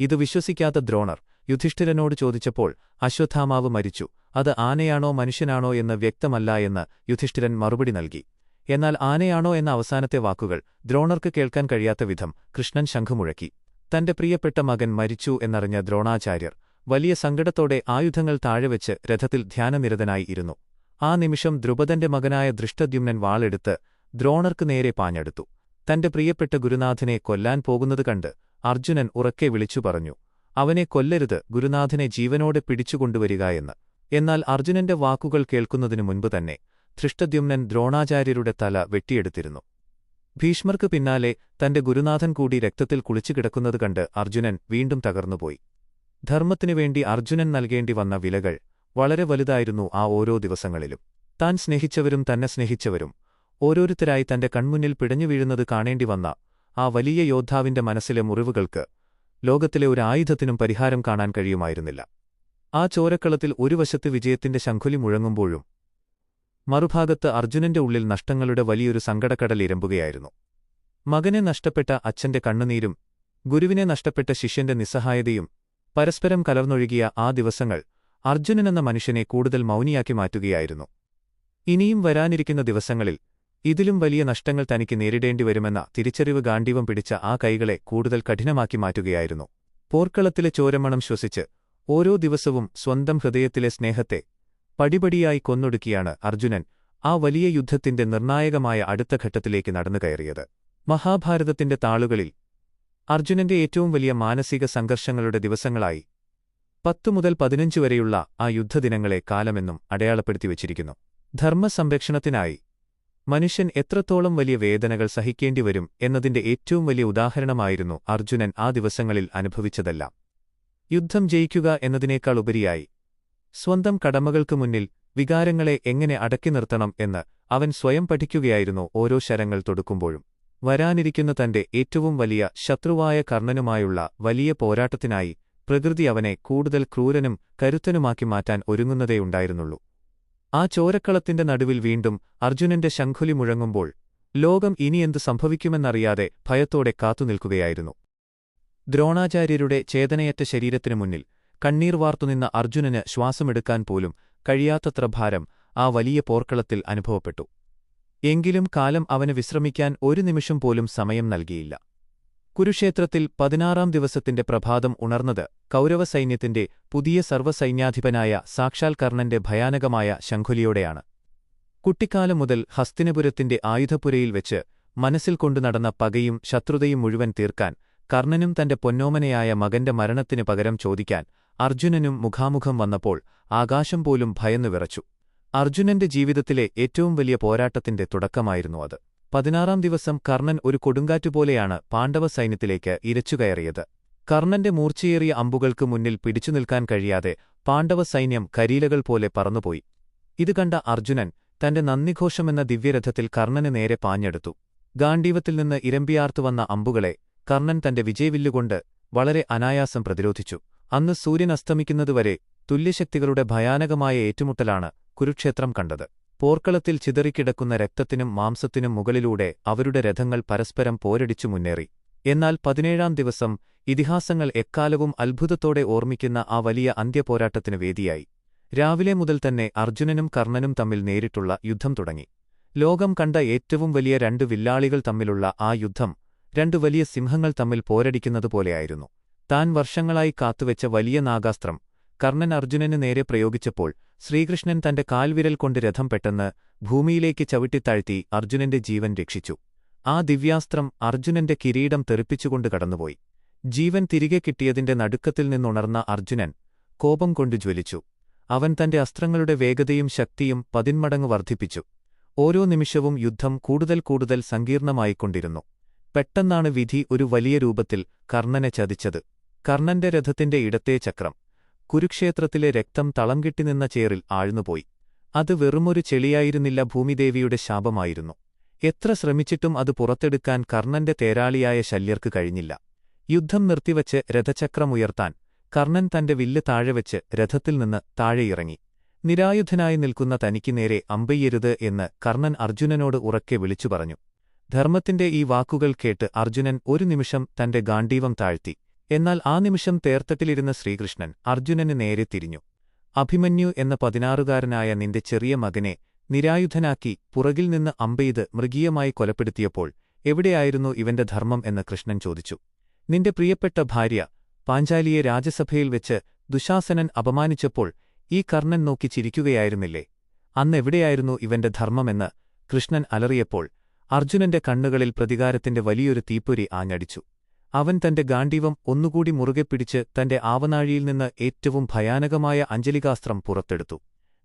ഇത് വിശ്വസിക്കാത്ത ദ്രോണർ യുധിഷ്ഠിരനോട് ചോദിച്ചപ്പോൾ അശ്വത്ഥാമാവ് മരിച്ചു, അത് ആനയാണോ മനുഷ്യനാണോ എന്ന് വ്യക്തമല്ല എന്ന് യുധിഷ്ഠിരൻ മറുപടി നൽകി. എന്നാൽ ആനയാണോ എന്ന അവസാനത്തെ വാക്കുകൾ ദ്രോണർക്ക് കേൾക്കാൻ കഴിയാത്ത വിധം കൃഷ്ണൻ ശംഖുമുഴക്കി. തന്റെ പ്രിയപ്പെട്ട മകൻ മരിച്ചു എന്നറിഞ്ഞ ദ്രോണാചാര്യർ വലിയ സങ്കടത്തോടെ ആയുധങ്ങൾ താഴെവെച്ച് രഥത്തിൽ ധ്യാനനിരതനായി ഇരുന്നു. ആ നിമിഷം ദ്രുപദന്റെ മകനായ ദൃഷ്ടദ്യുമ്നൻ വാളെടുത്ത് ദ്രോണർക്ക് നേരെ പാഞ്ഞെടുത്തു. തന്റെ പ്രിയപ്പെട്ട ഗുരുനാഥനെ കൊല്ലാൻ പോകുന്നത് കണ്ട് അർജുനൻ ഉറക്കെ വിളിച്ചു പറഞ്ഞു, അവനെ കൊല്ലരുത്, ഗുരുനാഥനെ ജീവനോടെ പിടിച്ചുകൊണ്ടുവരിക എന്ന്. എന്നാൽ അർജുനന്റെ വാക്കുകൾ കേൾക്കുന്നതിനു മുൻപ് തന്നെ ധൃഷ്ടദ്യുമ്നൻ ദ്രോണാചാര്യരുടെ തല വെട്ടിയെടുത്തിരുന്നു. ഭീഷ്മർക്ക് പിന്നാലെ തന്റെ ഗുരുനാഥൻ കൂടി രക്തത്തിൽ കുളിച്ചുകിടക്കുന്നത് കണ്ട് അർജുനൻ വീണ്ടും തകർന്നുപോയി. ധർമ്മത്തിനുവേണ്ടി അർജുനൻ നൽകേണ്ടി വന്ന വിലകൾ വളരെ വലുതായിരുന്നു ആ ഓരോ ദിവസങ്ങളിലും. താൻ സ്നേഹിച്ചവരും തന്നെ സ്നേഹിച്ചവരും ഓരോരുത്തരായി തന്റെ കൺമുന്നിൽ പിടഞ്ഞു വീഴുന്നത് കാണേണ്ടി വന്ന ആ വലിയ യോദ്ധാവിന്റെ മനസ്സിലെ മുറിവുകൾക്ക് ലോകത്തിലെ ഒരു ആയുധത്തിനും പരിഹാരം കാണാൻ കഴിയുമായിരുന്നില്ല. ആ ചോരക്കളത്തിൽ ഒരു വശത്ത് വിജയത്തിന്റെ ശംഖുലി മുഴങ്ങുമ്പോഴും മറുഭാഗത്ത് അർജുനന്റെ ഉള്ളിൽ നഷ്ടങ്ങളുടെ വലിയൊരു സങ്കടക്കടൽ ഇരമ്പുകയായിരുന്നു. മകനെ നഷ്ടപ്പെട്ട അച്ഛന്റെ കണ്ണുനീരും ഗുരുവിനെ നഷ്ടപ്പെട്ട ശിഷ്യന്റെ നിസ്സഹായതയും പരസ്പരം കലർന്നൊഴുകിയ ആ ദിവസങ്ങൾ അർജുനനെന്ന മനുഷ്യനെ കൂടുതൽ മൗനിയാക്കി മാറ്റുകയായിരുന്നു. ഇനിയും വരാനിരിക്കുന്ന ദിവസങ്ങളിൽ ഇതിലും വലിയ നഷ്ടങ്ങൾ തനിക്ക് നേരിടേണ്ടിവരുമെന്ന തിരിച്ചറിവ് ഗാണ്ഡീവം പിടിച്ച ആ കൈകളെ കൂടുതൽ കഠിനമാക്കി മാറ്റുകയായിരുന്നു. പോർക്കളത്തിലെ ചോരമണം ശ്വസിച്ച് ഓരോ ദിവസവും സ്വന്തം ഹൃദയത്തിലെ സ്നേഹത്തെ പടിപടിയായി കൊന്നൊടുക്കിയാണ് അർജുനൻ ആ വലിയ യുദ്ധത്തിന്റെ നിർണായകമായ അടുത്ത ഘട്ടത്തിലേക്ക് നടന്നുകയറിയത്. മഹാഭാരതത്തിന്റെ താളുകളിൽ അർജുനന്റെ ഏറ്റവും വലിയ മാനസിക സംഘർഷങ്ങളുടെ ദിവസങ്ങളായി 10 മുതൽ 15 വരെയുള്ള ആ യുദ്ധദിനങ്ങളെ കാലമെന്നും അടയാളപ്പെടുത്തിവച്ചിരിക്കുന്നു. ധർമ്മസംരക്ഷണത്തിനായി മനുഷ്യൻ എത്രത്തോളം വലിയ വേദനകൾ സഹിക്കേണ്ടിവരും എന്നതിന്റെ ഏറ്റവും വലിയ ഉദാഹരണമായിരുന്നു അർജുനൻ ആ ദിവസങ്ങളിൽ അനുഭവിച്ചതെല്ലാം. യുദ്ധം ജയിക്കുക എന്നതിനേക്കാൾ ഉപരിയായി സ്വന്തം കടമകൾക്ക് മുന്നിൽ വികാരങ്ങളെ എങ്ങനെ അടക്കി നിർത്തണം എന്ന് അവൻ സ്വയം പഠിക്കുകയായിരുന്നു ഓരോ ശരങ്ങൾ തൊടുക്കുമ്പോഴും. വരാനിരിക്കുന്ന തന്റെ ഏറ്റവും വലിയ ശത്രുവായ കർണനുമായുള്ള വലിയ പോരാട്ടത്തിനായി പ്രകൃതി അവനെ കൂടുതൽ ക്രൂരനും കരുത്തനുമാക്കി മാറ്റാൻ ഒരുങ്ങുന്നതേയുണ്ടായിരുന്നുള്ളൂ. ആ ചോരക്കളത്തിന്റെ നടുവിൽ വീണ്ടും അർജുനന്റെ ശംഖുലി മുഴങ്ങുമ്പോൾ ലോകം ഇനിയെന്തു സംഭവിക്കുമെന്നറിയാതെ ഭയത്തോടെ കാത്തുനിൽക്കുകയായിരുന്നു. ദ്രോണാചാര്യരുടെ ചേതനയറ്റ ശരീരത്തിനു മുന്നിൽ കണ്ണീർ വാർത്തുനിന്ന അർജുനന് ശ്വാസമെടുക്കാൻ പോലും കഴിയാത്തത്ര ഭാരം ആ വലിയ പോർക്കളത്തിൽ അനുഭവപ്പെട്ടു. എങ്കിലും കാലം അവന് വിശ്രമിക്കാൻ ഒരു നിമിഷം പോലും സമയം നൽകിയില്ല. കുരുക്ഷേത്രത്തിൽ 16-ാം ദിവസത്തിന്റെ പ്രഭാതം ഉണർന്നത് കൗരവസൈന്യത്തിന്റെ പുതിയ സർവ്വസൈന്യാധിപനായ സാക്ഷാൽ കർണന്റെ ഭയാനകമായ ശംഖുലിയോടെയാണ്. കുട്ടിക്കാലം മുതൽ ഹസ്തിനപുരത്തിന്റെ ആയുധപ്പുരയിൽ വെച്ച് മനസ്സിൽ കൊണ്ടുനടന്ന പകയും ശത്രുതയും മുഴുവൻ തീർക്കാൻ കർണനും തന്റെ പൊന്നോമനയായ മകന്റെ മരണത്തിനു പകരം ചോദിക്കാൻ അർജുനനും മുഖാമുഖം വന്നപ്പോൾ ആകാശം പോലും ഭയന്നു വിറച്ചു. അർജുനന്റെ ജീവിതത്തിലെ ഏറ്റവും വലിയ പോരാട്ടത്തിന്റെ തുടക്കമായിരുന്നു അത്. 16-ാം ദിവസം കർണൻ ഒരു കൊടുങ്കാറ്റുപോലെയാണ് പാണ്ഡവ സൈന്യത്തിലേക്ക് ഇരച്ചുകയറിയത്. കർണന്റെ മൂർച്ചയേറിയ അമ്പുകൾക്ക് മുന്നിൽ പിടിച്ചുനിൽക്കാൻ കഴിയാതെ പാണ്ഡവ സൈന്യം കരിയിലകൾ പോലെ പറന്നുപോയി. ഇത് കണ്ട അർജുനൻ തന്റെ നന്ദിഘോഷമെന്ന ദിവ്യരഥത്തിൽ കർണന് നേരെ പാഞ്ഞെടുത്തു. ഗാണ്ഡീവത്തിൽ നിന്ന് ഇരമ്പിയാർത്തുവന്ന അമ്പുകളെ കർണൻ തന്റെ വിജയവില്ലുകൊണ്ട് വളരെ അനായാസം പ്രതിരോധിച്ചു. അന്ന് സൂര്യൻ അസ്തമിക്കുന്നതുവരെ തുല്യശക്തികളുടെ ഭയാനകമായ ഏറ്റുമുട്ടലാണ് കുരുക്ഷേത്രം കണ്ടത്. പോർക്കളത്തിൽ ചിതറിക്കിടക്കുന്ന രക്തത്തിനും മാംസത്തിനും മുകളിലൂടെ അവരുടെ രഥങ്ങൾ പരസ്പരം പോരടിച്ചു മുന്നേറി. എന്നാൽ 17-ാം ദിവസം ഇതിഹാസങ്ങൾ എക്കാലവും അത്ഭുതത്തോടെ ഓർമ്മിക്കുന്ന ആ വലിയ അന്ത്യപോരാട്ടത്തിനു വേദിയായി. രാവിലെ മുതൽ തന്നെ അർജുനനും കർണനും തമ്മിൽ നേരിട്ടുള്ള യുദ്ധം തുടങ്ങി. ലോകം കണ്ട ഏറ്റവും വലിയ 2 വില്ലാളികൾ തമ്മിലുള്ള ആ യുദ്ധം 2 വലിയ സിംഹങ്ങൾ തമ്മിൽ പോരടിക്കുന്നതുപോലെയായിരുന്നു. താൻ വർഷങ്ങളായി കാത്തുവെച്ച വലിയ നാഗാസ്ത്രം കർണൻ അർജുനന് നേരെ പ്രയോഗിച്ചപ്പോൾ ശ്രീകൃഷ്ണൻ തന്റെ കാൽവിരൽ കൊണ്ട് രഥം പെട്ടെന്ന് ഭൂമിയിലേക്ക് ചവിട്ടിത്താഴ്ത്തി അർജുനന്റെ ജീവൻ രക്ഷിച്ചു. ആ ദിവ്യാസ്ത്രം അർജുനന്റെ കിരീടം തെറിപ്പിച്ചുകൊണ്ട് കടന്നുപോയി. ജീവൻ തിരികെ കിട്ടിയതിന്റെ നടുക്കത്തിൽ നിന്നുണർന്ന അർജുനൻ കോപം കൊണ്ട് ജ്വലിച്ചു. അവൻ തന്റെ അസ്ത്രങ്ങളുടെ വേഗതയും ശക്തിയും 10 മടങ്ങ് വർദ്ധിപ്പിച്ചു. ഓരോ നിമിഷവും യുദ്ധം കൂടുതൽ കൂടുതൽ സങ്കീർണമായിക്കൊണ്ടിരുന്നു. പെട്ടെന്നാണ് വിധി ഒരു വലിയ രൂപത്തിൽ കർണനെ ചതിച്ചത്. കർണന്റെ രഥത്തിന്റെ ഇടത്തേ ചക്രം കുരുക്ഷേത്രത്തിലെ രക്തം തളം കിട്ടിനിന്ന ചേറിൽ ആഴ്ന്നുപോയി. അത് വെറുമൊരു ചെളിയായിരുന്നില്ല, ഭൂമിദേവിയുടെ ശാപമായിരുന്നു. എത്ര ശ്രമിച്ചിട്ടും അത് പുറത്തെടുക്കാൻ കർണന്റെ തേരാളിയായ ശല്യർക്ക് കഴിഞ്ഞില്ല. യുദ്ധം നിർത്തിവച്ച് രഥചക്രമുയർത്താൻ കർണൻ തന്റെ വില്ല് താഴെവെച്ച് രഥത്തിൽ നിന്ന് താഴെയിറങ്ങി. നിരായുധനായി നിൽക്കുന്ന തനിക്ക് നേരെ അമ്പെയ്യരുത് എന്ന് കർണൻ അർജുനനോട് ഉറക്കെ വിളിച്ചു പറഞ്ഞു. ധർമ്മത്തിന്റെ ഈ വാക്കുകൾ കേട്ട് അർജുനൻ ഒരു നിമിഷം തന്റെ ഗാണ്ഡീവം താഴ്ത്തി. എന്നാൽ ആ നിമിഷം തേർത്തട്ടിലിരുന്ന ശ്രീകൃഷ്ണൻ അർജുനന് നേരെ തിരിഞ്ഞു. അഭിമന്യു എന്ന 16-കാരനായ നിന്റെ ചെറിയ മകനെ നിരായുധനാക്കി പുറകിൽ നിന്ന് അമ്പെയ്ത് മൃഗീയമായി കൊലപ്പെടുത്തിയപ്പോൾ എവിടെയായിരുന്നു ഇവന്റെ ധർമ്മം എന്ന് കൃഷ്ണൻ ചോദിച്ചു. നിന്റെ പ്രിയപ്പെട്ട ഭാര്യ പാഞ്ചാലിയെ രാജസഭയിൽ വെച്ച് ദുശാസനൻ അപമാനിച്ചപ്പോൾ ഈ കർണൻ നോക്കി ചിരിക്കുകയായിരുന്നില്ലേ? അന്നെവിടെയായിരുന്നു ഇവന്റെ ധർമ്മമെന്ന് കൃഷ്ണൻ അലറിയപ്പോൾ അർജുനന്റെ കണ്ണുകളിൽ പ്രതികാരത്തിന്റെ വലിയൊരു തീപ്പൊരി ആഞ്ഞടിച്ചു. അവൻ തന്റെ ഗാണ്ഡീവം ഒന്നുകൂടി മുറുകെ പിടിച്ച് തന്റെ ആവനാഴിയിൽ നിന്ന് ഏറ്റവും ഭയാനകമായ അഞ്ജലികാസ്ത്രം പുറത്തെടുത്തു.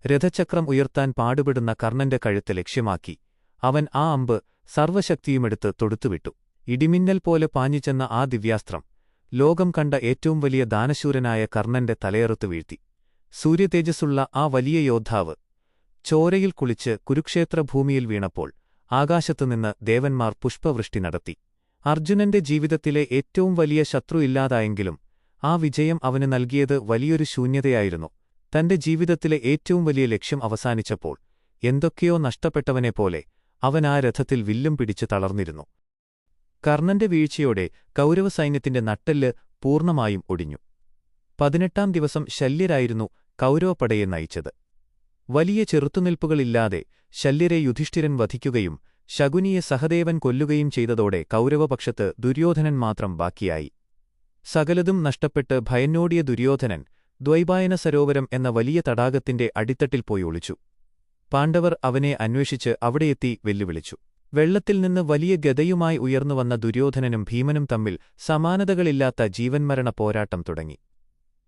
രഥചക്രം ഉയർത്താൻ പാടുപെടുന്ന കർണന്റെ കഴുത്ത് ലക്ഷ്യമാക്കി അവൻ ആ അമ്പ് സർവ്വശക്തിയുമെടുത്ത് തൊടുത്തുവിട്ടു. ഇടിമിന്നൽ പോലെ പാഞ്ഞുചെന്ന ആ ദിവ്യാസ്ത്രം ലോകം കണ്ട ഏറ്റവും വലിയ ദാനശൂരനായ കർണന്റെ തലയറുത്തു വീഴ്ത്തി. സൂര്യതേജസ്സുള്ള ആ വലിയ യോദ്ധാവ് ചോരയിൽ കുളിച്ച് കുരുക്ഷേത്ര ഭൂമിയിൽ വീണപ്പോൾ ആകാശത്തുനിന്ന് ദേവന്മാർ പുഷ്പവൃഷ്ടി നടത്തി. അർജുനന്റെ ജീവിതത്തിലെ ഏറ്റവും വലിയ ശത്രു ഇല്ലാതായെങ്കിലും ആ വിജയം അവന് നൽകിയത് വലിയൊരു ശൂന്യതയായിരുന്നു. തന്റെ ജീവിതത്തിലെ ഏറ്റവും വലിയ ലക്ഷ്യം അവസാനിച്ചപ്പോൾ എന്തൊക്കെയോ നഷ്ടപ്പെട്ടവനെപ്പോലെ അവൻ ആ രഥത്തിൽ വില്ലും പിടിച്ച് തളർന്നിരുന്നു. കർണന്റെ വീഴ്ചയോടെ കൗരവസൈന്യത്തിന്റെ നട്ടെല്ല് പൂർണ്ണമായും ഒടിഞ്ഞു. 18-ാം ദിവസം ശല്യരായിരുന്നു കൗരവപ്പടയെ നയിച്ചത്. വലിയ ചെറുത്തുനിൽപ്പുകളില്ലാതെ ശല്യരെ യുധിഷ്ഠിരൻ വധിക്കുകയും ശകുനിയെ സഹദേവൻ കൊല്ലുകയും ചെയ്തതോടെ കൗരവപക്ഷത്ത് ദുര്യോധനൻ മാത്രം ബാക്കിയായി. സകലതും നഷ്ടപ്പെട്ട് ഭയന്നോടിയ ദുര്യോധനൻ ദ്വൈപായന സരോവരം എന്ന വലിയ തടാകത്തിന്റെ അടിത്തട്ടിൽ പോയി ഒളിച്ചു. പാണ്ഡവർ അവനെ അന്വേഷിച്ച് അവിടെയെത്തി വെല്ലുവിളിച്ചു. വെള്ളത്തിൽ നിന്ന് വലിയ ഗദയുമായി ഉയർന്നുവന്ന ദുര്യോധനനും ഭീമനും തമ്മിൽ സമാനതകളില്ലാത്ത ജീവന്മരണ പോരാട്ടം തുടങ്ങി.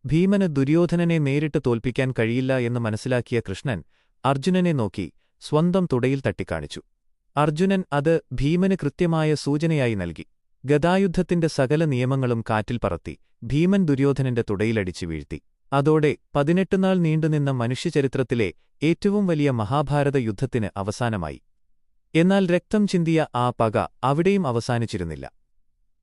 ഭീമന് ദുര്യോധനനെ നേരിട്ട് തോൽപ്പിക്കാൻ കഴിയില്ല എന്ന് മനസ്സിലാക്കിയ കൃഷ്ണൻ അർജുനനെ നോക്കി സ്വന്തം തുടയിൽ തട്ടിക്കാണിച്ചു. അർജുനൻ അത് ഭീമന് കൃത്യമായ സൂചനയായി നൽകി. ഗദായുദ്ധത്തിന്റെ സകല നിയമങ്ങളും കാറ്റിൽ പറത്തി ഭീമൻ ദുര്യോധനന്റെ തുടയിലടിച്ചു വീഴ്ത്തി. അതോടെ 18 നാൾ നീണ്ടുനിന്ന മനുഷ്യചരിത്രത്തിലെ ഏറ്റവും വലിയ മഹാഭാരത യുദ്ധത്തിന് അവസാനമായി. എന്നാൽ രക്തം ചിന്തിയ ആ പക അവിടെയും അവസാനിച്ചിരുന്നില്ല.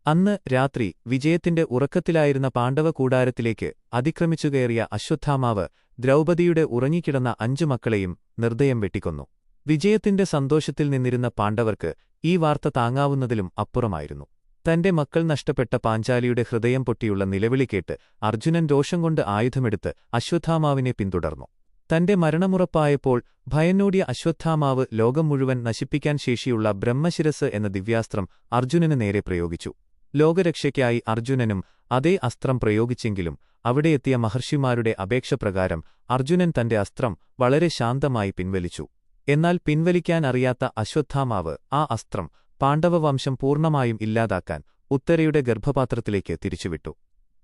അന്ന് രാത്രി വിജയത്തിന്റെ ഉറക്കത്തിലായിരുന്ന പാണ്ഡവ കൂടാരത്തിലേക്ക് അതിക്രമിച്ചുകയറിയ അശ്വത്ഥാമാവ് ദ്രൗപദിയുടെ ഉറങ്ങിക്കിടന്ന 5 മക്കളെയും നിർദ്ദയം വെട്ടിക്കൊന്നു. വിജയത്തിന്റെ സന്തോഷത്തിൽ നിന്നിരുന്ന പാണ്ഡവർക്ക് ഈ വാർത്ത താങ്ങാവുന്നതിലും അപ്പുറമായിരുന്നു. തന്റെ മക്കൾ നഷ്ടപ്പെട്ട പാഞ്ചാലിയുടെ ഹൃദയം പൊട്ടിയുള്ള നിലവിളി കേട്ട് അർജുനൻ രോഷം കൊണ്ട് ആയുധമെടുത്ത് അശ്വത്ഥാമാവിനെ പിന്തുടർന്നു. തന്റെ മരണമുറപ്പായപ്പോൾ ഭയന്നോടിയ അശ്വത്ഥാമാവ് ലോകം മുഴുവൻ നശിപ്പിക്കാൻ ശേഷിയുള്ള ബ്രഹ്മശിരസ് എന്ന ദിവ്യാസ്ത്രം അർജുനന് നേരെ പ്രയോഗിച്ചു. ലോകരക്ഷയ്ക്കായി അർജുനനും അതേ അസ്ത്രം പ്രയോഗിച്ചെങ്കിലും അവിടെയെത്തിയ മഹർഷിമാരുടെ അപേക്ഷപ്രകാരം അർജുനൻ തന്റെ അസ്ത്രം വളരെ ശാന്തമായി പിൻവലിച്ചു. എന്നാൽ പിൻവലിക്കാൻ അറിയാത്ത അശ്വത്ഥാമാവ് ആ അസ്ത്രം പാണ്ഡവവംശം പൂർണ്ണമായും ഇല്ലാതാക്കാൻ ഉത്തരയുടെ ഗർഭപാത്രത്തിലേക്ക് തിരിച്ചുവിട്ടു.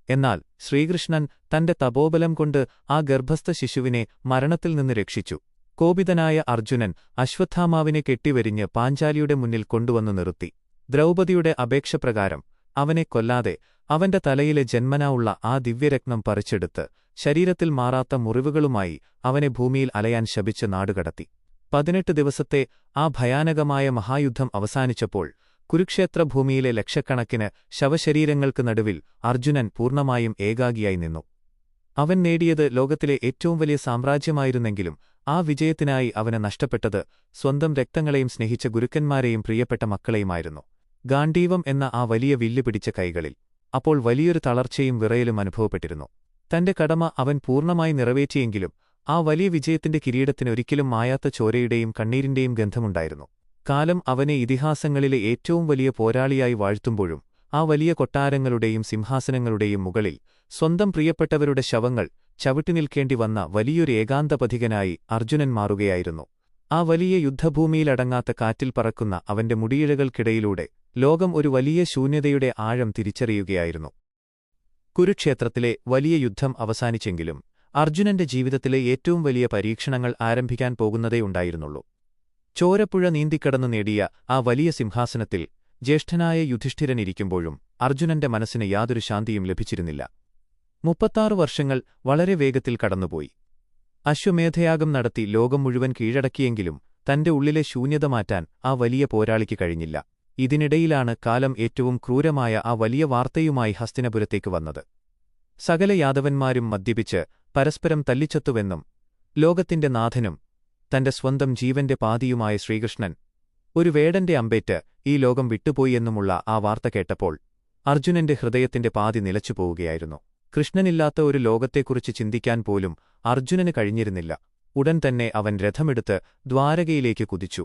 എന്നാൽ ശ്രീകൃഷ്ണൻ തന്റെ തപോബലം കൊണ്ട് ആ ഗർഭസ്ഥ ശിശുവിനെ മരണത്തിൽ നിന്ന് രക്ഷിച്ചു. കോപിതനായ അർജുനൻ അശ്വത്ഥാമാവിനെ കെട്ടിവരിഞ്ഞ് പാഞ്ചാലിയുടെ മുന്നിൽ കൊണ്ടുവന്നു നിർത്തി. ദ്രൗപദിയുടെ അപേക്ഷപ്രകാരം അവനെ കൊല്ലാതെ അവന്റെ തലയിലെ ജന്മനാ ഉള്ള ആ ദിവ്യരത്നം പറിച്ചെടുത്ത് ശരീരത്തിൽ മാറാത്ത മുറിവുകളുമായി അവനെ ഭൂമിയിൽ അലയാൻ ശപിച്ച് നാടുകടത്തി. 18 ദിവസത്തെ ആ ഭയാനകമായ മഹായുദ്ധം അവസാനിച്ചപ്പോൾ കുരുക്ഷേത്രഭൂമിയിലെ ലക്ഷക്കണക്കിന് ശവശരീരങ്ങൾക്ക് നടുവിൽ അർജുനൻ പൂർണ്ണമായും ഏകാഗിയായി നിന്നു. അവൻ നേടിയത് ലോകത്തിലെ ഏറ്റവും വലിയ സാമ്രാജ്യമായിരുന്നെങ്കിലും ആ വിജയത്തിനായി അവന് നഷ്ടപ്പെട്ടത് സ്വന്തം രക്തങ്ങളെയും സ്നേഹിച്ച ഗുരുക്കന്മാരെയും പ്രിയപ്പെട്ട മക്കളെയുമായിരുന്നു. ഗാണ്ഡീവം എന്ന ആ വലിയ വില്ല് പിടിച്ച കൈകളിൽ അപ്പോൾ വലിയൊരു തളർച്ചയും വിറയലും അനുഭവപ്പെട്ടിരുന്നു. തന്റെ കടമ അവൻ പൂർണ്ണമായി നിറവേറ്റിയെങ്കിലും ആ വലിയ വിജയത്തിന്റെ കിരീടത്തിന് ഒരിക്കലും മായാത്ത ചോരയുടെയും കണ്ണീരിന്റെയും ഗന്ധമുണ്ടായിരുന്നു. കാലം അവനെ ഇതിഹാസങ്ങളിലെ ഏറ്റവും വലിയ പോരാളിയായി വാഴ്ത്തുമ്പോഴും ആ വലിയ കൊട്ടാരങ്ങളുടെയും സിംഹാസനങ്ങളുടെയും മുകളിൽ സ്വന്തം പ്രിയപ്പെട്ടവരുടെ ശവങ്ങൾ ചവിട്ടിനിൽക്കേണ്ടി വന്ന വലിയൊരു ഏകാന്തപഥികനായി അർജുനൻ മാറുകയായിരുന്നു. ആ വലിയ യുദ്ധഭൂമിയിലടങ്ങാത്ത കാറ്റിൽ പറക്കുന്ന അവന്റെ മുടിയിഴകൾക്കിടയിലൂടെ ലോകം ഒരു വലിയ ശൂന്യതയുടെ ആഴം തിരിച്ചറിയുകയായിരുന്നു. കുരുക്ഷേത്രത്തിലെ വലിയ യുദ്ധം അവസാനിച്ചെങ്കിലും അർജുനന്റെ ജീവിതത്തിലെ ഏറ്റവും വലിയ പരീക്ഷണങ്ങൾ ആരംഭിക്കാൻ പോകുന്നതേയുണ്ടായിരുന്നുള്ളൂ. ചോരപ്പുഴ നീന്തിക്കടന്നു നേടിയ ആ വലിയ സിംഹാസനത്തിൽ ജ്യേഷ്ഠനായ യുധിഷ്ഠിരനിരിക്കുമ്പോഴും അർജുനന്റെ മനസ്സിന് യാതൊരു ശാന്തിയും ലഭിച്ചിരുന്നില്ല. 36 വർഷങ്ങൾ വളരെ വേഗത്തിൽ കടന്നുപോയി. അശ്വമേധയാഗം നടത്തി ലോകം മുഴുവൻ കീഴടക്കിയെങ്കിലും തന്റെ ഉള്ളിലെ ശൂന്യത മാറ്റാൻ ആ വലിയ പോരാളിക്ക് കഴിഞ്ഞില്ല. ഇതിനിടയിലാണ് കാലം ഏറ്റവും ക്രൂരമായ ആ വലിയ വാർത്തയുമായി ഹസ്തിനപുരത്തേക്ക് വന്നത്. സകല യാദവന്മാരും മദ്യപിച്ച് പരസ്പരം തല്ലിച്ചത്തുവെന്നും ലോകത്തിന്റെ നാഥനും തന്റെ സ്വന്തം ജീവന്റെ പാതിയുമായ ശ്രീകൃഷ്ണൻ ഒരു വേടന്റെ അമ്പേറ്റ് ഈ ലോകം വിട്ടുപോയി എന്നുമുള്ള ആ വാർത്ത കേട്ടപ്പോൾ അർജുനന്റെ ഹൃദയത്തിന്റെ പാതി നിലച്ചുപോവുകയായിരുന്നു. കൃഷ്ണനില്ലാത്ത ഒരു ലോകത്തെക്കുറിച്ച് ചിന്തിക്കാൻ പോലും അർജുനന് കഴിഞ്ഞിരുന്നില്ല. ഉടൻ തന്നെ അവൻ രഥമെടുത്ത് ദ്വാരകയിലേക്ക് കുതിച്ചു.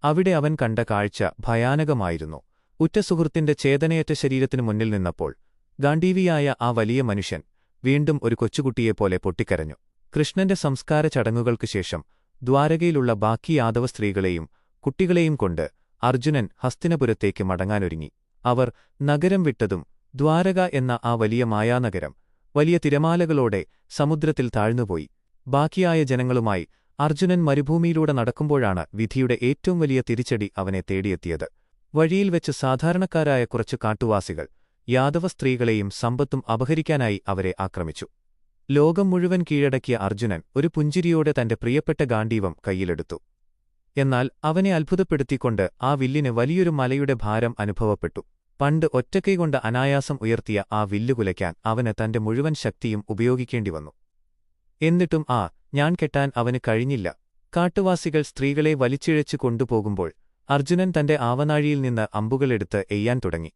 അവിടെ അവൻ കണ്ട കാഴ്ച ഭയാനകമായിരുന്നു. ഉറ്റ സുഹൃത്തിന്റെ ചേതനയറ്റ ശരീരത്തിനു മുന്നിൽ നിന്നപ്പോൾ ഗാണ്ഡീവിയായ ആ വലിയ മനുഷ്യൻ വീണ്ടും ഒരു കൊച്ചുകുട്ടിയെപ്പോലെ പൊട്ടിക്കരഞ്ഞു. കൃഷ്ണന്റെ സംസ്കാര ചടങ്ങുകൾക്കുശേഷം ദ്വാരകയിലുള്ള ബാക്കി യാദവ സ്ത്രീകളെയും കുട്ടികളെയും കൊണ്ട് അർജുനൻ ഹസ്തിനപുരത്തേക്ക് മടങ്ങാനൊരുങ്ങി. അവർ നഗരം വിട്ടതും ദ്വാരക എന്ന ആ വലിയ മായാനഗരം വലിയ തിരമാലകളോടെ സമുദ്രത്തിൽ താഴ്ന്നുപോയി. ബാക്കിയായ ജനങ്ങളുമായി അർജുനൻ മരുഭൂമിയിലൂടെ നടക്കുമ്പോഴാണ് വിധിയുടെ ഏറ്റവും വലിയ തിരിച്ചടി അവനെ തേടിയെത്തിയത്. വഴിയിൽ വെച്ച് സാധാരണക്കാരായ കുറച്ചു കാട്ടുവാസികൾ യാദവ സ്ത്രീകളെയും സമ്പത്തും അപഹരിക്കാനായി അവരെ ആക്രമിച്ചു. ലോകം മുഴുവൻ കീഴടക്കിയ അർജുനൻ ഒരു പുഞ്ചിരിയോടെ തന്റെ പ്രിയപ്പെട്ട ഗാണ്ഡീവം കയ്യിലെടുത്തു. എന്നാൽ അവനെ അത്ഭുതപ്പെടുത്തിക്കൊണ്ട് ആ വില്ലിന് വലിയൊരു മലയുടെ ഭാരം അനുഭവപ്പെട്ടു. പണ്ട് ഒറ്റക്കൈകൊണ്ട് അനായാസം ഉയർത്തിയ ആ വില്ല് കുലയ്ക്കാൻ അവന് തന്റെ മുഴുവൻ ശക്തിയും ഉപയോഗിക്കേണ്ടിവന്നു. എന്നിട്ടും ഞാൻ കെട്ടാൻ അവന് കഴിഞ്ഞില്ല. കാട്ടുവാസികൾ സ്ത്രീകളെ വലിച്ചിഴച്ചു കൊണ്ടുപോകുമ്പോൾ അർജുനൻ തന്റെ ആവനാഴിയിൽ നിന്ന് അമ്പുകളെടുത്ത് എയ്യാൻ തുടങ്ങി.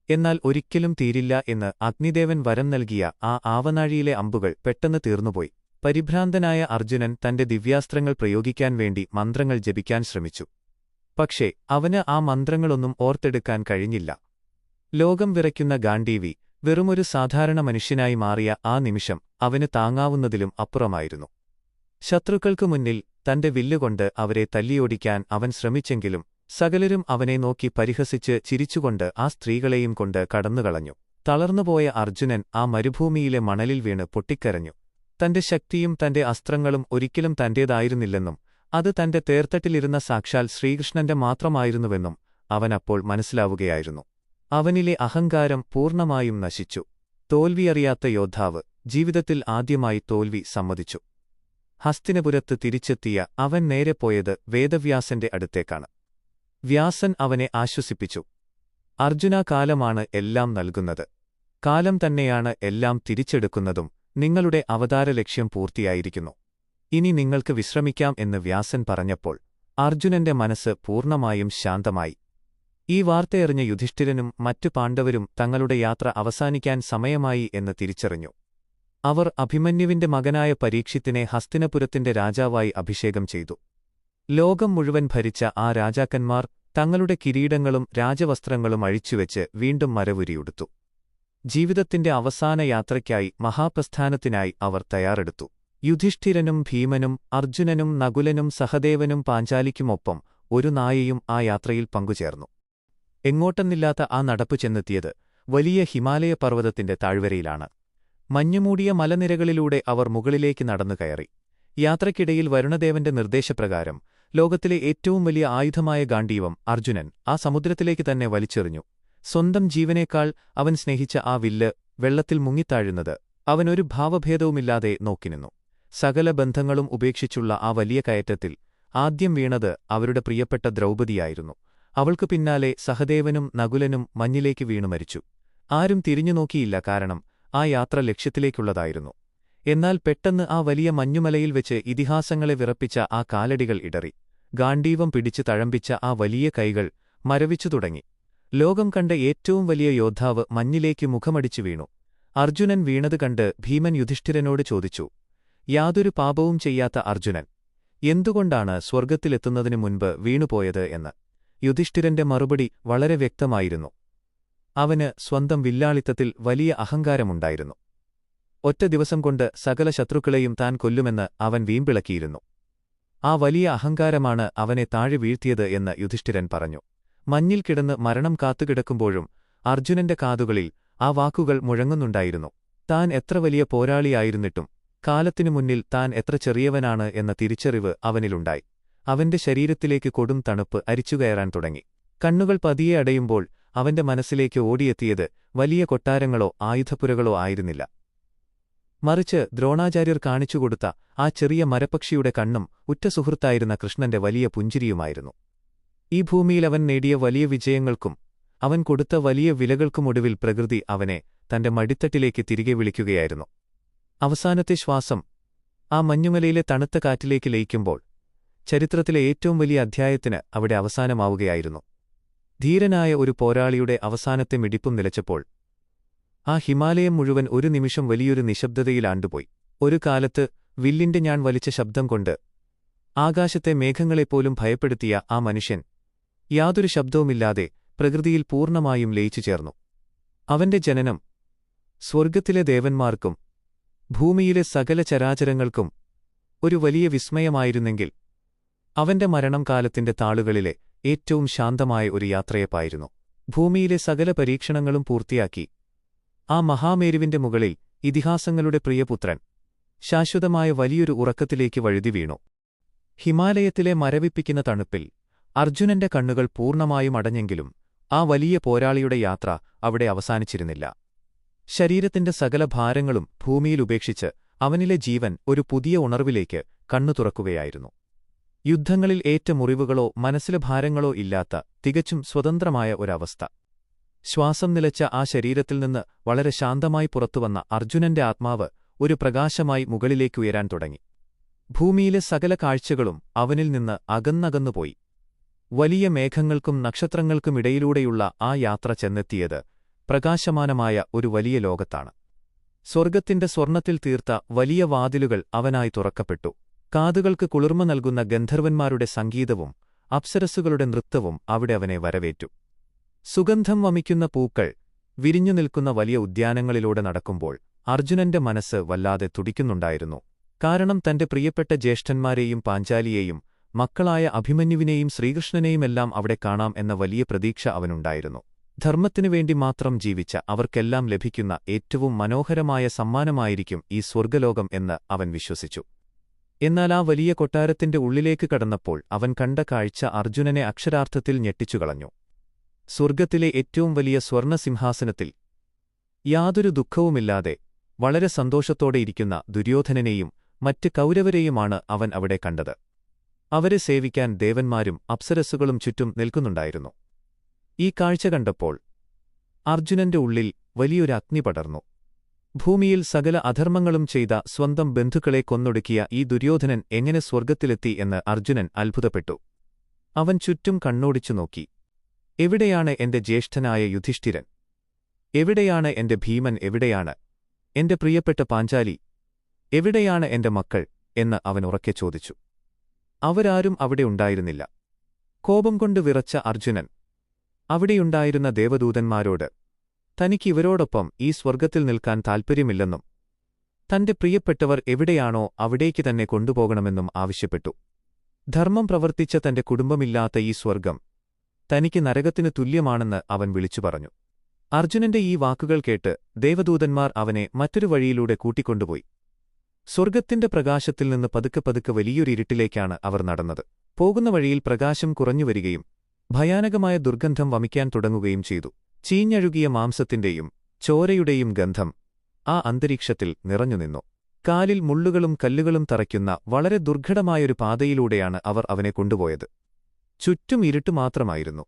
എന്നാൽ ഒരിക്കലും തീരില്ല എന്ന് അഗ്നിദേവൻ വരം നൽകിയ ആ ആവനാഴിയിലെ അമ്പുകൾ പെട്ടെന്ന് തീർന്നുപോയി. പരിഭ്രാന്തനായ അർജുനൻ തന്റെ ദിവ്യാസ്ത്രങ്ങൾ പ്രയോഗിക്കാൻ വേണ്ടി മന്ത്രങ്ങൾ ജപിക്കാൻ ശ്രമിച്ചു. പക്ഷേ അവന് ആ മന്ത്രങ്ങളൊന്നും ഓർത്തെടുക്കാൻ കഴിഞ്ഞില്ല. ലോകം വിറയ്ക്കുന്ന ഗാണ്ഡീവി വെറുമൊരു സാധാരണ മനുഷ്യനായി മാറിയ ആ നിമിഷം അവന് താങ്ങാവുന്നതിലും അപ്പുറമായിരുന്നു. ശത്രുക്കൾക്കു മുന്നിൽ തന്റെ വില്ലുകൊണ്ട് അവരെ തല്ലിയോടിക്കാൻ അവൻ ശ്രമിച്ചെങ്കിലും സകലരും അവനെ നോക്കി പരിഹസിച്ച് ചിരിച്ചുകൊണ്ട് ആ സ്ത്രീകളെയും കൊണ്ട് കടന്നുകളഞ്ഞു. തളർന്നുപോയ അർജുനൻ ആ മരുഭൂമിയിലെ മണലിൽ വീണ് പൊട്ടിക്കരഞ്ഞു. തന്റെ ശക്തിയും തന്റെ അസ്ത്രങ്ങളും ഒരിക്കലും തന്റേതായിരുന്നില്ലെന്നും അത് തന്റെ തേർത്തട്ടിലിരുന്ന സാക്ഷാൽ ശ്രീകൃഷ്ണന്റെ മാത്രമായിരുന്നുവെന്നും അവനപ്പോൾ മനസ്സിലാവുകയായിരുന്നു. അവനിലെ അഹങ്കാരം പൂർണ്ണമായും നശിച്ചു. തോൽവിയറിയാത്ത യോദ്ധാവ് ജീവിതത്തിൽ ആദ്യമായി തോൽവി സമ്മതിച്ചു. ഹസ്തിനപുരത്ത് തിരിച്ചെത്തിയ അവൻ നേരെ പോയത് വേദവ്യാസന്റെ അടുത്തേക്കാണ്. വ്യാസൻ അവനെ ആശ്വസിപ്പിച്ചു. അർജുന, കാലമാണ് എല്ലാം നൽകുന്നത്. കാലം തന്നെയാണ് എല്ലാം തിരിച്ചെടുക്കുന്നതും. നിങ്ങളുടെ അവതാരലക്ഷ്യം പൂർത്തിയായിരിക്കുന്നു. ഇനി നിങ്ങൾക്ക് വിശ്രമിക്കാം എന്ന് വ്യാസൻ പറഞ്ഞപ്പോൾ അർജുനന്റെ മനസ്സ് പൂർണ്ണമായും ശാന്തമായി. ഈ വാർത്തയറിഞ്ഞ യുധിഷ്ഠിരനും മറ്റു പാണ്ഡവരും തങ്ങളുടെ യാത്ര അവസാനിക്കാൻ സമയമായി എന്ന് തിരിച്ചറിഞ്ഞു. അവർ അഭിമന്യുവിന്റെ മകനായ പരീക്ഷിത്തിനെ ഹസ്തിനപുരത്തിന്റെ രാജാവായി അഭിഷേകം ചെയ്തു. ലോകം മുഴുവൻ ഭരിച്ച ആ രാജാക്കന്മാർ തങ്ങളുടെ കിരീടങ്ങളും രാജവസ്ത്രങ്ങളും അഴിച്ചുവെച്ച് വീണ്ടും മരവുരിയുടുത്തു. ജീവിതത്തിന്റെ അവസാന യാത്രയ്ക്കായി മഹാപ്രസ്ഥാനത്തിനായി അവർ തയ്യാറെടുത്തു. യുധിഷ്ഠിരനും ഭീമനും അർജുനനും നകുലനും സഹദേവനും പാഞ്ചാലിക്കുമൊപ്പം ഒരു നായയും ആ യാത്രയിൽ പങ്കുചേർന്നു. എങ്ങോട്ടെന്നില്ലാത്ത ആ നടപ്പു ചെന്നെത്തിയത് വലിയ ഹിമാലയ പർവ്വതത്തിന്റെ താഴ്വരയിലാണ്. മഞ്ഞുമൂടിയ മലനിരകളിലൂടെ അവർ മുകളിലേക്ക് നടന്നുകയറി. യാത്രയ്ക്കിടയിൽ വരുണദേവന്റെ നിർദ്ദേശപ്രകാരം ലോകത്തിലെ ഏറ്റവും വലിയ ആയുധമായ ഗാണ്ഡീവം അർജുനൻ ആ സമുദ്രത്തിലേക്ക് തന്നെ വലിച്ചെറിഞ്ഞു. സ്വന്തം ജീവനേക്കാൾ അവൻ സ്നേഹിച്ച ആ വില്ല് വെള്ളത്തിൽ മുങ്ങിത്താഴുന്നത് അവനൊരു ഭാവഭേദവുമില്ലാതെ നോക്കിനിന്നു. സകല ബന്ധങ്ങളും ഉപേക്ഷിച്ചുള്ള ആ വലിയ കയറ്റത്തിൽ ആദ്യം വീണത് അവരുടെ പ്രിയപ്പെട്ട ദ്രൗപദിയായിരുന്നു. അവൾക്കു പിന്നാലെ സഹദേവനും നകുലനും മഞ്ഞിലേക്ക് വീണു മരിച്ചു. ആരും തിരിഞ്ഞുനോക്കിയില്ല, കാരണം ആ യാത്ര ലക്ഷ്യത്തിലേക്കുള്ളതായിരുന്നു. എന്നാൽ പെട്ടെന്ന് ആ വലിയ മഞ്ഞുമലയിൽ വെച്ച് ഇതിഹാസങ്ങളെ വിറപ്പിച്ച ആ കാലടികൾ ഇടറി. ഗാണ്ഡീവം പിടിച്ച് തഴമ്പിച്ച ആ വലിയ കൈകൾ മരവിച്ചു തുടങ്ങി. ലോകം കണ്ട ഏറ്റവും വലിയ യോദ്ധാവ് മഞ്ഞിലേക്ക് മുഖമടിച്ചു വീണു. അർജുനൻ വീണത് കണ്ട് ഭീമൻ യുധിഷ്ഠിരനോട് ചോദിച്ചു, യാതൊരു പാപവും ചെയ്യാത്ത അർജുനൻ എന്തുകൊണ്ടാണ് സ്വർഗ്ഗത്തിലെത്തുന്നതിനു മുൻപ് വീണുപോയത് എന്ന്. യുധിഷ്ഠിരന്റെ മറുപടി വളരെ വ്യക്തമായിരുന്നു. അവന് സ്വന്തം വില്ലാളിത്തത്തിൽ വലിയ അഹങ്കാരമുണ്ടായിരുന്നു. ഒറ്റ ദിവസം കൊണ്ട് സകല ശത്രുക്കളെയും താൻ കൊല്ലുമെന്ന് അവൻ വീമ്പിളക്കിയിരുന്നു. ആ വലിയ അഹങ്കാരമാണ് അവനെ താഴെ വീഴ്ത്തിയത് എന്ന് യുധിഷ്ഠിരൻ പറഞ്ഞു. മഞ്ഞിൽ കിടന്ന് മരണം കാത്തുകിടക്കുമ്പോഴും അർജുനന്റെ കാതുകളിൽ ആ വാക്കുകൾ മുഴങ്ങുന്നുണ്ടായിരുന്നു. താൻ എത്ര വലിയ പോരാളിയായിരുന്നിട്ടും കാലത്തിനു മുന്നിൽ താൻ എത്ര ചെറിയവനാണ് എന്ന തിരിച്ചറിവ് അവനിലുണ്ടായി. അവന്റെ ശരീരത്തിലേക്ക് കൊടും തണുപ്പ് അരിച്ചുകയറാൻ തുടങ്ങി. കണ്ണുകൾ പതിയെ അടയുമ്പോൾ അവന്റെ മനസ്സിലേക്ക് ഓടിയെത്തിയത് വലിയ കൊട്ടാരങ്ങളോ ആയുധപ്പുരകളോ ആയിരുന്നില്ല. മറിച്ച് ദ്രോണാചാര്യർ കാണിച്ചുകൊടുത്ത ആ ചെറിയ മരപ്പക്ഷിയുടെ കണ്ണും ഉറ്റ സുഹൃത്തായിരുന്ന കൃഷ്ണന്റെ വലിയ പുഞ്ചിരിയുമായിരുന്നു. ഈ ഭൂമിയിൽ അവൻ നേടിയ വലിയ വിജയങ്ങൾക്കും അവൻ കൊടുത്ത വലിയ വിലകൾക്കുമൊടുവിൽ പ്രകൃതി അവനെ തന്റെ മടിത്തട്ടിലേക്ക് തിരികെ വിളിക്കുകയായിരുന്നു. അവസാനത്തെ ശ്വാസം ആ മഞ്ഞുമലയിലെ തണുത്ത കാറ്റിലേക്ക് ലയിക്കുമ്പോൾ ചരിത്രത്തിലെ ഏറ്റവും വലിയ അധ്യായത്തിന് അവിടെ അവസാനമാവുകയായിരുന്നു. ധീരനായ ഒരു പോരാളിയുടെ അവസാനത്തെ മിടിപ്പും നിലച്ചപ്പോൾ ആ ഹിമാലയം മുഴുവൻ ഒരു നിമിഷം വലിയൊരു നിശബ്ദതയിൽ ആണ്ടുപോയി. ഒരു കാലത്ത് വില്ലിന്റെ ഞാൻ വലിച്ച ശബ്ദം കൊണ്ട് ആകാശത്തെ മേഘങ്ങളെപ്പോലും ഭയപ്പെടുത്തിയ ആ മനുഷ്യൻ യാതൊരു ശബ്ദവുമില്ലാതെ പ്രകൃതിയിൽ പൂർണ്ണമായും ലയിച്ചു ചേർന്നു. അവന്റെ ജനനം സ്വർഗ്ഗത്തിലെ ദേവന്മാർക്കും ഭൂമിയിലെ സകല ചരാചരങ്ങൾക്കും ഒരു വലിയ വിസ്മയമായിരുന്നെങ്കിൽ അവന്റെ മരണം കാലത്തിന്റെ താളുകളിലെ ഏറ്റവും ശാന്തമായ ഒരു യാത്രയപ്പായിരുന്നു. ഭൂമിയിലെ സകല പരീക്ഷണങ്ങളും പൂർത്തിയാക്കി ആ മഹാമേരുവിന്റെ മുകളിൽ ഇതിഹാസങ്ങളുടെ പ്രിയപുത്രൻ ശാശ്വതമായ വലിയൊരു ഉറക്കത്തിലേക്ക് വഴുതി വീണു. ഹിമാലയത്തിലെ മരവിപ്പിക്കുന്ന തണുപ്പിൽ അർജുനന്റെ കണ്ണുകൾ പൂർണ്ണമായും അടഞ്ഞെങ്കിലും ആ വലിയ പോരാളിയുടെ യാത്ര അവിടെ അവസാനിച്ചിരുന്നില്ല. ശരീരത്തിന്റെ സകല ഭാരങ്ങളും ഭൂമിയിലുപേക്ഷിച്ച് അവനിലെ ജീവൻ ഒരു പുതിയ ഉണർവിലേക്ക് കണ്ണു തുറക്കുകയായിരുന്നു. യുദ്ധങ്ങളിൽ ഏറ്റ മുറിവുകളോ മനസ്സിലെ ഭാരങ്ങളോ ഇല്ലാത്ത തികച്ചും സ്വതന്ത്രമായ ഒരവസ്ഥ. ശ്വാസം നിലച്ച ആ ശരീരത്തിൽ നിന്ന് വളരെ ശാന്തമായി പുറത്തുവന്ന അർജുനന്റെ ആത്മാവ് ഒരു പ്രകാശമായി മുകളിലേക്കുയരാൻ തുടങ്ങി. ഭൂമിയിലെ സകല കാഴ്ചകളും അവനിൽ നിന്ന് അകന്നകന്നുപോയി. വലിയ മേഘങ്ങൾക്കും നക്ഷത്രങ്ങൾക്കുമിടയിലൂടെയുള്ള ആ യാത്ര ചെന്നെത്തിയത് പ്രകാശമാനമായ ഒരു വലിയ ലോകത്താണ്. സ്വർഗ്ഗത്തിന്റെ സ്വർണ്ണത്തിൽ തീർത്ത വലിയ വാതിലുകൾ അവനായി തുറക്കപ്പെട്ടു. കാതുകൾക്ക് കുളിർമ നൽകുന്ന ഗന്ധർവന്മാരുടെ സംഗീതവും അപ്സരസ്സുകളുടെ നൃത്തവും അവിടെ അവനെ വരവേറ്റു. സുഗന്ധം വമിക്കുന്ന പൂക്കൾ വിരിഞ്ഞു നിൽക്കുന്ന വലിയ ഉദ്യാനങ്ങളിലൂടെ നടക്കുമ്പോൾ അർജുനന്റെ മനസ്സ് വല്ലാതെ തുടിക്കുന്നുണ്ടായിരുന്നു. കാരണം തന്റെ പ്രിയപ്പെട്ട ജ്യേഷ്ഠന്മാരെയും പാഞ്ചാലിയെയും മക്കളായ അഭിമന്യുവിനെയും ശ്രീകൃഷ്ണനെയുമെല്ലാം അവിടെ കാണാം എന്ന വലിയ പ്രതീക്ഷ അവനുണ്ടായിരുന്നു. ധർമ്മത്തിനുവേണ്ടി മാത്രം ജീവിച്ച അവർക്കെല്ലാം ലഭിക്കുന്ന ഏറ്റവും മനോഹരമായ സമ്മാനമായിരിക്കും ഈ സ്വർഗ്ഗലോകം എന്ന് അവൻ വിശ്വസിച്ചു. എന്നാൽ ആ വലിയ കൊട്ടാരത്തിന്റെ ഉള്ളിലേക്ക് കടന്നപ്പോൾ അവൻ കണ്ട കാഴ്ച അർജുനനെ അക്ഷരാർത്ഥത്തിൽ ഞെട്ടിച്ചുകളഞ്ഞു. സ്വർഗ്ഗത്തിലെ ഏറ്റവും വലിയ സ്വർണ്ണസിംഹാസനത്തിൽ യാതൊരു ദുഃഖവുമില്ലാതെ വളരെ സന്തോഷത്തോടെ ഇരിക്കുന്ന ദുര്യോധനനെയും മറ്റ് കൗരവരെയുമാണ് അവൻ അവിടെ കണ്ടത്. അവരെ സേവിക്കാൻ ദേവന്മാരും അപ്സരസ്സുകളും ചുറ്റും നിൽക്കുന്നുണ്ടായിരുന്നു. ഈ കാഴ്ച കണ്ടപ്പോൾ അർജുനന്റെ ഉള്ളിൽ വലിയൊരു അഗ്നി പടർന്നു. ഭൂമിയിൽ സകല അധർമ്മങ്ങളും ചെയ്ത സ്വന്തം ബന്ധുക്കളെ കൊന്നൊടുക്കിയ ഈ ദുര്യോധനൻ എങ്ങനെ സ്വർഗ്ഗത്തിലെത്തി എന്ന് അർജുനൻ അത്ഭുതപ്പെട്ടു. അവൻ ചുറ്റും കണ്ണോടിച്ചു നോക്കി. എവിടെയാണ് എന്റെ ജ്യേഷ്ഠനായ യുധിഷ്ഠിരൻ? എവിടെയാണ് എന്റെ ഭീമൻ? എവിടെയാണ് എന്റെ പ്രിയപ്പെട്ട പാഞ്ചാലി? എവിടെയാണ് എന്റെ മക്കൾ എന്ന് അവൻ ഉറക്കെ ചോദിച്ചു. അവരാരും അവിടെ ഉണ്ടായിരുന്നില്ല. കോപം കൊണ്ട് വിറച്ച അർജുനൻ അവിടെയുണ്ടായിരുന്ന ദേവദൂതന്മാരോട് തനിക്ക് ഇവരോടൊപ്പം ഈ സ്വർഗ്ഗത്തിൽ നിൽക്കാൻ താൽപ്പര്യമില്ലെന്നും തന്റെ പ്രിയപ്പെട്ടവർ എവിടെയാണോ അവിടേക്ക് തന്നെ കൊണ്ടുപോകണമെന്നും ആവശ്യപ്പെട്ടു. ധർമ്മം പ്രവർത്തിച്ച തന്റെ കുടുംബമില്ലാത്ത ഈ സ്വർഗ്ഗം തനിക്ക് നരകത്തിനു തുല്യമാണെന്ന് അവൻ വിളിച്ചു പറഞ്ഞു. അർജുനന്റെ ഈ വാക്കുകൾ കേട്ട് ദേവദൂതന്മാർ അവനെ മറ്റൊരു വഴിയിലൂടെ കൂട്ടിക്കൊണ്ടുപോയി. സ്വർഗ്ഗത്തിന്റെ പ്രകാശത്തിൽ നിന്ന് പതുക്കെ പതുക്കെ വലിയൊരു ഇരുട്ടിലേക്കാണ് അവർ നടന്നത്. പോകുന്ന വഴിയിൽ പ്രകാശം കുറഞ്ഞുവരികയും ഭയാനകമായ ദുർഗന്ധം വമിക്കാൻ തുടങ്ങുകയും ചെയ്തു. ചീഞ്ഞഴുകിയ മാംസത്തിന്റെയും ചോരയുടെയും ഗന്ധം ആ അന്തരീക്ഷത്തിൽ നിറഞ്ഞുനിന്നു. കാലിൽ മുള്ളുകളും കല്ലുകളും തറയ്ക്കുന്ന വളരെ ദുർഘടമായൊരു പാതയിലൂടെയാണ് അവർ അവനെ കൊണ്ടുപോയത്. ചുറ്റും ഇരുട്ട് മാത്രമായിരുന്നു.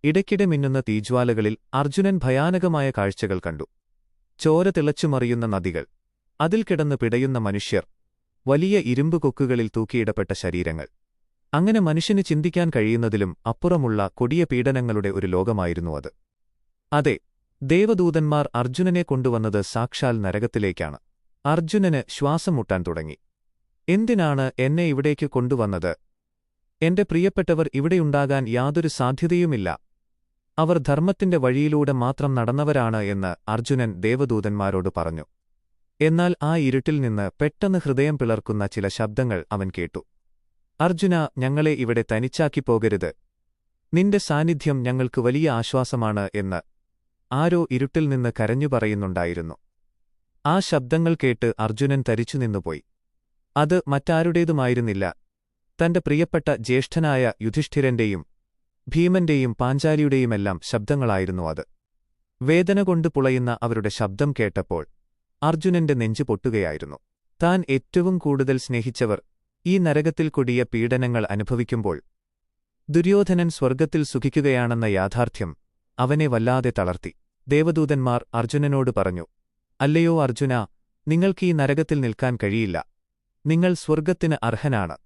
ഇടയ്ക്കിടെ മിന്നുന്ന തീജ്വാലകളിൽ അർജുനൻ ഭയാനകമായ കാഴ്ചകൾ കണ്ടു. ചോര തിളച്ചുമറിയുന്ന നദികൾ, അതിൽ കിടന്ന് പിടയുന്ന മനുഷ്യർ, വലിയ ഇരുമ്പ് കൊക്കുകളിൽ തൂക്കിയിടപ്പെട്ട ശരീരങ്ങൾ. അങ്ങനെ മനുഷ്യന് ചിന്തിക്കാൻ കഴിയുന്നതിലും അപ്പുറമുള്ള കൊടിയ പീഡനങ്ങളുടെ ഒരു ലോകമായിരുന്നു അത്. അതെ, ദേവദൂതന്മാർ അർജുനനെ കൊണ്ടുവന്നത് സാക്ഷാൽ നരകത്തിലേക്കാണ്. അർജുനന് ശ്വാസം മുട്ടാൻ തുടങ്ങി. എന്തിനാണ് എന്നെ ഇവിടേക്ക് കൊണ്ടുവന്നത്? എന്റെ പ്രിയപ്പെട്ടവർ ഇവിടെയുണ്ടാകാൻ യാതൊരു സാധ്യതയുമില്ല. അവർ ധർമ്മത്തിന്റെ വഴിയിലൂടെ മാത്രം നടന്നവരാണ് എന്ന് അർജുനൻ ദേവദൂതന്മാരോട് പറഞ്ഞു. എന്നാൽ ആ ഇരുട്ടിൽ നിന്ന് പെട്ടെന്ന് ഹൃദയം പിളർക്കുന്ന ചില ശബ്ദങ്ങൾ അവൻ കേട്ടു. അർജുന, ഞങ്ങളെ ഇവിടെ തനിച്ചാക്കി പോകരുത്. നിന്റെ സാന്നിധ്യം ഞങ്ങൾക്ക് വലിയ ആശ്വാസമാണ് എന്ന് ആരോ ഇരുട്ടിൽ നിന്ന് കരഞ്ഞു പറയുന്നുണ്ടായിരുന്നു. ആ ശബ്ദങ്ങൾ കേട്ട് അർജുനൻ തരിച്ചുനിന്നുപോയി. അത് മറ്റാരുടേതുമായിരുന്നില്ല, തന്റെ പ്രിയപ്പെട്ട ജ്യേഷ്ഠനായ യുധിഷ്ഠിരന്റെയും ഭീമന്റെയും പാഞ്ചാലിയുടെയുമെല്ലാം ശബ്ദങ്ങളായിരുന്നു അത്. വേദന കൊണ്ട് പുളയുന്ന അവരുടെ ശബ്ദം കേട്ടപ്പോൾ അർജുനന്റെ നെഞ്ചു പൊട്ടുകയായിരുന്നു. താൻ ഏറ്റവും കൂടുതൽ സ്നേഹിച്ചവർ ഈ നരകത്തിൽ കൊടിയ പീഡനങ്ങൾ അനുഭവിക്കുമ്പോൾ ദുര്യോധനൻ സ്വർഗ്ഗത്തിൽ സുഖിക്കുകയാണെന്ന യാഥാർത്ഥ്യം അവനെ വല്ലാതെ തളർത്തി. ദേവദൂതന്മാർ അർജുനനോട് പറഞ്ഞു, അല്ലയോ അർജുന, നിങ്ങൾക്ക് ഈ നരകത്തിൽ നിൽക്കാൻ കഴിയില്ല. നിങ്ങൾ സ്വർഗ്ഗത്തിന് അർഹനാണ്.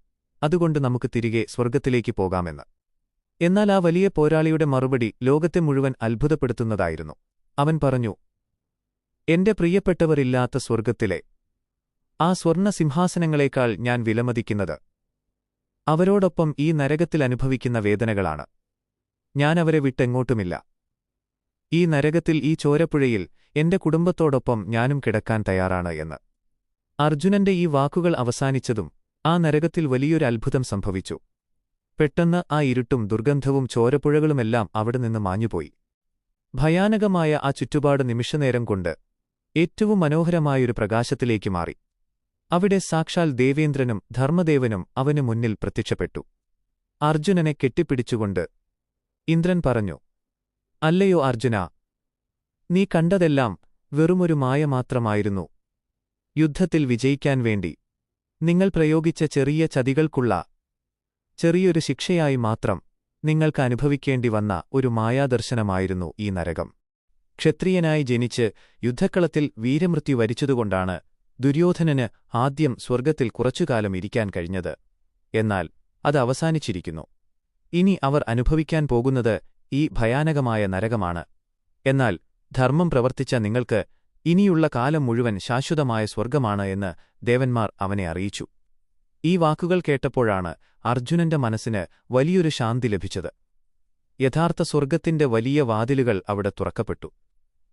അതുകൊണ്ട് നമുക്ക് തിരികെ സ്വർഗ്ഗത്തിലേക്ക് പോകാമെന്ന്. എന്നാൽ ആ വലിയ പോരാളിയുടെ മറുപടി ലോകത്തെ മുഴുവൻ അത്ഭുതപ്പെടുത്തുന്നതായിരുന്നു. അവൻ പറഞ്ഞു, എന്റെ പ്രിയപ്പെട്ടവരില്ലാത്ത സ്വർഗ്ഗത്തിലെ ആ സ്വർണ്ണ സിംഹാസനങ്ങളെക്കാൾ ഞാൻ വിലമതിക്കുന്നത് അവരോടൊപ്പം ഈ നരകത്തിൽ അനുഭവിക്കുന്ന വേദനകളാണ്. ഞാനവരെ വിട്ടെങ്ങോട്ടുമില്ല. ഈ നരകത്തിൽ, ഈ ചോരപ്പുഴയിൽ എന്റെ കുടുംബത്തോടൊപ്പം ഞാനും കിടക്കാൻ തയ്യാറാണ് എന്ന്. അർജുനന്റെ ഈ വാക്കുകൾ അവസാനിച്ചതും ആ നരകത്തിൽ വലിയൊരു അത്ഭുതം സംഭവിച്ചു. പെട്ടെന്ന് ആ ഇരുട്ടും ദുർഗന്ധവും ചോരപ്പുഴകളുമെല്ലാം അവിടെ നിന്ന് മാഞ്ഞുപോയി. ഭയാനകമായ ആ ചുറ്റുപാട് നിമിഷനേരം കൊണ്ട് ഏറ്റവും മനോഹരമായൊരു പ്രകാശത്തിലേക്ക് മാറി. അവിടെ സാക്ഷാൽ ദേവേന്ദ്രനും ധർമ്മദേവനും അവനു മുന്നിൽ പ്രത്യക്ഷപ്പെട്ടു. അർജുനനെ കെട്ടിപ്പിടിച്ചുകൊണ്ട് ഇന്ദ്രൻ പറഞ്ഞു, അല്ലയോ അർജുന, നീ കണ്ടതെല്ലാം വെറുമൊരു മായ മാത്രമായിരുന്നു. യുദ്ധത്തിൽ വിജയിക്കാൻ വേണ്ടി നിങ്ങൾ പ്രയോഗിച്ച ചെറിയ ചതികൾക്കുള്ള ചെറിയൊരു ശിക്ഷയായി മാത്രം നിങ്ങൾക്ക് അനുഭവിക്കേണ്ടി വന്ന ഒരു മായാദർശനമായിരുന്നു ഈ നരകം. ക്ഷത്രിയനായി ജനിച്ച് യുദ്ധക്കളത്തിൽ വീരമൃത്യു വരിച്ചതുകൊണ്ടാണ് ദുര്യോധനന് ആദ്യം സ്വർഗ്ഗത്തിൽ കുറച്ചുകാലം ഇരിക്കാൻ കഴിഞ്ഞത്. എന്നാൽ അത് അവസാനിച്ചിരിക്കുന്നു. ഇനി അവർ അനുഭവിക്കാൻ പോകുന്നത് ഈ ഭയാനകമായ നരകമാണ്. എന്നാൽ ധർമ്മം പ്രവർത്തിച്ച നിങ്ങൾക്ക് ഇനിയുള്ള കാലം മുഴുവൻ ശാശ്വതമായ സ്വർഗ്ഗമാണ് എന്ന് ദേവന്മാർ അവനെ അറിയിച്ചു. ഈ വാക്കുകൾ കേട്ടപ്പോഴാണ് അർജുനന്റെ മനസ്സിന് വലിയൊരു ശാന്തി ലഭിച്ചത്. യഥാർത്ഥ സ്വർഗ്ഗത്തിന്റെ വലിയ വാതിലുകൾ അവിടെ തുറക്കപ്പെട്ടു.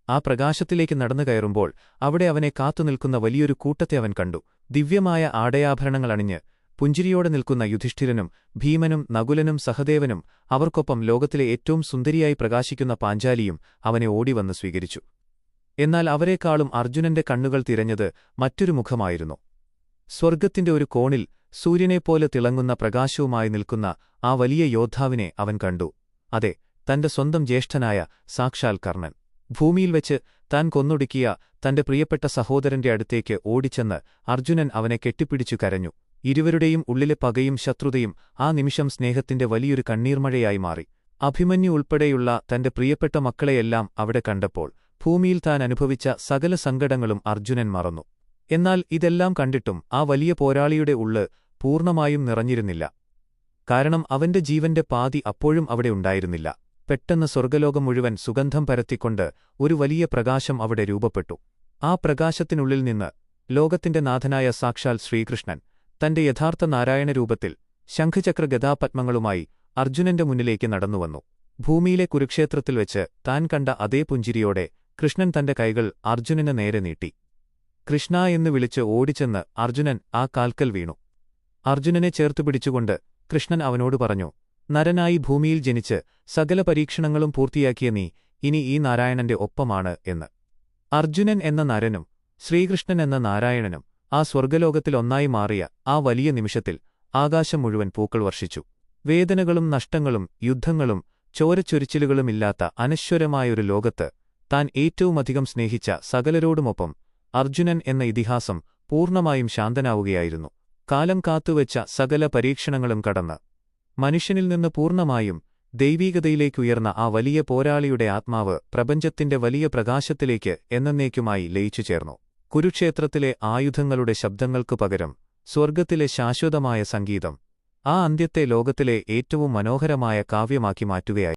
ആ പ്രകാശത്തിലേക്ക് നടന്നു കയറുമ്പോൾ അവിടെ അവനെ കാത്തുനിൽക്കുന്ന വലിയൊരു കൂട്ടത്തെ അവൻ കണ്ടു. ദിവ്യമായ ആടയാഭരണങ്ങളണിഞ്ഞ് പുഞ്ചിരിയോടെ നിൽക്കുന്ന യുധിഷ്ഠിരനും ഭീമനും നകുലനും സഹദേവനും അവർക്കൊപ്പം ലോകത്തിലെ ഏറ്റവും സുന്ദരിയായി പ്രകാശിക്കുന്ന പാഞ്ചാലിയും അവനെ ഓടിവന്ന് സ്വീകരിച്ചു. എന്നാൽ അവരെക്കാളും അർജുനന്റെ കണ്ണുകൾ തിരഞ്ഞത് മറ്റൊരു മുഖമായിരുന്നു. സ്വർഗ്ഗത്തിന്റെ ഒരു കോണിൽ സൂര്യനെപ്പോലെ തിളങ്ങുന്ന പ്രകാശവുമായി നിൽക്കുന്ന ആ വലിയ യോദ്ധാവിനെ അവൻ കണ്ടു. അതെ, തന്റെ സ്വന്തം ജ്യേഷ്ഠനായ സാക്ഷാൽ കർണൻ. ഭൂമിയിൽ വെച്ച് താൻ കൊന്നൊടുക്കിയ തന്റെ പ്രിയപ്പെട്ട സഹോദരന്റെ അടുത്തേക്ക് ഓടിച്ചെന്ന് അർജുനൻ അവനെ കെട്ടിപ്പിടിച്ചു കരഞ്ഞു. ഇരുവരുടെയും ഉള്ളിലെ പകയും ശത്രുതയും ആ നിമിഷം സ്നേഹത്തിന്റെ വലിയൊരു കണ്ണീർമഴയായി മാറി. അഭിമന്യു ഉൾപ്പെടെയുള്ള തന്റെ പ്രിയപ്പെട്ട മക്കളെയെല്ലാം അവിടെ കണ്ടപ്പോൾ ഭൂമിയിൽ താൻ അനുഭവിച്ച സകല സങ്കടങ്ങളും അർജുനൻ മറന്നു. എന്നാൽ ഇതെല്ലാം കണ്ടിട്ടും ആ വലിയ പോരാളിയുടെ ഉള്ള് പൂർണ്ണമായും നിറഞ്ഞിരുന്നില്ല. കാരണം അവന്റെ ജീവന്റെ പാതി അപ്പോഴും അവിടെ ഉണ്ടായിരുന്നില്ല. പെട്ടെന്ന് സ്വർഗ്ഗലോകം മുഴുവൻ സുഗന്ധം പരത്തിക്കൊണ്ട് ഒരു വലിയ പ്രകാശം അവിടെ രൂപപ്പെട്ടു. ആ പ്രകാശത്തിനുള്ളിൽ നിന്ന് ലോകത്തിന്റെ നാഥനായ സാക്ഷാൽ ശ്രീകൃഷ്ണൻ തന്റെ യഥാർത്ഥ നാരായണരൂപത്തിൽ ശംഖചക്ര ഗദാപത്മങ്ങളുമായി അർജുനന്റെ മുന്നിലേക്ക് നടന്നുവന്നു. ഭൂമിയിലെ കുരുക്ഷേത്രത്തിൽ വെച്ച് താൻ കണ്ട അതേ പുഞ്ചിരിയോടെ കൃഷ്ണൻ തന്റെ കൈകൾ അർജുനന് നേരെ നീട്ടി. കൃഷ്ണ എന്ന് വിളിച്ച് ഓടിച്ചെന്ന് അർജുനൻ ആ കാൽക്കൽ വീണു. അർജുനനെ ചേർത്തുപിടിച്ചുകൊണ്ട് കൃഷ്ണൻ അവനോട് പറഞ്ഞു, നരനായി ഭൂമിയിൽ ജനിച്ച് സകല പരീക്ഷണങ്ങളും പൂർത്തിയാക്കിയ നീ ഇനി ഈ നാരായണന്റെ ഒപ്പമാണ് എന്ന്. അർജുനൻ എന്ന നരനും ശ്രീകൃഷ്ണൻ എന്ന നാരായണനും ആ സ്വർഗ്ഗലോകത്തിൽ ഒന്നായി മാറിയ ആ വലിയ നിമിഷത്തിൽ ആകാശം മുഴുവൻ പൂക്കൾ വർഷിച്ചു. വേദനകളും നഷ്ടങ്ങളും യുദ്ധങ്ങളും ചോരച്ചൊരിച്ചിലുകളുമില്ലാത്ത അനശ്വരമായൊരു ലോകത്ത് താൻ ഏറ്റവുമധികം സ്നേഹിച്ച സകലരോടുമൊപ്പം അർജുനൻ എന്ന ഇതിഹാസം പൂർണ്ണമായും ശാന്തനാവുകയായിരുന്നു. കാലം കാത്തുവെച്ച സകല പരീക്ഷണങ്ങളും കടന്ന് മനുഷ്യനിൽ നിന്ന് പൂർണ്ണമായും ദൈവീകതയിലേക്കുയർന്ന ആ വലിയ പോരാളിയുടെ ആത്മാവ് പ്രപഞ്ചത്തിന്റെ വലിയ പ്രകാശത്തിലേക്ക് എന്നേക്കുമായി ലയിച്ചു ചേർന്നു. കുരുക്ഷേത്രത്തിലെ ആയുധങ്ങളുടെ ശബ്ദങ്ങൾക്കു പകരം സ്വർഗ്ഗത്തിലെ ശാശ്വതമായ സംഗീതം ആ അന്ത്യത്തെ ലോകത്തിലെ ഏറ്റവും മനോഹരമായ കാവ്യമാക്കി മാറ്റുകയായി.